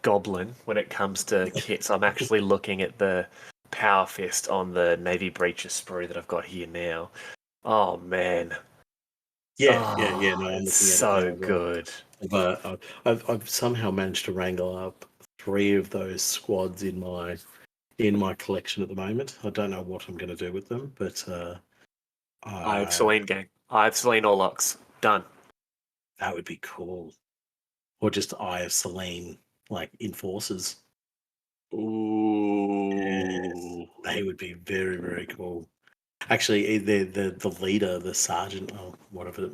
goblin when it comes to kits. I'm actually looking at the power fist on the navy breacher sprue that I've got here now. Oh man. Yeah. No, I'm It's looking at it now so as well. good. But I've somehow managed to wrangle up 3 of those squads in my collection at the moment. I don't know what I'm going to do with them, but I have I Celine gang. I have Celine Orlux. Done. that would be cool. Or just Eye of Selene, like enforcers. Yes, Ooh. they would be very, very cool. Actually, the leader, the sergeant, or whatever,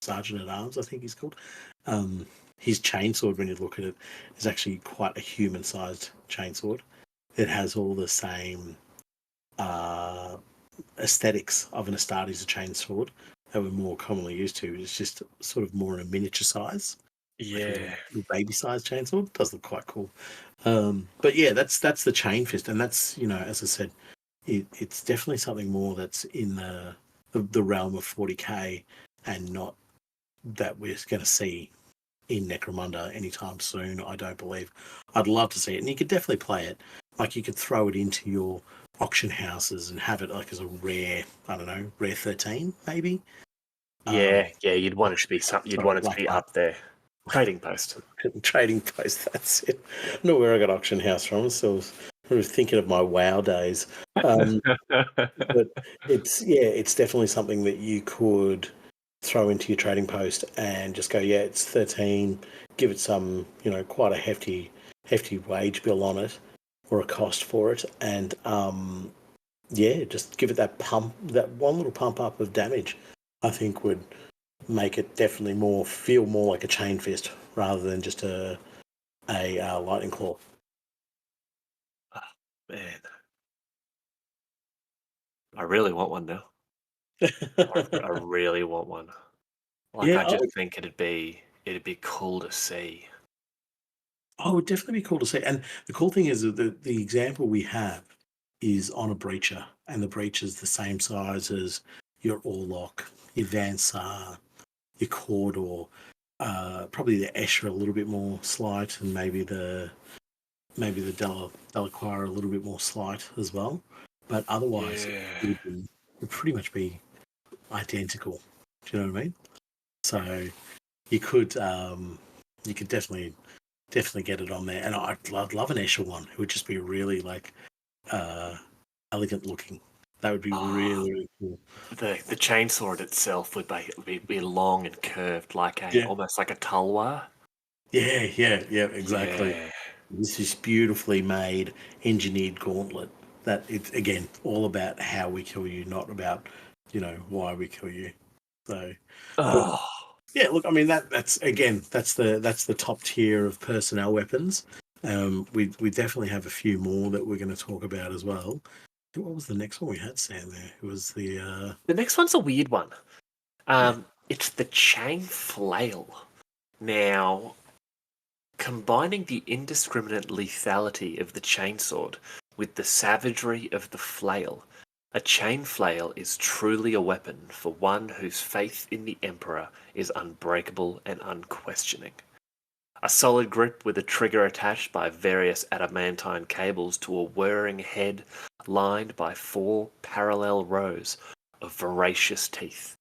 sergeant at arms, I think he's called. Um, his chainsword, when you look at it, is actually quite a human-sized chainsword. It has all the same uh, aesthetics of an Astartes chainsword that we're more commonly used to. It's just sort of more in a miniature size, like a Yeah. little baby-sized chainsword. It does look quite cool. But yeah, that's the chain fist, and that's, as I said, it's definitely something more that's in the realm of 40k, and not that we're going to see in Necromunda anytime soon. I don't believe. I'd love to see it, and you could definitely play it. Like, you could throw it into your auction houses and have it like as a rare, I don't know, rare 13 maybe. Yeah, you'd want it to Auction be house, something. You'd sorry, want it to black be market. up there. Trading post. Trading post. That's it. I don't know where I got auction house from. So I was thinking of my WoW days. Um, but it's definitely something that you could throw into your trading post and just go, yeah, it's 13. Give it some, quite a hefty wage bill on it, or a cost for it, and yeah, just give it that pump, that one little pump up of damage. I think would make it definitely feel more like a chain fist rather than just a lightning claw. Oh, man, I really want one now. I really want one. Like, Yeah, I just think it'd be cool to see. oh, it would definitely be cool to see. And the cool thing is that the example we have is on a breacher, and the breacher is the same size as your Orlock, your Vansar, your Cawdor, probably the Escher a little bit more slight, and maybe the Delacquire a little bit more slight as well. But otherwise, Yeah. it would pretty much be identical. Do you know what I mean? So you could definitely get it on there, and I'd love an Escher one. It would just be really like uh, elegant looking. That would be Oh, really, really cool. the chainsword itself would be long and curved, like a Yeah, almost like a tulwar. yeah, exactly. Yeah. This is beautifully made, engineered gauntlet. That it's again all about how we kill you, not about why we kill you. So, but Oh, yeah, look, I mean that's the top tier of personnel weapons. We definitely have a few more that we're going to talk about as well. What was the next one we had, Sam? There it was the the next one's a weird one. yeah. It's the chain flail. Now, combining the indiscriminate lethality of the chainsword with the savagery of the flail, a chain flail is truly a weapon for one whose faith in the Emperor is unbreakable and unquestioning. A solid grip with a trigger attached by various adamantine cables to a whirring head lined by 4 parallel rows of voracious teeth.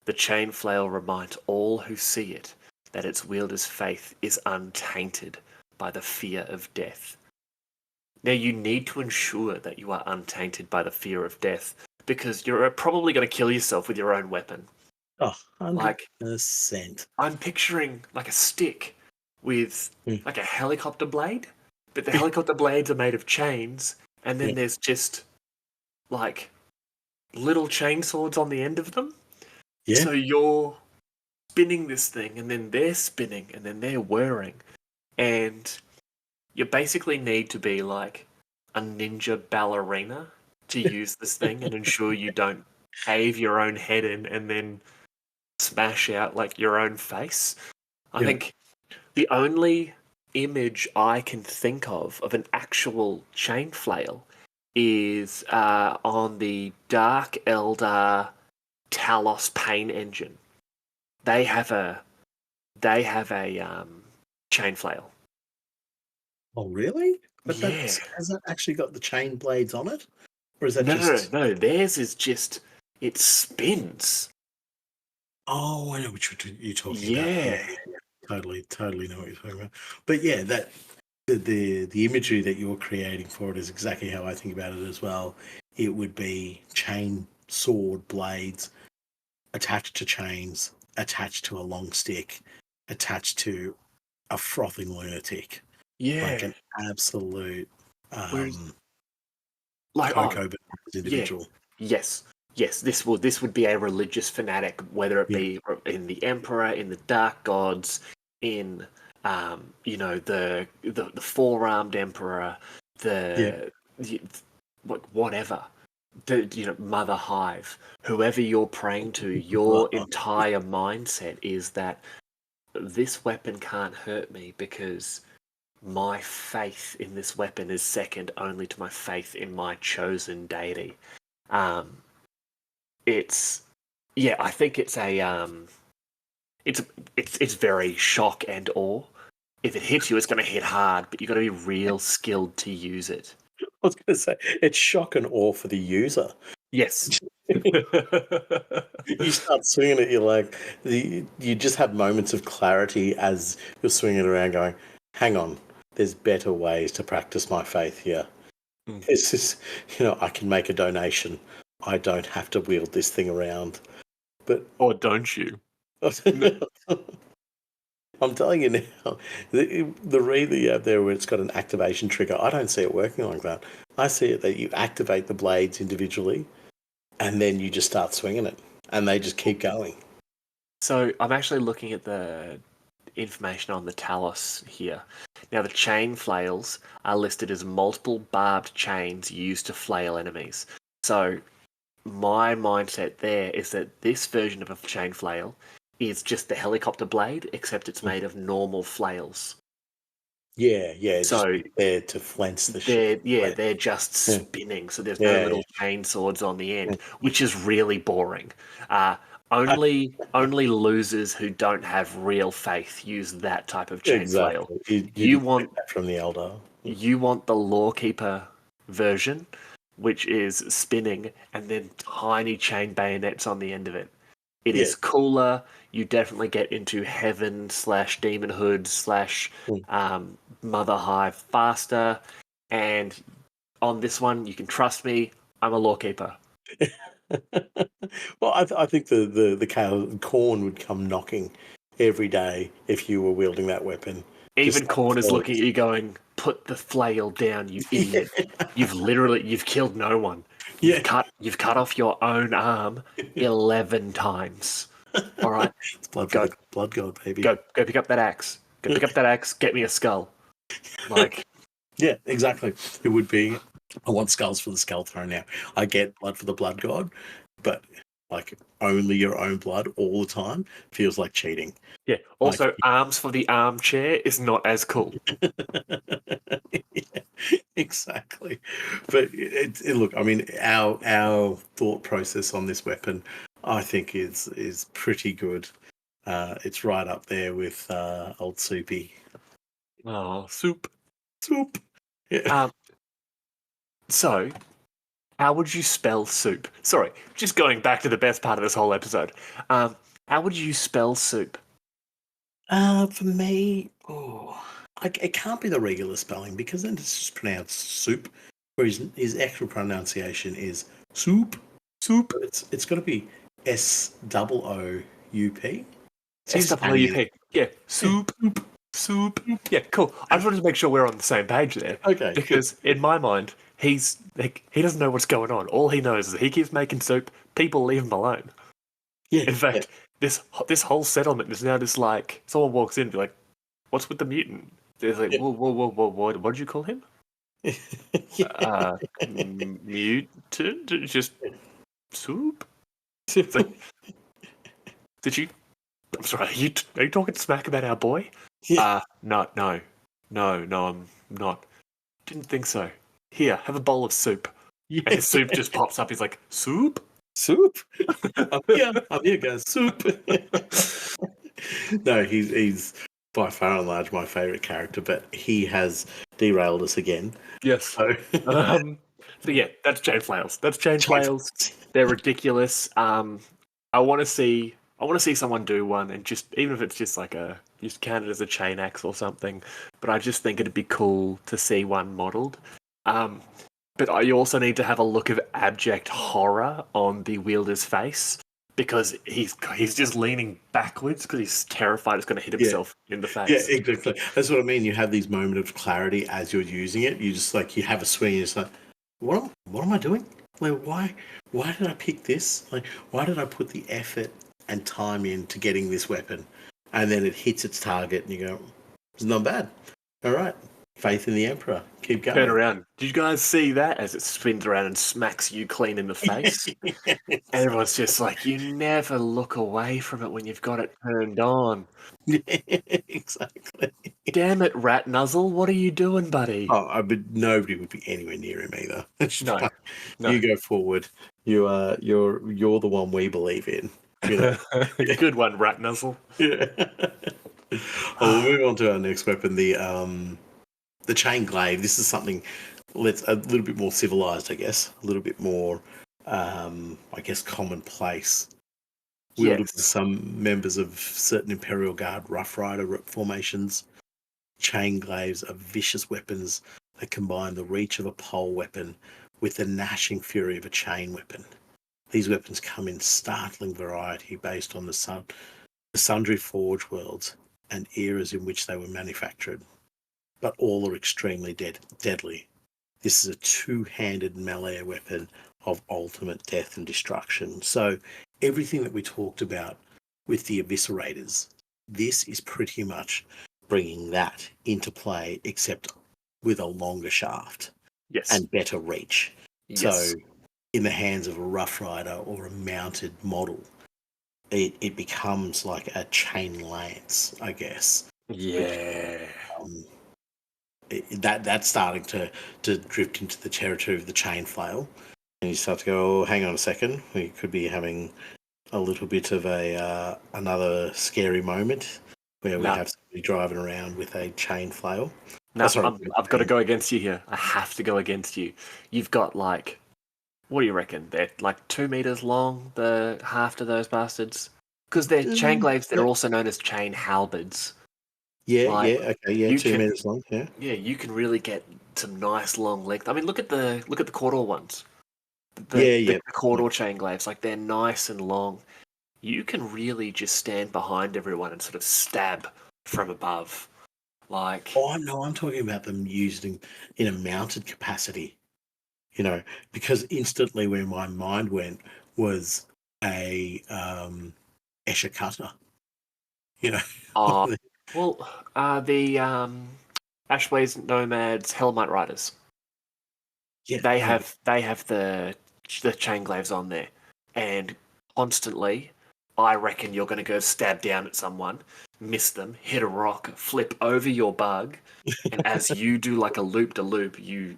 The chain flail reminds all who see it that its wielder's faith is untainted by the fear of death. Now, you need to ensure that you are untainted by the fear of death because you're probably going to kill yourself with your own weapon. Oh, 100%. Like, I'm picturing like a stick with Mm, like a helicopter blade, but the helicopter blades are made of chains, and then yeah, there's just like little chain swords on the end of them. yeah, So you're spinning this thing, and then they're spinning, and then they're whirring, and you basically need to be like a ninja ballerina to use this thing and ensure you don't cave your own head in and then smash out like your own face. I think the only image I can think of an actual chain flail is on the Dark Eldar Talos Pain engine. They have a chain flail. Oh, really? But Yeah. has that actually got the chain blades on it? Or is that No, just... no. Theirs is just it spins. Oh, I know what you're talking about. Yeah, Yeah. yeah, yeah. Totally know what you're talking about. But yeah, that the imagery that you're creating for it is exactly how I think about it as well. It would be chain sword blades attached to chains, attached to a long stick, attached to a frothing lunatic, like Yeah. an absolute Whereas, like, oh, cocoa bananas yeah, individual. yes, yes. This would be a religious fanatic, whether it Yeah, be in the Emperor, in the Dark Gods, in the four-armed Emperor, yeah, the whatever. Mother Hive, whoever you're praying to, your entire mindset is that this weapon can't hurt me because my faith in this weapon is second only to my faith in my chosen deity. Um, it's yeah, I think it's a it's it's very shock and awe. If it hits you, it's going to hit hard, but you've got to be real skilled to use it. I was going to say it's shock and awe for the user. Yes. You start swinging it, you're like, you just have moments of clarity as you're swinging it around, going, "Hang on, there's better ways to practice my faith here. It's just, I can make a donation. I don't have to wield this thing around." But Or don't you? I'm telling you now, the read that you have there where it's got an activation trigger, I don't see it working like that. I see it that you activate the blades individually, and then you just start swinging it, and they just keep going. So I'm actually looking at the information on the Talos here. Now, the chain flails are listed as multiple barbed chains used to flail enemies. So my mindset there is that this version of a chain flail is just the helicopter blade, except it's made of normal flails. Yeah, just So there to flange the shit. they're just Yeah, spinning. So there's no yeah, little chain swords on the yeah. end, which is really boring. Only losers who don't have real faith use that type of chain flail. Exactly. You'd You expect want that from the Eldar. you want the Lorekeeper version, which is spinning and then tiny chain bayonets on the end of it. It Yeah. is cooler. You definitely get into heaven / demonhood / mother hive faster. And on this one, you can trust me. I'm a Lorekeeper. Well, I think the cow corn would come knocking every day if you were wielding that weapon. Even Just like Korn is for looking at you, going, "Put the flail down, you idiot! You've killed no one. yeah, You've cut off your own arm 11 times. All right, it's blood for go the blood god, baby. go pick up that axe. Go pick up that axe. Get me a skull. Like, Yeah, exactly. It would be. I want skulls for the skull throne now. I get blood for the blood god, but like only your own blood all the time feels like cheating. yeah. Like, Also, arms for the armchair is not as cool. yeah, exactly. But look, I mean, our thought process on this weapon, I think, is pretty good. It's right up there with old Soupy. Oh, soup. Sooup. Yeah. Um. So, how would you spell soup? Sorry, just going back to the best part of this whole episode. How would you spell soup? For me, it can't be the regular spelling because then it's just pronounced soup, whereas his actual pronunciation is soup. Soup. It's got to be Soup. He's Italian. SWUP. Yeah, Yeah, soup. soup. Soup. Yeah, cool. I just wanted to make sure we're on the same page there. Okay, good. Because in my mind, he's like, he doesn't know what's going on. All he knows is that he keeps making soup. People leave him alone. Yeah, In yeah. fact, this whole settlement is now just like someone walks in and be like, "What's with the mutant?" They're like, Yeah. "Whoa! What did you call him? Yeah. Mutant? Just soup? So, did you? I'm sorry. Are you talking smack about our boy? Yeah. No, I'm not. Didn't think so. Here, have a bowl of soup. And his soup just pops up. He's like, soup? Soup. I'm here, guys. Soup. No, he's by far and large my favourite character, but he has derailed us again. Yes. So, So yeah, that's chain flails. That's chain flails. They're ridiculous. I want to see someone do one, and just even if it's just like just count it as a chainaxe or something. But I just think it'd be cool to see one modelled. But I also need to have a look of abject horror on the wielder's face because he's just leaning backwards because he's terrified it's going to hit himself in the face. Yeah, exactly. That's what I mean. You have these moments of clarity as you're using it. You just like you have a swing. It's like, what am I doing? Like, why did I pick this? Like, why did I put the effort and time into getting this weapon? And then it hits its target, and you go, it's not bad. All right, faith in the Emperor. Keep going. Turn around. Did you guys see that as it spins around and smacks you clean in the face? Yes. Everyone's just like, you never look away from it when you've got it turned on. Exactly. Damn it, Rat Nuzzle, what are you doing, buddy? Oh, but nobody would be anywhere near him either. No. You go forward. You're the one we believe in. You know? Good one, Rat Nuzzle. Yeah. Well, we'll move on to our next weapon, the chain glaive. This is something a little bit more civilized, I guess. A little bit more, I guess, commonplace. Wielded by some members of certain Imperial Guard Rough Rider formations. Chain glaives are vicious weapons that combine the reach of a pole weapon with the gnashing fury of a chain weapon. These weapons come in startling variety based on the sundry forge worlds and eras in which they were manufactured, but all are extremely deadly. This is a two-handed melee weapon of ultimate death and destruction. So everything that we talked about with the eviscerators, this is pretty much bringing that into play, except with a longer shaft and better reach. Yes. So in the hands of a Rough Rider or a mounted model, it becomes like a chain lance, I guess. Yeah. That's starting to drift into the territory of the chain flail. And you start to go, oh, hang on a second, we could be having a little bit of another scary moment where we have somebody driving around with a chain flail. No, I've got to go against you here. I have to go against you. You've got like, what do you reckon? They're like 2 meters long, the half of those bastards? Because they're chain glaives that are also known as chain halberds. Yeah, Like, okay, yeah, 2 meters long, yeah. Yeah, you can really get some nice long length. I mean, look at the Cawdor ones. The Cawdor chain glaives, like they're nice and long. You can really just stand behind everyone and sort of stab from above. Like, oh no, I'm talking about them using in a mounted capacity. You know, because instantly where my mind went was a Escher cutter. You know. the Ashways Nomads Hellmite Riders. Yeah, they have the chain glaives on there, and constantly, I reckon you're going to go stab down at someone, miss them, hit a rock, flip over your bug, and as you do like a loop to loop, you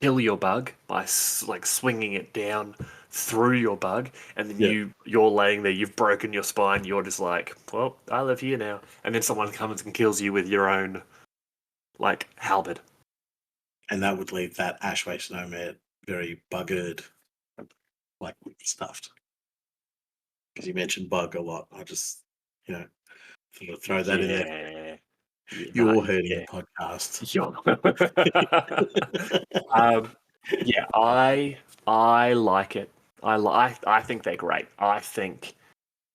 kill your bug by like swinging it down through your bug, and then you're laying there, you've broken your spine, you're just like, well, I live here now, and then someone comes and kills you with your own like halberd. And that would leave that Ashway Nomad very buggered, like stuffed. Because you mentioned bug a lot. I just, throw that in there. You're hurting the podcast. I like it. I think they're great. I think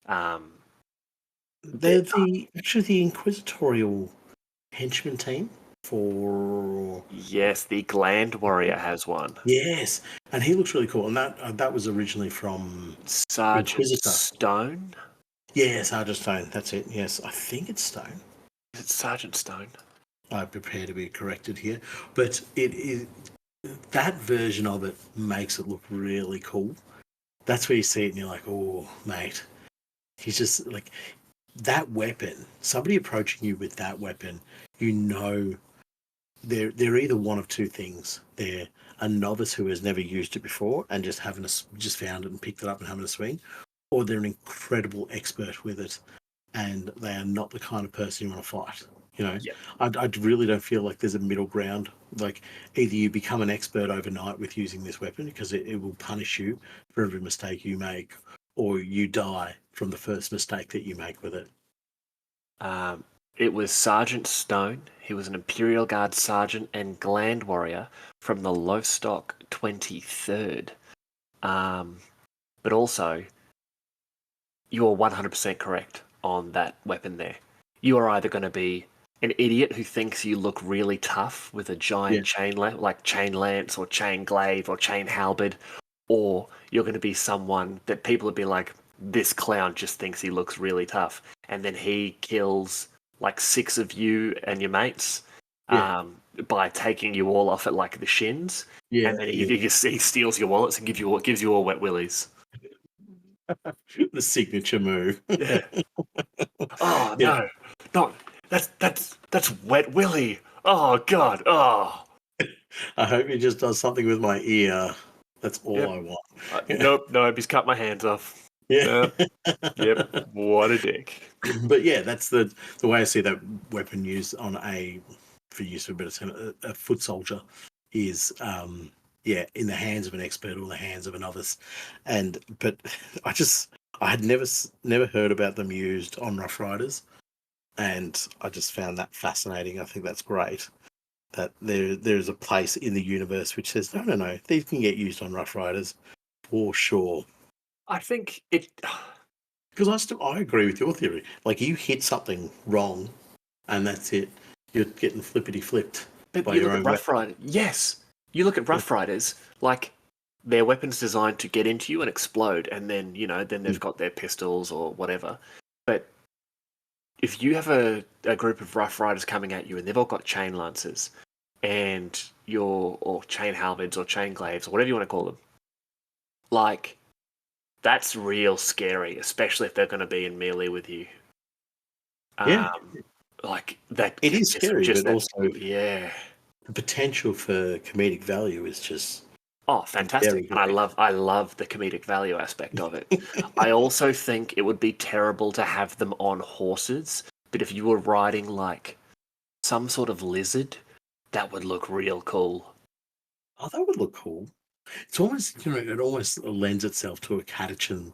they're actually the inquisitorial henchman team for the Gland Warrior has one. Yes, and he looks really cool. And that was originally from Sergeant Stone. Yeah, Sergeant Stone. That's it. Yes, I think it's Stone. Is it Sergeant Stone? I prepare to be corrected here, but it is that version of it makes it look really cool. that's where you see it and you're like, oh, mate. He's just like that weapon. Somebody approaching you with that weapon, you know, they're either one of two things. They're a novice who has never used it before and just just found it and picked it up and having a swing, or they're an incredible expert with it, and they are not the kind of person you want to fight. You know, Yep. I really don't feel like there's a middle ground. Like either you become an expert overnight with using this weapon because it will punish you for every mistake you make, or you die from the first mistake that you make with it. It was Sergeant Stone. He was an Imperial Guard sergeant and Gland warrior from the Lostock 23rd. But also, you are 100% correct on that weapon there. You are either going to be an idiot who thinks you look really tough with a giant like chain lance or chain glaive or chain halberd, or you're going to be someone that people would be like, this clown just thinks he looks really tough, and then he kills like 6 of you and your mates by taking you all off at like the shins, and then he steals your wallets and gives you all wet willies. The signature move. Yeah. Oh no, not that's wet willy. Oh god. Oh. I hope he just does something with my ear. That's all Yep. I want. Nope. He's cut my hands off. Yeah. Yep. What a dick. But yeah, that's the way I see that weapon used on for use of a better term, a foot soldier is in the hands of an expert or the hands of a novice. But I had never heard about them used on Rough Riders, and I just found that fascinating. I think that's great that there's a place in the universe which says no, these can get used on Rough Riders for sure. I think it. Because I agree with your theory. Like you hit something wrong, and that's it. You're getting flippity flipped by You your look own at Rough Rider. Yes, you look at Rough Riders. Like their weapons designed to get into you and explode, and then then they've got their pistols or whatever. But if you have a group of Rough Riders coming at you and they've all got chain lances and or chain halberds or chain glaives or whatever you want to call them, like that's real scary, especially if they're going to be in melee with you. Yeah, Like that. it is scary, but also yeah. the potential for comedic value is just Fantastic. And I love the comedic value aspect of it. I also think it would be terrible to have them on horses, but if you were riding like some sort of lizard, that would look real cool. Oh, that would look cool. It's almost it almost lends itself to a Catachan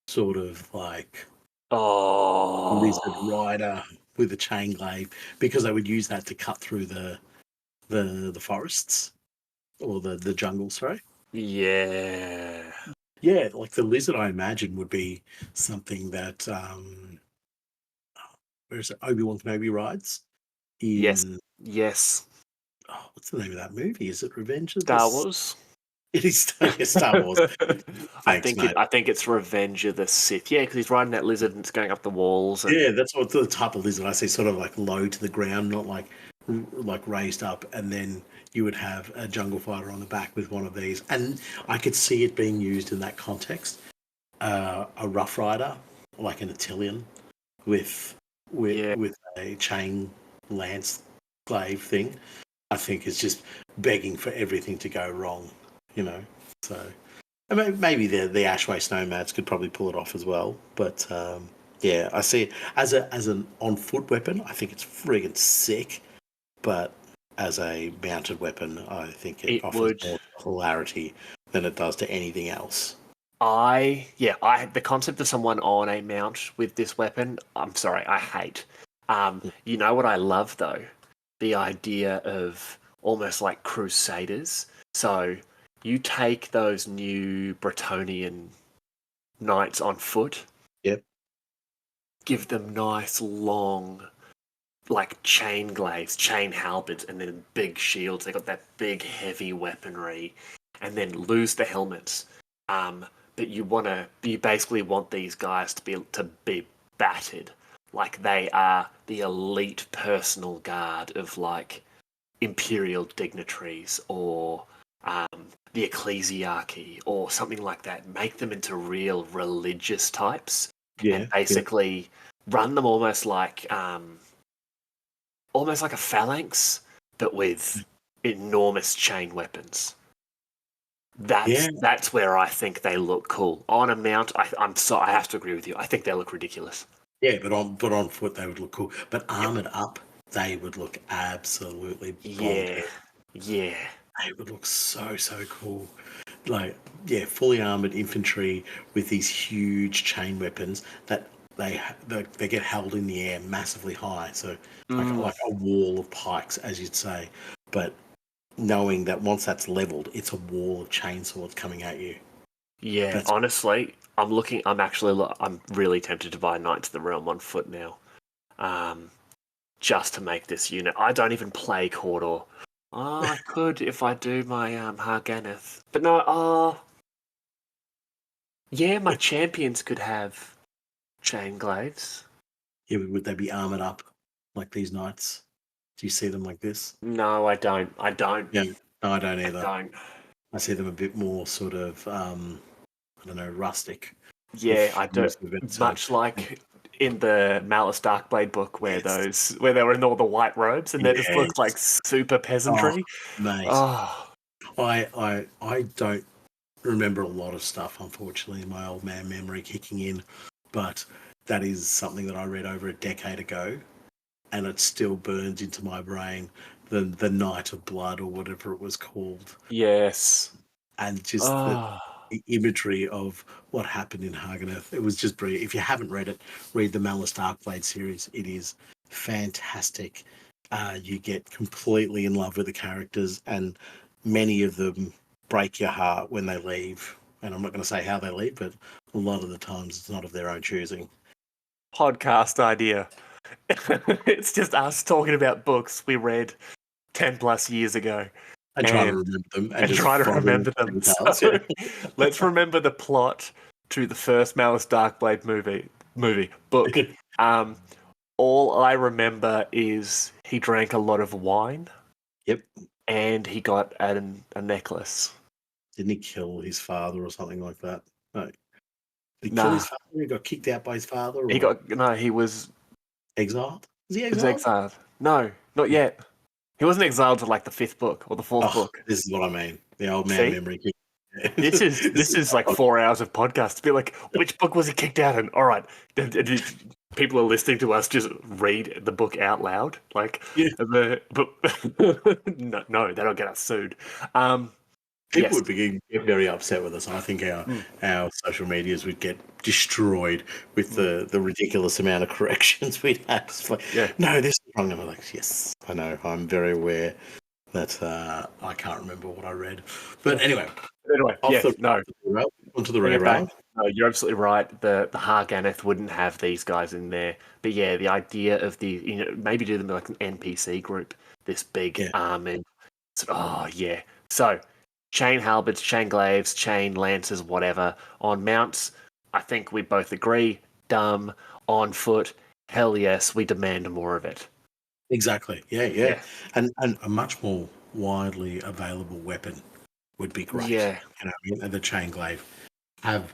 sort of like lizard Oh. rider with a chain glaive because they would use that to cut through the forests or the jungle, sorry. Yeah. Yeah, like the lizard, I imagine would be something that where is it? Obi-Wan Kenobi rides Yes. in Yes. what's the name of that movie? Is it Revenge of the? Star Wars. It is Star Wars. Thanks, mate. I think it's Revenge of the Sith. Yeah, because he's riding that lizard and it's going up the walls. And... Yeah, that's what the type of lizard I see, sort of like low to the ground, not like raised up, and then you would have a jungle fighter on the back with one of these, and I could see it being used in that context. A Rough Rider, like an Attilian, with a chain lance glaive thing, I think is just begging for everything to go wrong, So maybe the Ashway Snowmads could probably pull it off as well, but yeah, I see it as an on foot weapon. I think it's friggin' sick, but as a mounted weapon, I think it offers more hilarity than it does to anything else. The concept of someone on a mount with this weapon, I'm sorry, I hate. You know what I love though? The idea of almost like crusaders. So you take those new Bretonian knights on foot. Yep. Give them nice long like chain glaives, chain halberds, and then big shields. They got that big heavy weaponry, and then lose the helmets. But you basically want these guys to be battered, like they are the elite personal guard of like imperial dignitaries or the ecclesiarchy or something like that. Make them into real religious types, and basically run them almost like a phalanx, but with enormous chain weapons. That's where I think they look cool. On a mount, I have to agree with you. I think they look ridiculous. Yeah, but on foot they would look cool. But armored up, they would look absolutely bonkers. Yeah. They would look so cool. Like, fully armored infantry with these huge chain weapons that they get held in the air massively high. So like a wall of pikes, as you'd say. But knowing that once that's leveled, it's a wall of chainswords coming at you. Yeah, honestly, I'm really tempted to buy Knights of the Realm on foot now, just to make this unit. I don't even play Cawdor. Oh, I could if I do my Harganeth, but no. Yeah, my champions could have chain glaives. Yeah, would they be armored up like these knights? Do you see them like this? No, I don't. Yeah, no, I don't either. I don't. I see them a bit more sort of, I don't know, rustic. Yeah, I do. Much like in the Malice Darkblade book, where they were in all the white robes, and they just looked like super peasantry. Oh, mate. Oh. I don't remember a lot of stuff, unfortunately, my old man memory kicking in, but that is something that I read over a decade ago, and it still burns into my brain. The Night of Blood, or whatever it was called. Yes. And just the imagery of what happened in Harganeth. It was just brilliant. If you haven't read it, read the Malice Darkblade series. It is fantastic. You get completely in love with the characters, and many of them break your heart when they leave. And I'm not going to say how they leave, but a lot of the times it's not of their own choosing. Podcast idea. It's just us talking about books we read 10 plus years ago. And try to remember them. And try to remember them. So, let's remember the plot to the first Malice Darkblade book. All I remember is he drank a lot of wine. Yep. And he got a necklace. Didn't he kill his father or something like that? No. Did he kill his father? He got kicked out by his father? Or? He was exiled. Was he exiled? He was exiled. No, not yet. He wasn't exiled to like the 5th book or the 4th book. This is what I mean. The old man memory. This is like 4 hours of podcast to be like, which book was he kicked out in? All right, people are listening to us just read the book out loud. Like, no, that'll get us sued. People would be very upset with us. I think our social medias would get destroyed with the ridiculous amount of corrections we'd have. No, this is wrong. And I'm like, yes, I know. I'm very aware that I can't remember what I read. But anyway, onto the rerail. No, you're absolutely right. The Harganeth wouldn't have these guys in there. But yeah, the idea of maybe do them like an NPC group, this big army. So chain halberds, chain glaives, chain lances, whatever. On mounts, I think we both agree, dumb. On foot, hell yes, we demand more of it. Exactly. Yeah. And a much more widely available weapon would be great. Yeah. And the chain glaive. Have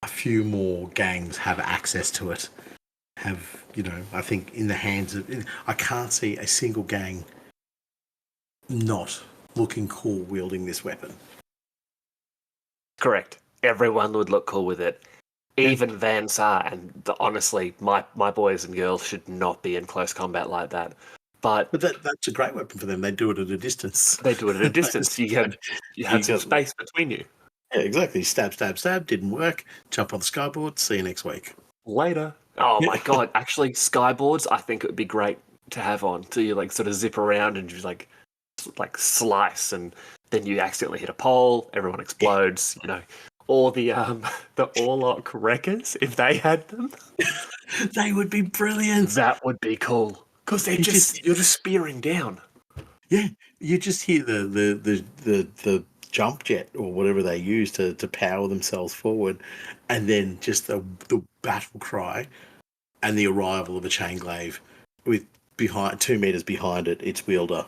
a few more gangs have access to it. I think in the hands of... I can't see a single gang not looking cool wielding this weapon. Correct. Everyone would look cool with it. Even Van Sar, and honestly, my boys and girls should not be in close combat like that. But that's a great weapon for them. They do it at a distance. You had some space between you. Yeah, exactly. Stab, didn't work. Jump on the skyboard, see you next week. Later. Oh my god, actually, skyboards, I think it would be great to have on. So you like sort of zip around and just like slice, and then you accidentally hit a pole, everyone explodes, Or the Orlok wreckers, if they had them. They would be brilliant. That would be cool. Because you're just spearing down. Yeah. You just hear the jump jet or whatever they use to power themselves forward, and then just the battle cry and the arrival of a chain glaive with 2 meters behind it, its wielder.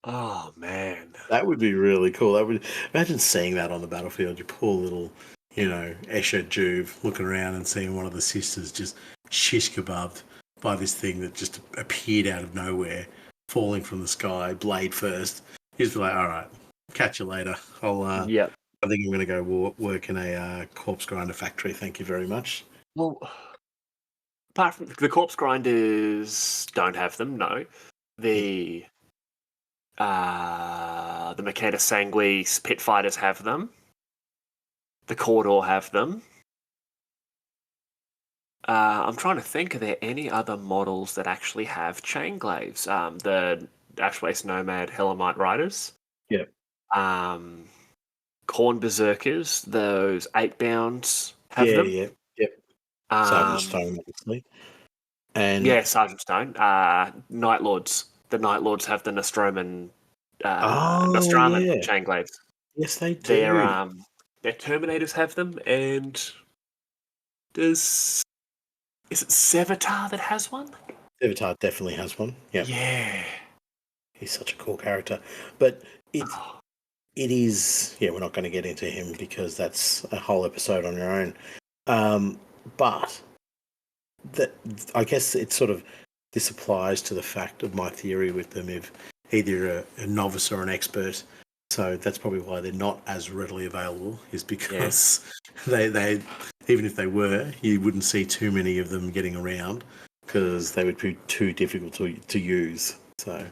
Oh man. That would be really cool. That would imagine seeing that on the battlefield. Your poor little, Esha Juve looking around and seeing one of the sisters just shish kebabbed by this thing that just appeared out of nowhere, falling from the sky, blade first. He's like, all right, catch you later. Yep. I think I'm going to go work in a corpse grinder factory. Thank you very much. Well, apart from the corpse grinders, don't have them. No, the Makeda Sanguis pit fighters have them. The Cawdor have them. I'm trying to think, are there any other models that actually have chain glaives? The Ashwaste Nomad Hellamite Riders. Yeah. Corn Berserkers, those 8 bounds have Yeah, them. yeah, yep. Sergeant Stone, obviously. And Yeah, Sergeant Stone. Night Lords. The Night Lords have the Nostraman yeah. chain glaives. Yes, they do. Their Terminators have them, and is it Sevatar that has one? Avatar definitely has one. Yeah. Yeah. He's such a cool character. But it Oh, it is, we're not going to get into him because that's a whole episode on your own. But that, I guess it's sort of, this applies to the fact of my theory with them, if either a novice or an expert. So that's probably why they're not as readily available, is because they even if they were, you wouldn't see too many of them getting around because they would be too difficult to use. So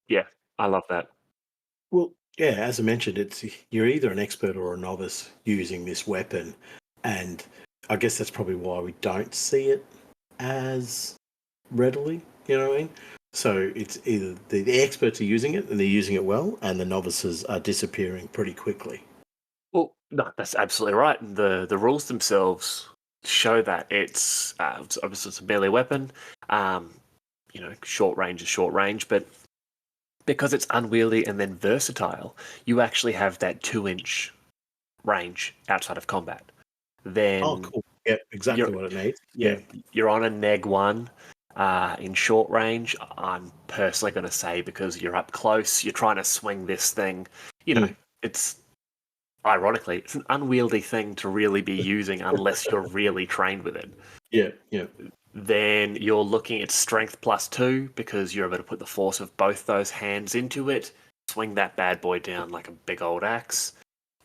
yeah, I love that. well, yeah, as I mentioned, it's you're either an expert or a novice using this weapon, and I guess that's probably why we don't see it as readily. You know what I mean? So it's either the experts are using it and they're using it well, and the novices are disappearing pretty quickly. Well, no, that's absolutely right. The rules themselves show that it's obviously it's a melee weapon. Short range is short range, but because it's unwieldy and then versatile, you actually have that 2-inch range outside of combat. Oh, Then cool! Yeah, exactly you're what it needs. yeah, you're on a neg one. In short range, I'm personally going to say because you're up close, you're trying to swing this thing. Mm. It's ironically, it's an unwieldy thing to really be using unless you're really trained with it. Yeah, yeah. Then you're looking at strength +2 because you're able to put the force of both those hands into it, swing that bad boy down like a big old axe.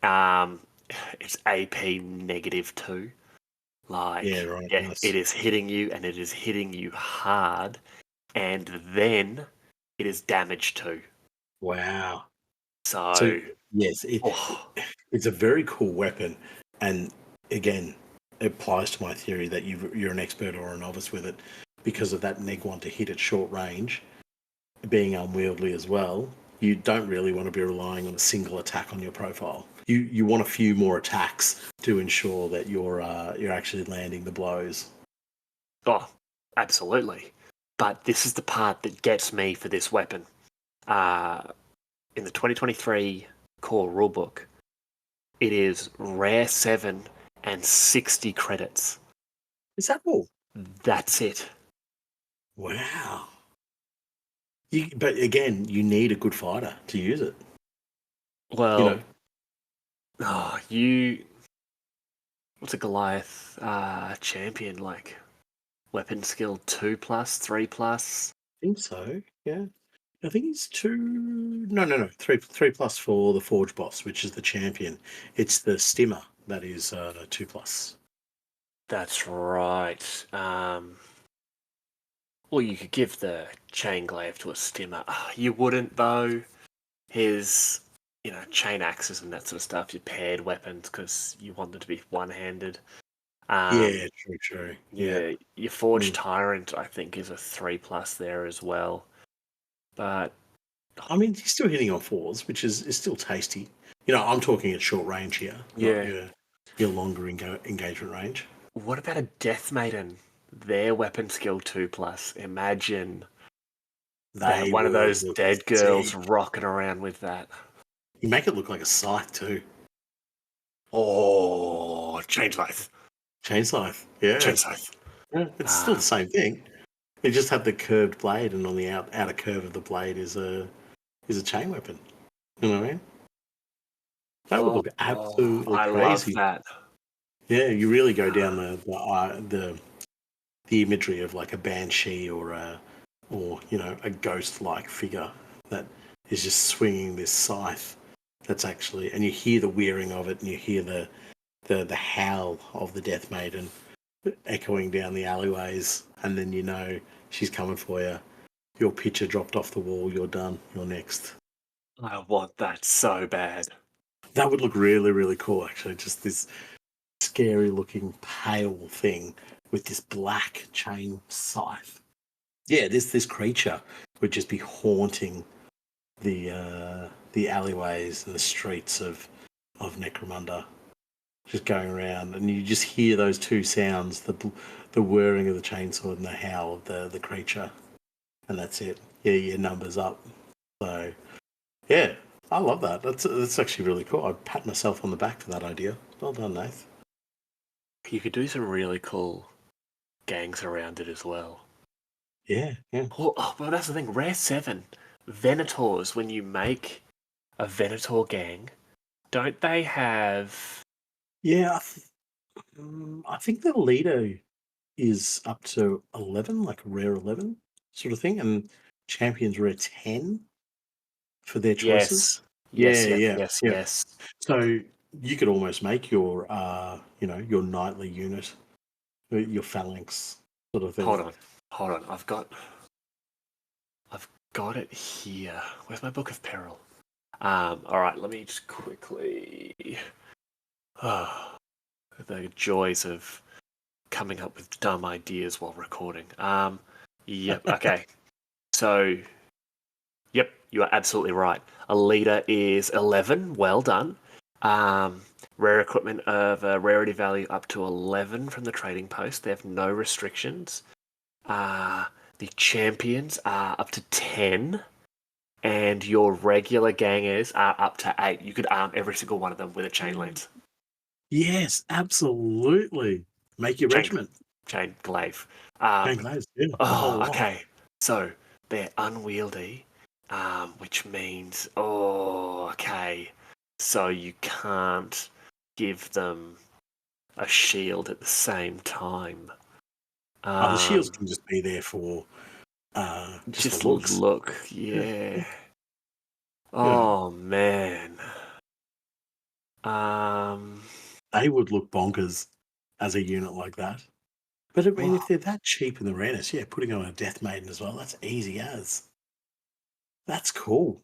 Um, it's AP -2. Yeah, right. Yeah, Nice. it is hitting you and it is hitting you hard. And then it is damage 2. Wow. So So, yes, oh, it's a very cool weapon, and again, it applies to my theory that you're an expert or a novice with it because of that neg one to hit at short range, being unwieldy as well. You don't really want to be relying on a single attack on your profile. You want a few more attacks to ensure that you're actually landing the blows. oh, absolutely. But this is the part that gets me for this weapon. In the 2023 core rulebook, it is rare 7 and 60 credits. Is that all? That's it. Wow. But again, you need a good fighter to use it. You Well, know, what's a Goliath champion like? Weapon skill 2 plus, 3 plus? I think so. Yeah. I think it's two. No. Three plus for the Forge boss, which is the champion. It's the Stimmer that is 2+. That's right. Well, you could give the chain glaive to a stimmer. You wouldn't, though. His, chain axes and that sort of stuff, your paired weapons, because you want them to be one-handed. Yeah, true. Yeah. Yeah, your Forged Mm. Tyrant, I think, is a 3 plus there as well. But I mean, he's still hitting on fours, which is still tasty. I'm talking at short range here, not yeah, your longer engagement range. what about a Death Maiden? Their weapon skill 2 plus. Imagine that They one of would those look dead girls sick. rocking around with that. You make it look like a scythe too. Oh, chain scythe. Chain scythe. Yeah. Chain scythe. Yeah, it's still the same thing. They just have the curved blade, and on the outer curve of the blade is a chain weapon. You know what I mean? That would look absolutely I love crazy. that. Yeah, you really go down the imagery of like a banshee or a ghost-like figure that is just swinging this scythe. That's actually, and you hear the whirring of it, and you hear the howl of the Death Maiden echoing down the alleyways, and then you know she's coming for you. Your picture dropped off the wall. You're done. You're next. I want that so bad. That would look really, really cool. Actually, just this scary-looking pale thing with this black chain scythe. Yeah, this creature would just be haunting the alleyways and the streets of Necromunda, just going around, and you just hear those two sounds: the whirring of the chainsword and the howl of the creature, and that's it. Yeah, your numbers up. So, yeah, I love that. That's actually really cool. I pat myself on the back for that idea. Well done, Nath. You could do some really cool gangs around it as well. Yeah, yeah. Well, that's the thing. Rare 7 Venators, when you make a Venator gang, don't they have... Yeah, I think the leader is up to 11, like a rare 11 sort of thing, and champions rare 10 for their choices. Yes. Yeah, Yes, yes, yeah, yes, yeah. yes. So you could almost make your, your knightly unit, your phalanx sort of thing. Hold on. I've got it here. Where's my Book of Peril? All right, let me just quickly... the joys of coming up with dumb ideas while recording. Yep, okay. So, yep, you are absolutely right. A leader is 11. Well done. Rare equipment of a rarity value up to 11 from the trading post. They have no restrictions. The champions are up to 10. And your regular gangers are up to 8. You could arm every single one of them with a chain lance. Yes, absolutely. Make your regiment. Chain glaive. Chain glaives, yeah, the whole lot. Okay. So they're unwieldy, which means okay. So you can't give them a shield at the same time. The shields can just be there for just for looks. Look, yeah. Yeah. Oh man. They would look bonkers as a unit like that. But I mean, if they're that cheap in the rareness, yeah, putting on a Death Maiden as well, that's easy as. That's cool.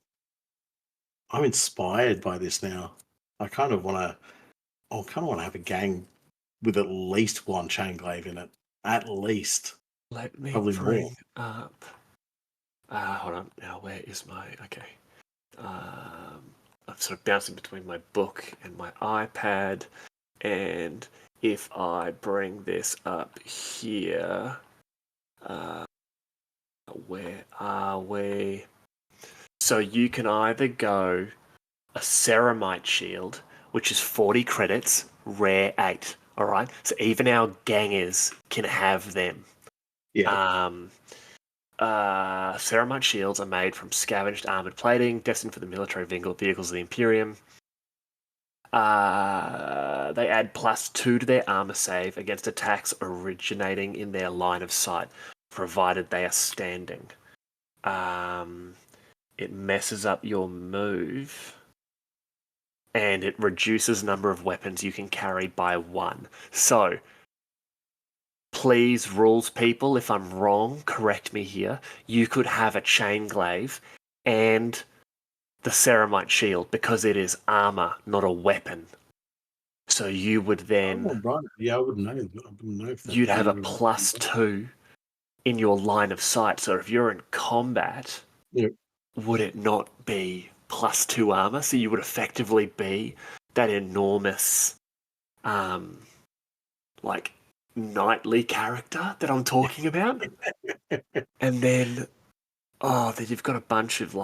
I'm inspired by this now. I kind of want to have a gang with at least one chain glaive in it. At least. Let me Probably bring more. up. Hold on. Now, where is my? Okay. I'm sort of bouncing between my book and my iPad, and if I bring this up here, where are we? So you can either go a Ceramite shield, which is 40 credits, rare 8. All right. So even our gangers can have them. Yeah. Ceramite shields are made from scavenged armored plating, destined for the military vehicles of the Imperium. They add +2 to their armor save against attacks originating in their line of sight, provided they are standing. It messes up your move, and it reduces the number of weapons you can carry by 1. So, please, rules people, if I'm wrong, correct me here. You could have a chain glaive and the Ceramite shield because it is armor, not a weapon. So you would then... Oh, right. Yeah, I wouldn't know. I wouldn't know if that you'd have a +2 in your line of sight. So if you're in combat, would it not be +2 armor? So you would effectively be that enormous, knightly character that I'm talking about. And then, then you've got a bunch of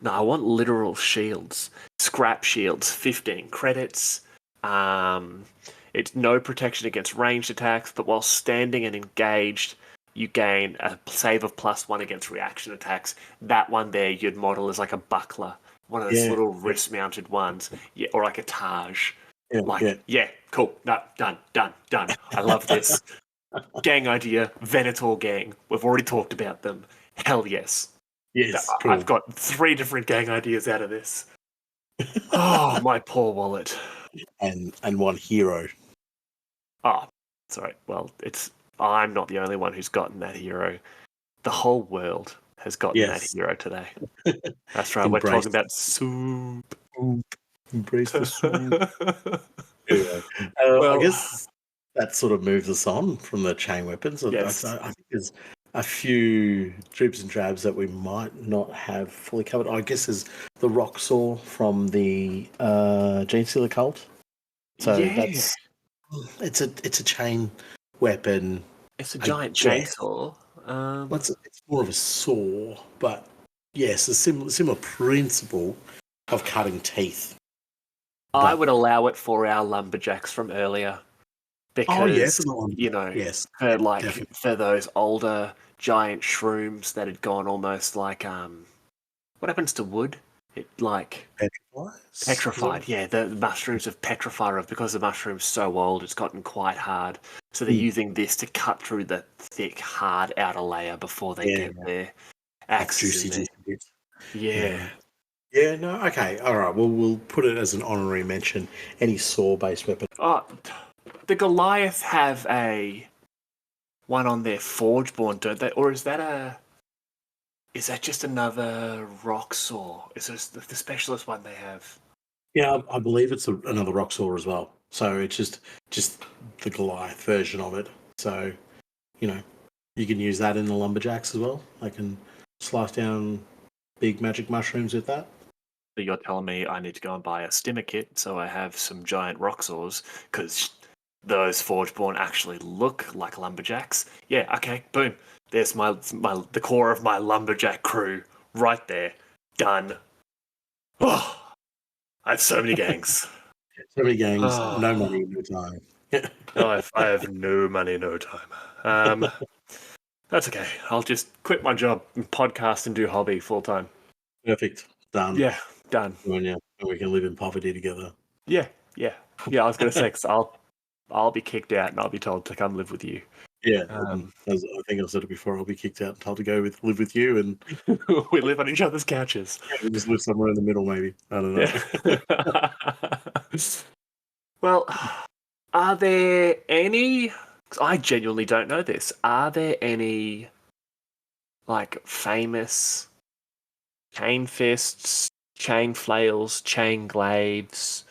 no, I want literal shields. Scrap shields, 15 credits. It's no protection against ranged attacks, but while standing and engaged, you gain a save of +1 against reaction attacks. That one there you'd model as like a buckler, one of those little wrist-mounted ones, or like a Taj. Cool. No, done. I love this. Gang idea, Venator gang. We've already talked about them. Hell yes. Yes, cool. I've got 3 different gang ideas out of this. Oh, my poor wallet. And one hero. Oh, sorry. Well, I'm not the only one who's gotten that hero. The whole world has gotten that hero today. That's right. We're talking about Sooup. Embrace the Sooup. Anyway, I guess that sort of moves us on from the chain weapons. Yes. I think there's a few dribs and drabs that we might not have fully covered. I guess there's the rock saw from the Gene Stealer cult. So it's a chain weapon. It's a giant chainsaw. It's more of a saw, but yes, a similar principle of cutting teeth. I would allow it for our lumberjacks from earlier. Because, for those older giant shrooms that had gone almost like, what happens to wood? It petrified. Yeah, the mushrooms have petrified because the mushroom's so old, it's gotten quite hard. So they're using this to cut through the thick, hard outer layer before they get their axes in there. Yeah. Yeah, no, okay, all right. Well, we'll put it as an honorary mention. Any saw-based weapon. The Goliath have one on their Forgeborn, don't they? Or is that just another rock saw? Is this the specialist one they have? Yeah, I believe it's another rock saw as well. So it's just the Goliath version of it. So, you can use that in the lumberjacks as well. I can slice down big magic mushrooms with that. So you're telling me I need to go and buy a stimmer kit so I have some giant rock saws because those Forgeborn actually look like lumberjacks. Yeah, okay, boom. There's the core of my lumberjack crew right there. Done. Oh, I have so many gangs. So many gangs, no money, no time. I have no money, no time. That's okay. I'll just quit my job and podcast and do hobby full time. Perfect. Done. Yeah, done. And we can live in poverty together. Yeah. I was going to say, 'cause I'll be kicked out and I'll be told to come live with you. Yeah, I think I've said it before. I'll be kicked out and told to live with you, and we live on each other's couches. Yeah, we just live somewhere in the middle, maybe. I don't know. Yeah. Well, are there any? 'Cause I genuinely don't know this. Are there any famous chain fists, chain flails, chain glaives?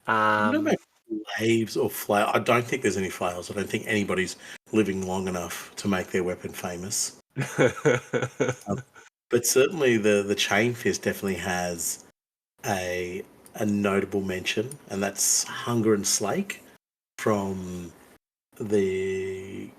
I don't know about glaives or flail. I don't think there's any flails. I don't think anybody's living long enough to make their weapon famous. But certainly the chain fist definitely has a notable mention, and that's Hunger and Slake from the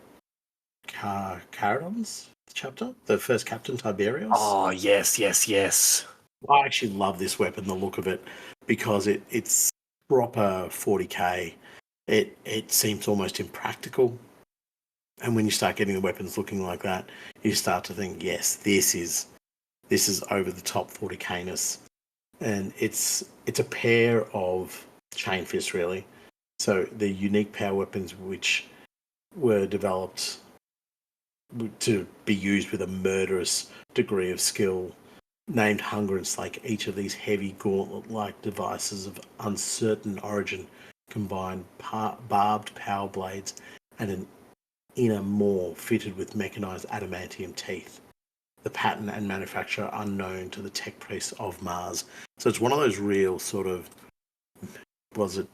Caradons chapter, the first Captain Tiberius. Oh, yes. I actually love this weapon, the look of it, because it's proper 40k. It seems almost impractical. And when you start getting the weapons looking like that, you start to think, yes, this is over the top 40k-ness. And it's a pair of chain fists, really. So the unique power weapons which were developed to be used with a murderous degree of skill, named Hunger and Slake. Each of these heavy gauntlet-like devices of uncertain origin combine barbed power blades and an inner maw fitted with mechanized adamantium teeth. The pattern and manufacturer unknown to the tech priests of Mars. So it's one of those real sort of, was it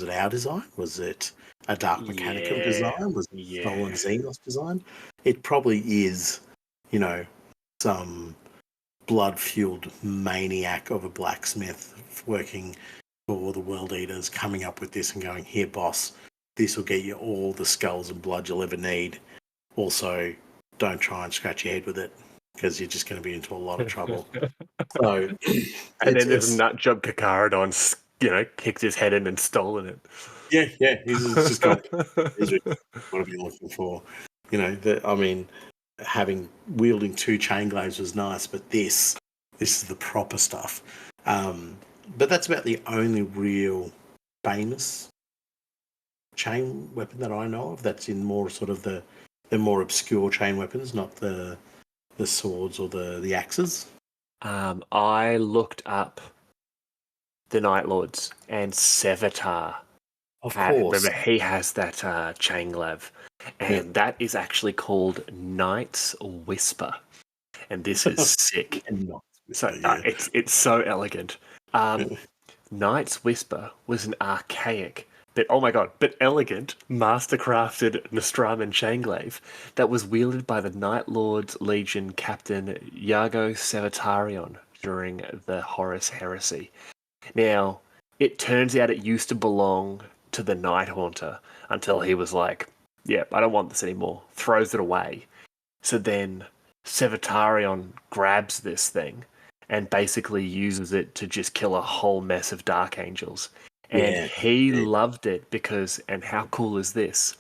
our design? Was it a Dark Mechanicum design? Was it Stolen Xenos design? It probably is, some blood-fueled maniac of a blacksmith working for the World Eaters, coming up with this and going, here, boss, this will get you all the skulls and blood you'll ever need. Also, don't try and scratch your head with it, because you're just going to be into a lot of trouble. So, and then there's Nutjob Kakaradon, kicked his head in and stolen it. Yeah, he's just got what are you looking for? I mean, wielding 2 chain glaives was nice, but this is the proper stuff. But that's about the only real famous chain weapon that I know of. That's in more sort of the more obscure chain weapons, not the swords or the axes. I looked up the Night Lords and Sevatar. Of course. Remember, he has that chain glaive, and that is actually called Knight's Whisper, and this is sick. It's so elegant. Knight's Whisper was an archaic, but oh my god, but elegant, mastercrafted Nostraman chain glaive that was wielded by the Night Lord's Legion captain Iago Sevatarion during the Horus Heresy. Now, it turns out it used to belong to the Night Haunter until he was like, yeah, I don't want this anymore, throws it away. So then Sevatarion grabs this thing and basically uses it to just kill a whole mess of Dark Angels. And he loved it because, and how cool is this?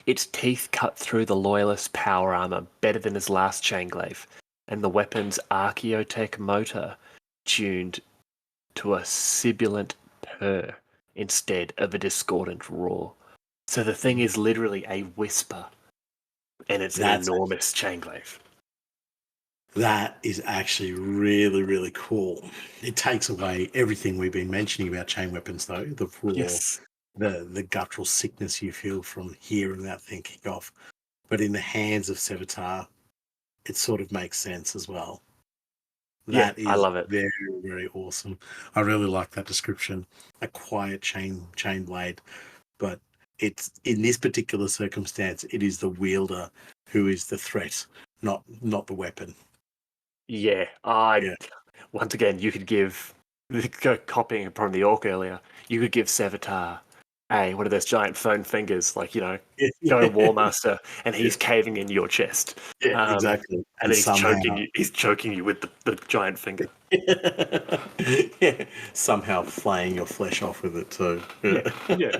Its teeth cut through the Loyalist power armor better than his last chain glaive, and the weapon's Archaeotech motor tuned to a sibilant purr instead of a discordant roar. So the thing is literally a whisper, and it's an enormous chain glaive. That is actually really, really cool. It takes away everything we've been mentioning about chain weapons, though. The raw, the guttural sickness you feel from hearing that thing kick off. But in the hands of Sevatar, it sort of makes sense as well. That is I love it. Very, very awesome. I really like that description. A quiet chain blade, but it's in this particular circumstance, it is the wielder who is the threat, not the weapon. Yeah, once again, you could give, copying from the orc earlier, you could give Sevatar one of those giant foam fingers, like, go to War Master, and he's caving in your chest. Yeah, exactly. And he's choking you with the giant finger. Somehow flaying your flesh off with it too. Yeah.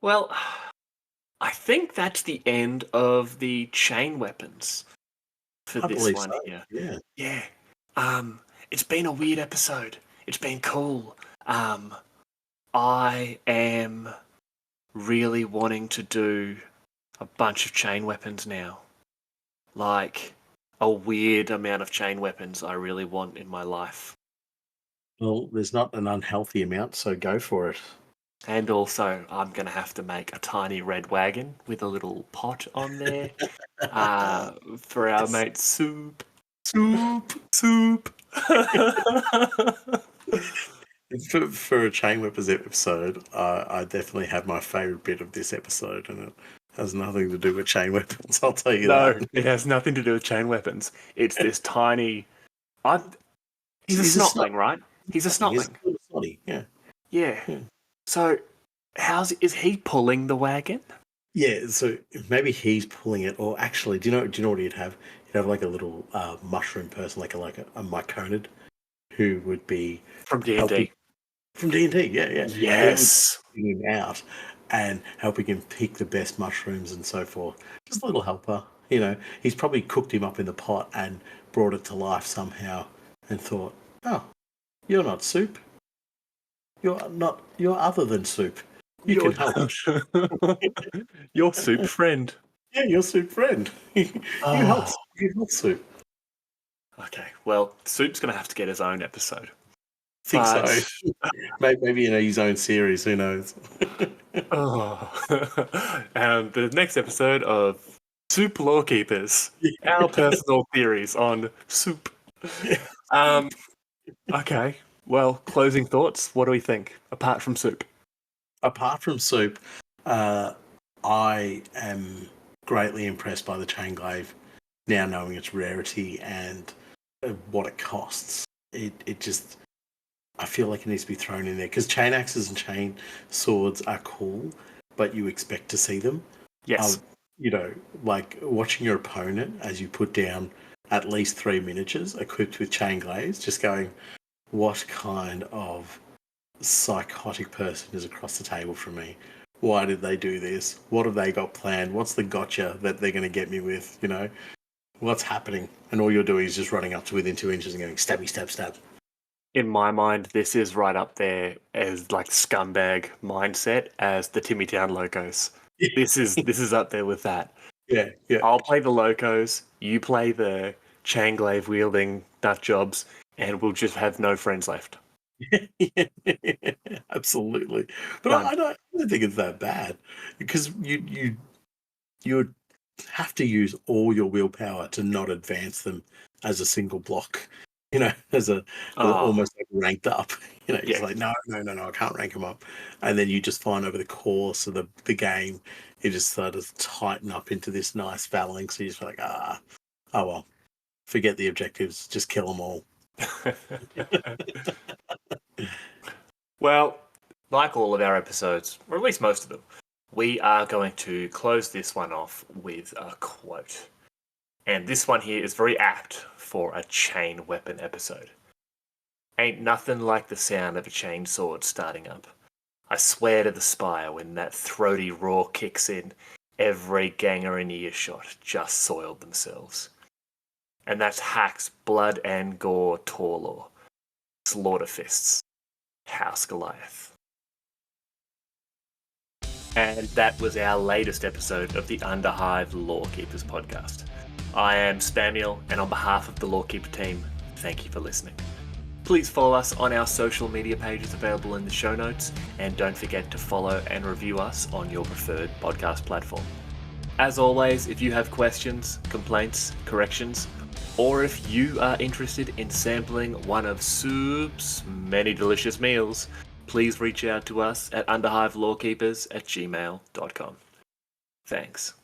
Well, I think that's the end of the chain weapons for this one here. Yeah. It's been a weird episode. It's been cool. I am really wanting to do a bunch of chain weapons now. Like, a weird amount of chain weapons I really want in my life. Well, there's not an unhealthy amount, so go for it. And also, I'm going to have to make a tiny red wagon with a little pot on there for our mate Sooup. Sooup. For a chain weapons episode, I definitely have my favourite bit of this episode, and it has nothing to do with chain weapons, I'll tell you that. No, it has nothing to do with chain weapons. It's this tiny... He's a snotling, right? He's a snotling. He's a snotty, yeah. Yeah. So, is he pulling the wagon? Yeah, so maybe he's pulling it, or actually, do you know what he'd have? He'd have like a little mushroom person, like a myconid, who would be from D&D. From D&D, yeah. Yes. Him out and helping him pick the best mushrooms and so forth. Just a little helper, He's probably cooked him up in the pot and brought it to life somehow, and thought, "Oh, you're not Sooup. You're other than Sooup. You can help." Your Sooup friend. Yeah, your Sooup friend. You help Sooup. Okay, well, Soup's going to have to get his own episode. I think so. Maybe in his own series, who knows? And the next episode of Sooup Lorekeepers, our personal theories on Sooup. Okay, well, closing thoughts. What do we think, apart from Sooup? Apart from Sooup, I am greatly impressed by the chain glaive, now knowing its rarity and what it costs. It just... I feel like it needs to be thrown in there, because chain axes and chain swords are cool, but you expect to see them. Yes. Like watching your opponent as you put down at least 3 miniatures equipped with chain glaives, just going, what kind of psychotic person is across the table from me Why did they do this? What have they got planned? What's the gotcha that they're going to get me with? You know, what's happening? And all you're doing is just running up to within 2 inches and going stabby, stab, stab. In my mind, this is right up there as like scumbag mindset as the Timmy Town Locos. Yeah. This is up there with that. Yeah, yeah. I'll play the Locos, you play the chain glaive wielding nut jobs, and we'll just have no friends left. Yeah, absolutely. But I don't think it's that bad because you would have to use all your willpower to not advance them as a single block. You know, as almost like ranked up. You know, it's like no, I can't rank them up. And then you just find over the course of the game, you just sort of tighten up into this nice phalanx. So you're just like, oh well, forget the objectives, just kill them all. Well, like all of our episodes, or at least most of them, we are going to close this one off with a quote. And this one here is very apt for a chain weapon episode. Ain't nothing like the sound of a chainsword starting up. I swear to the spire when that throaty roar kicks in, every ganger in earshot just soiled themselves. And that's Hack's Blood and Gore Torlor, Slaughterfists, House Goliath. And that was our latest episode of the Underhive Lorekeepers podcast. I am Spamuel, and on behalf of the Lorekeeper team, thank you for listening. Please follow us on our social media pages available in the show notes, and don't forget to follow and review us on your preferred podcast platform. As always, if you have questions, complaints, corrections, or if you are interested in sampling one of Soup's many delicious meals, please reach out to us at underhivelorekeepers@gmail.com. Thanks.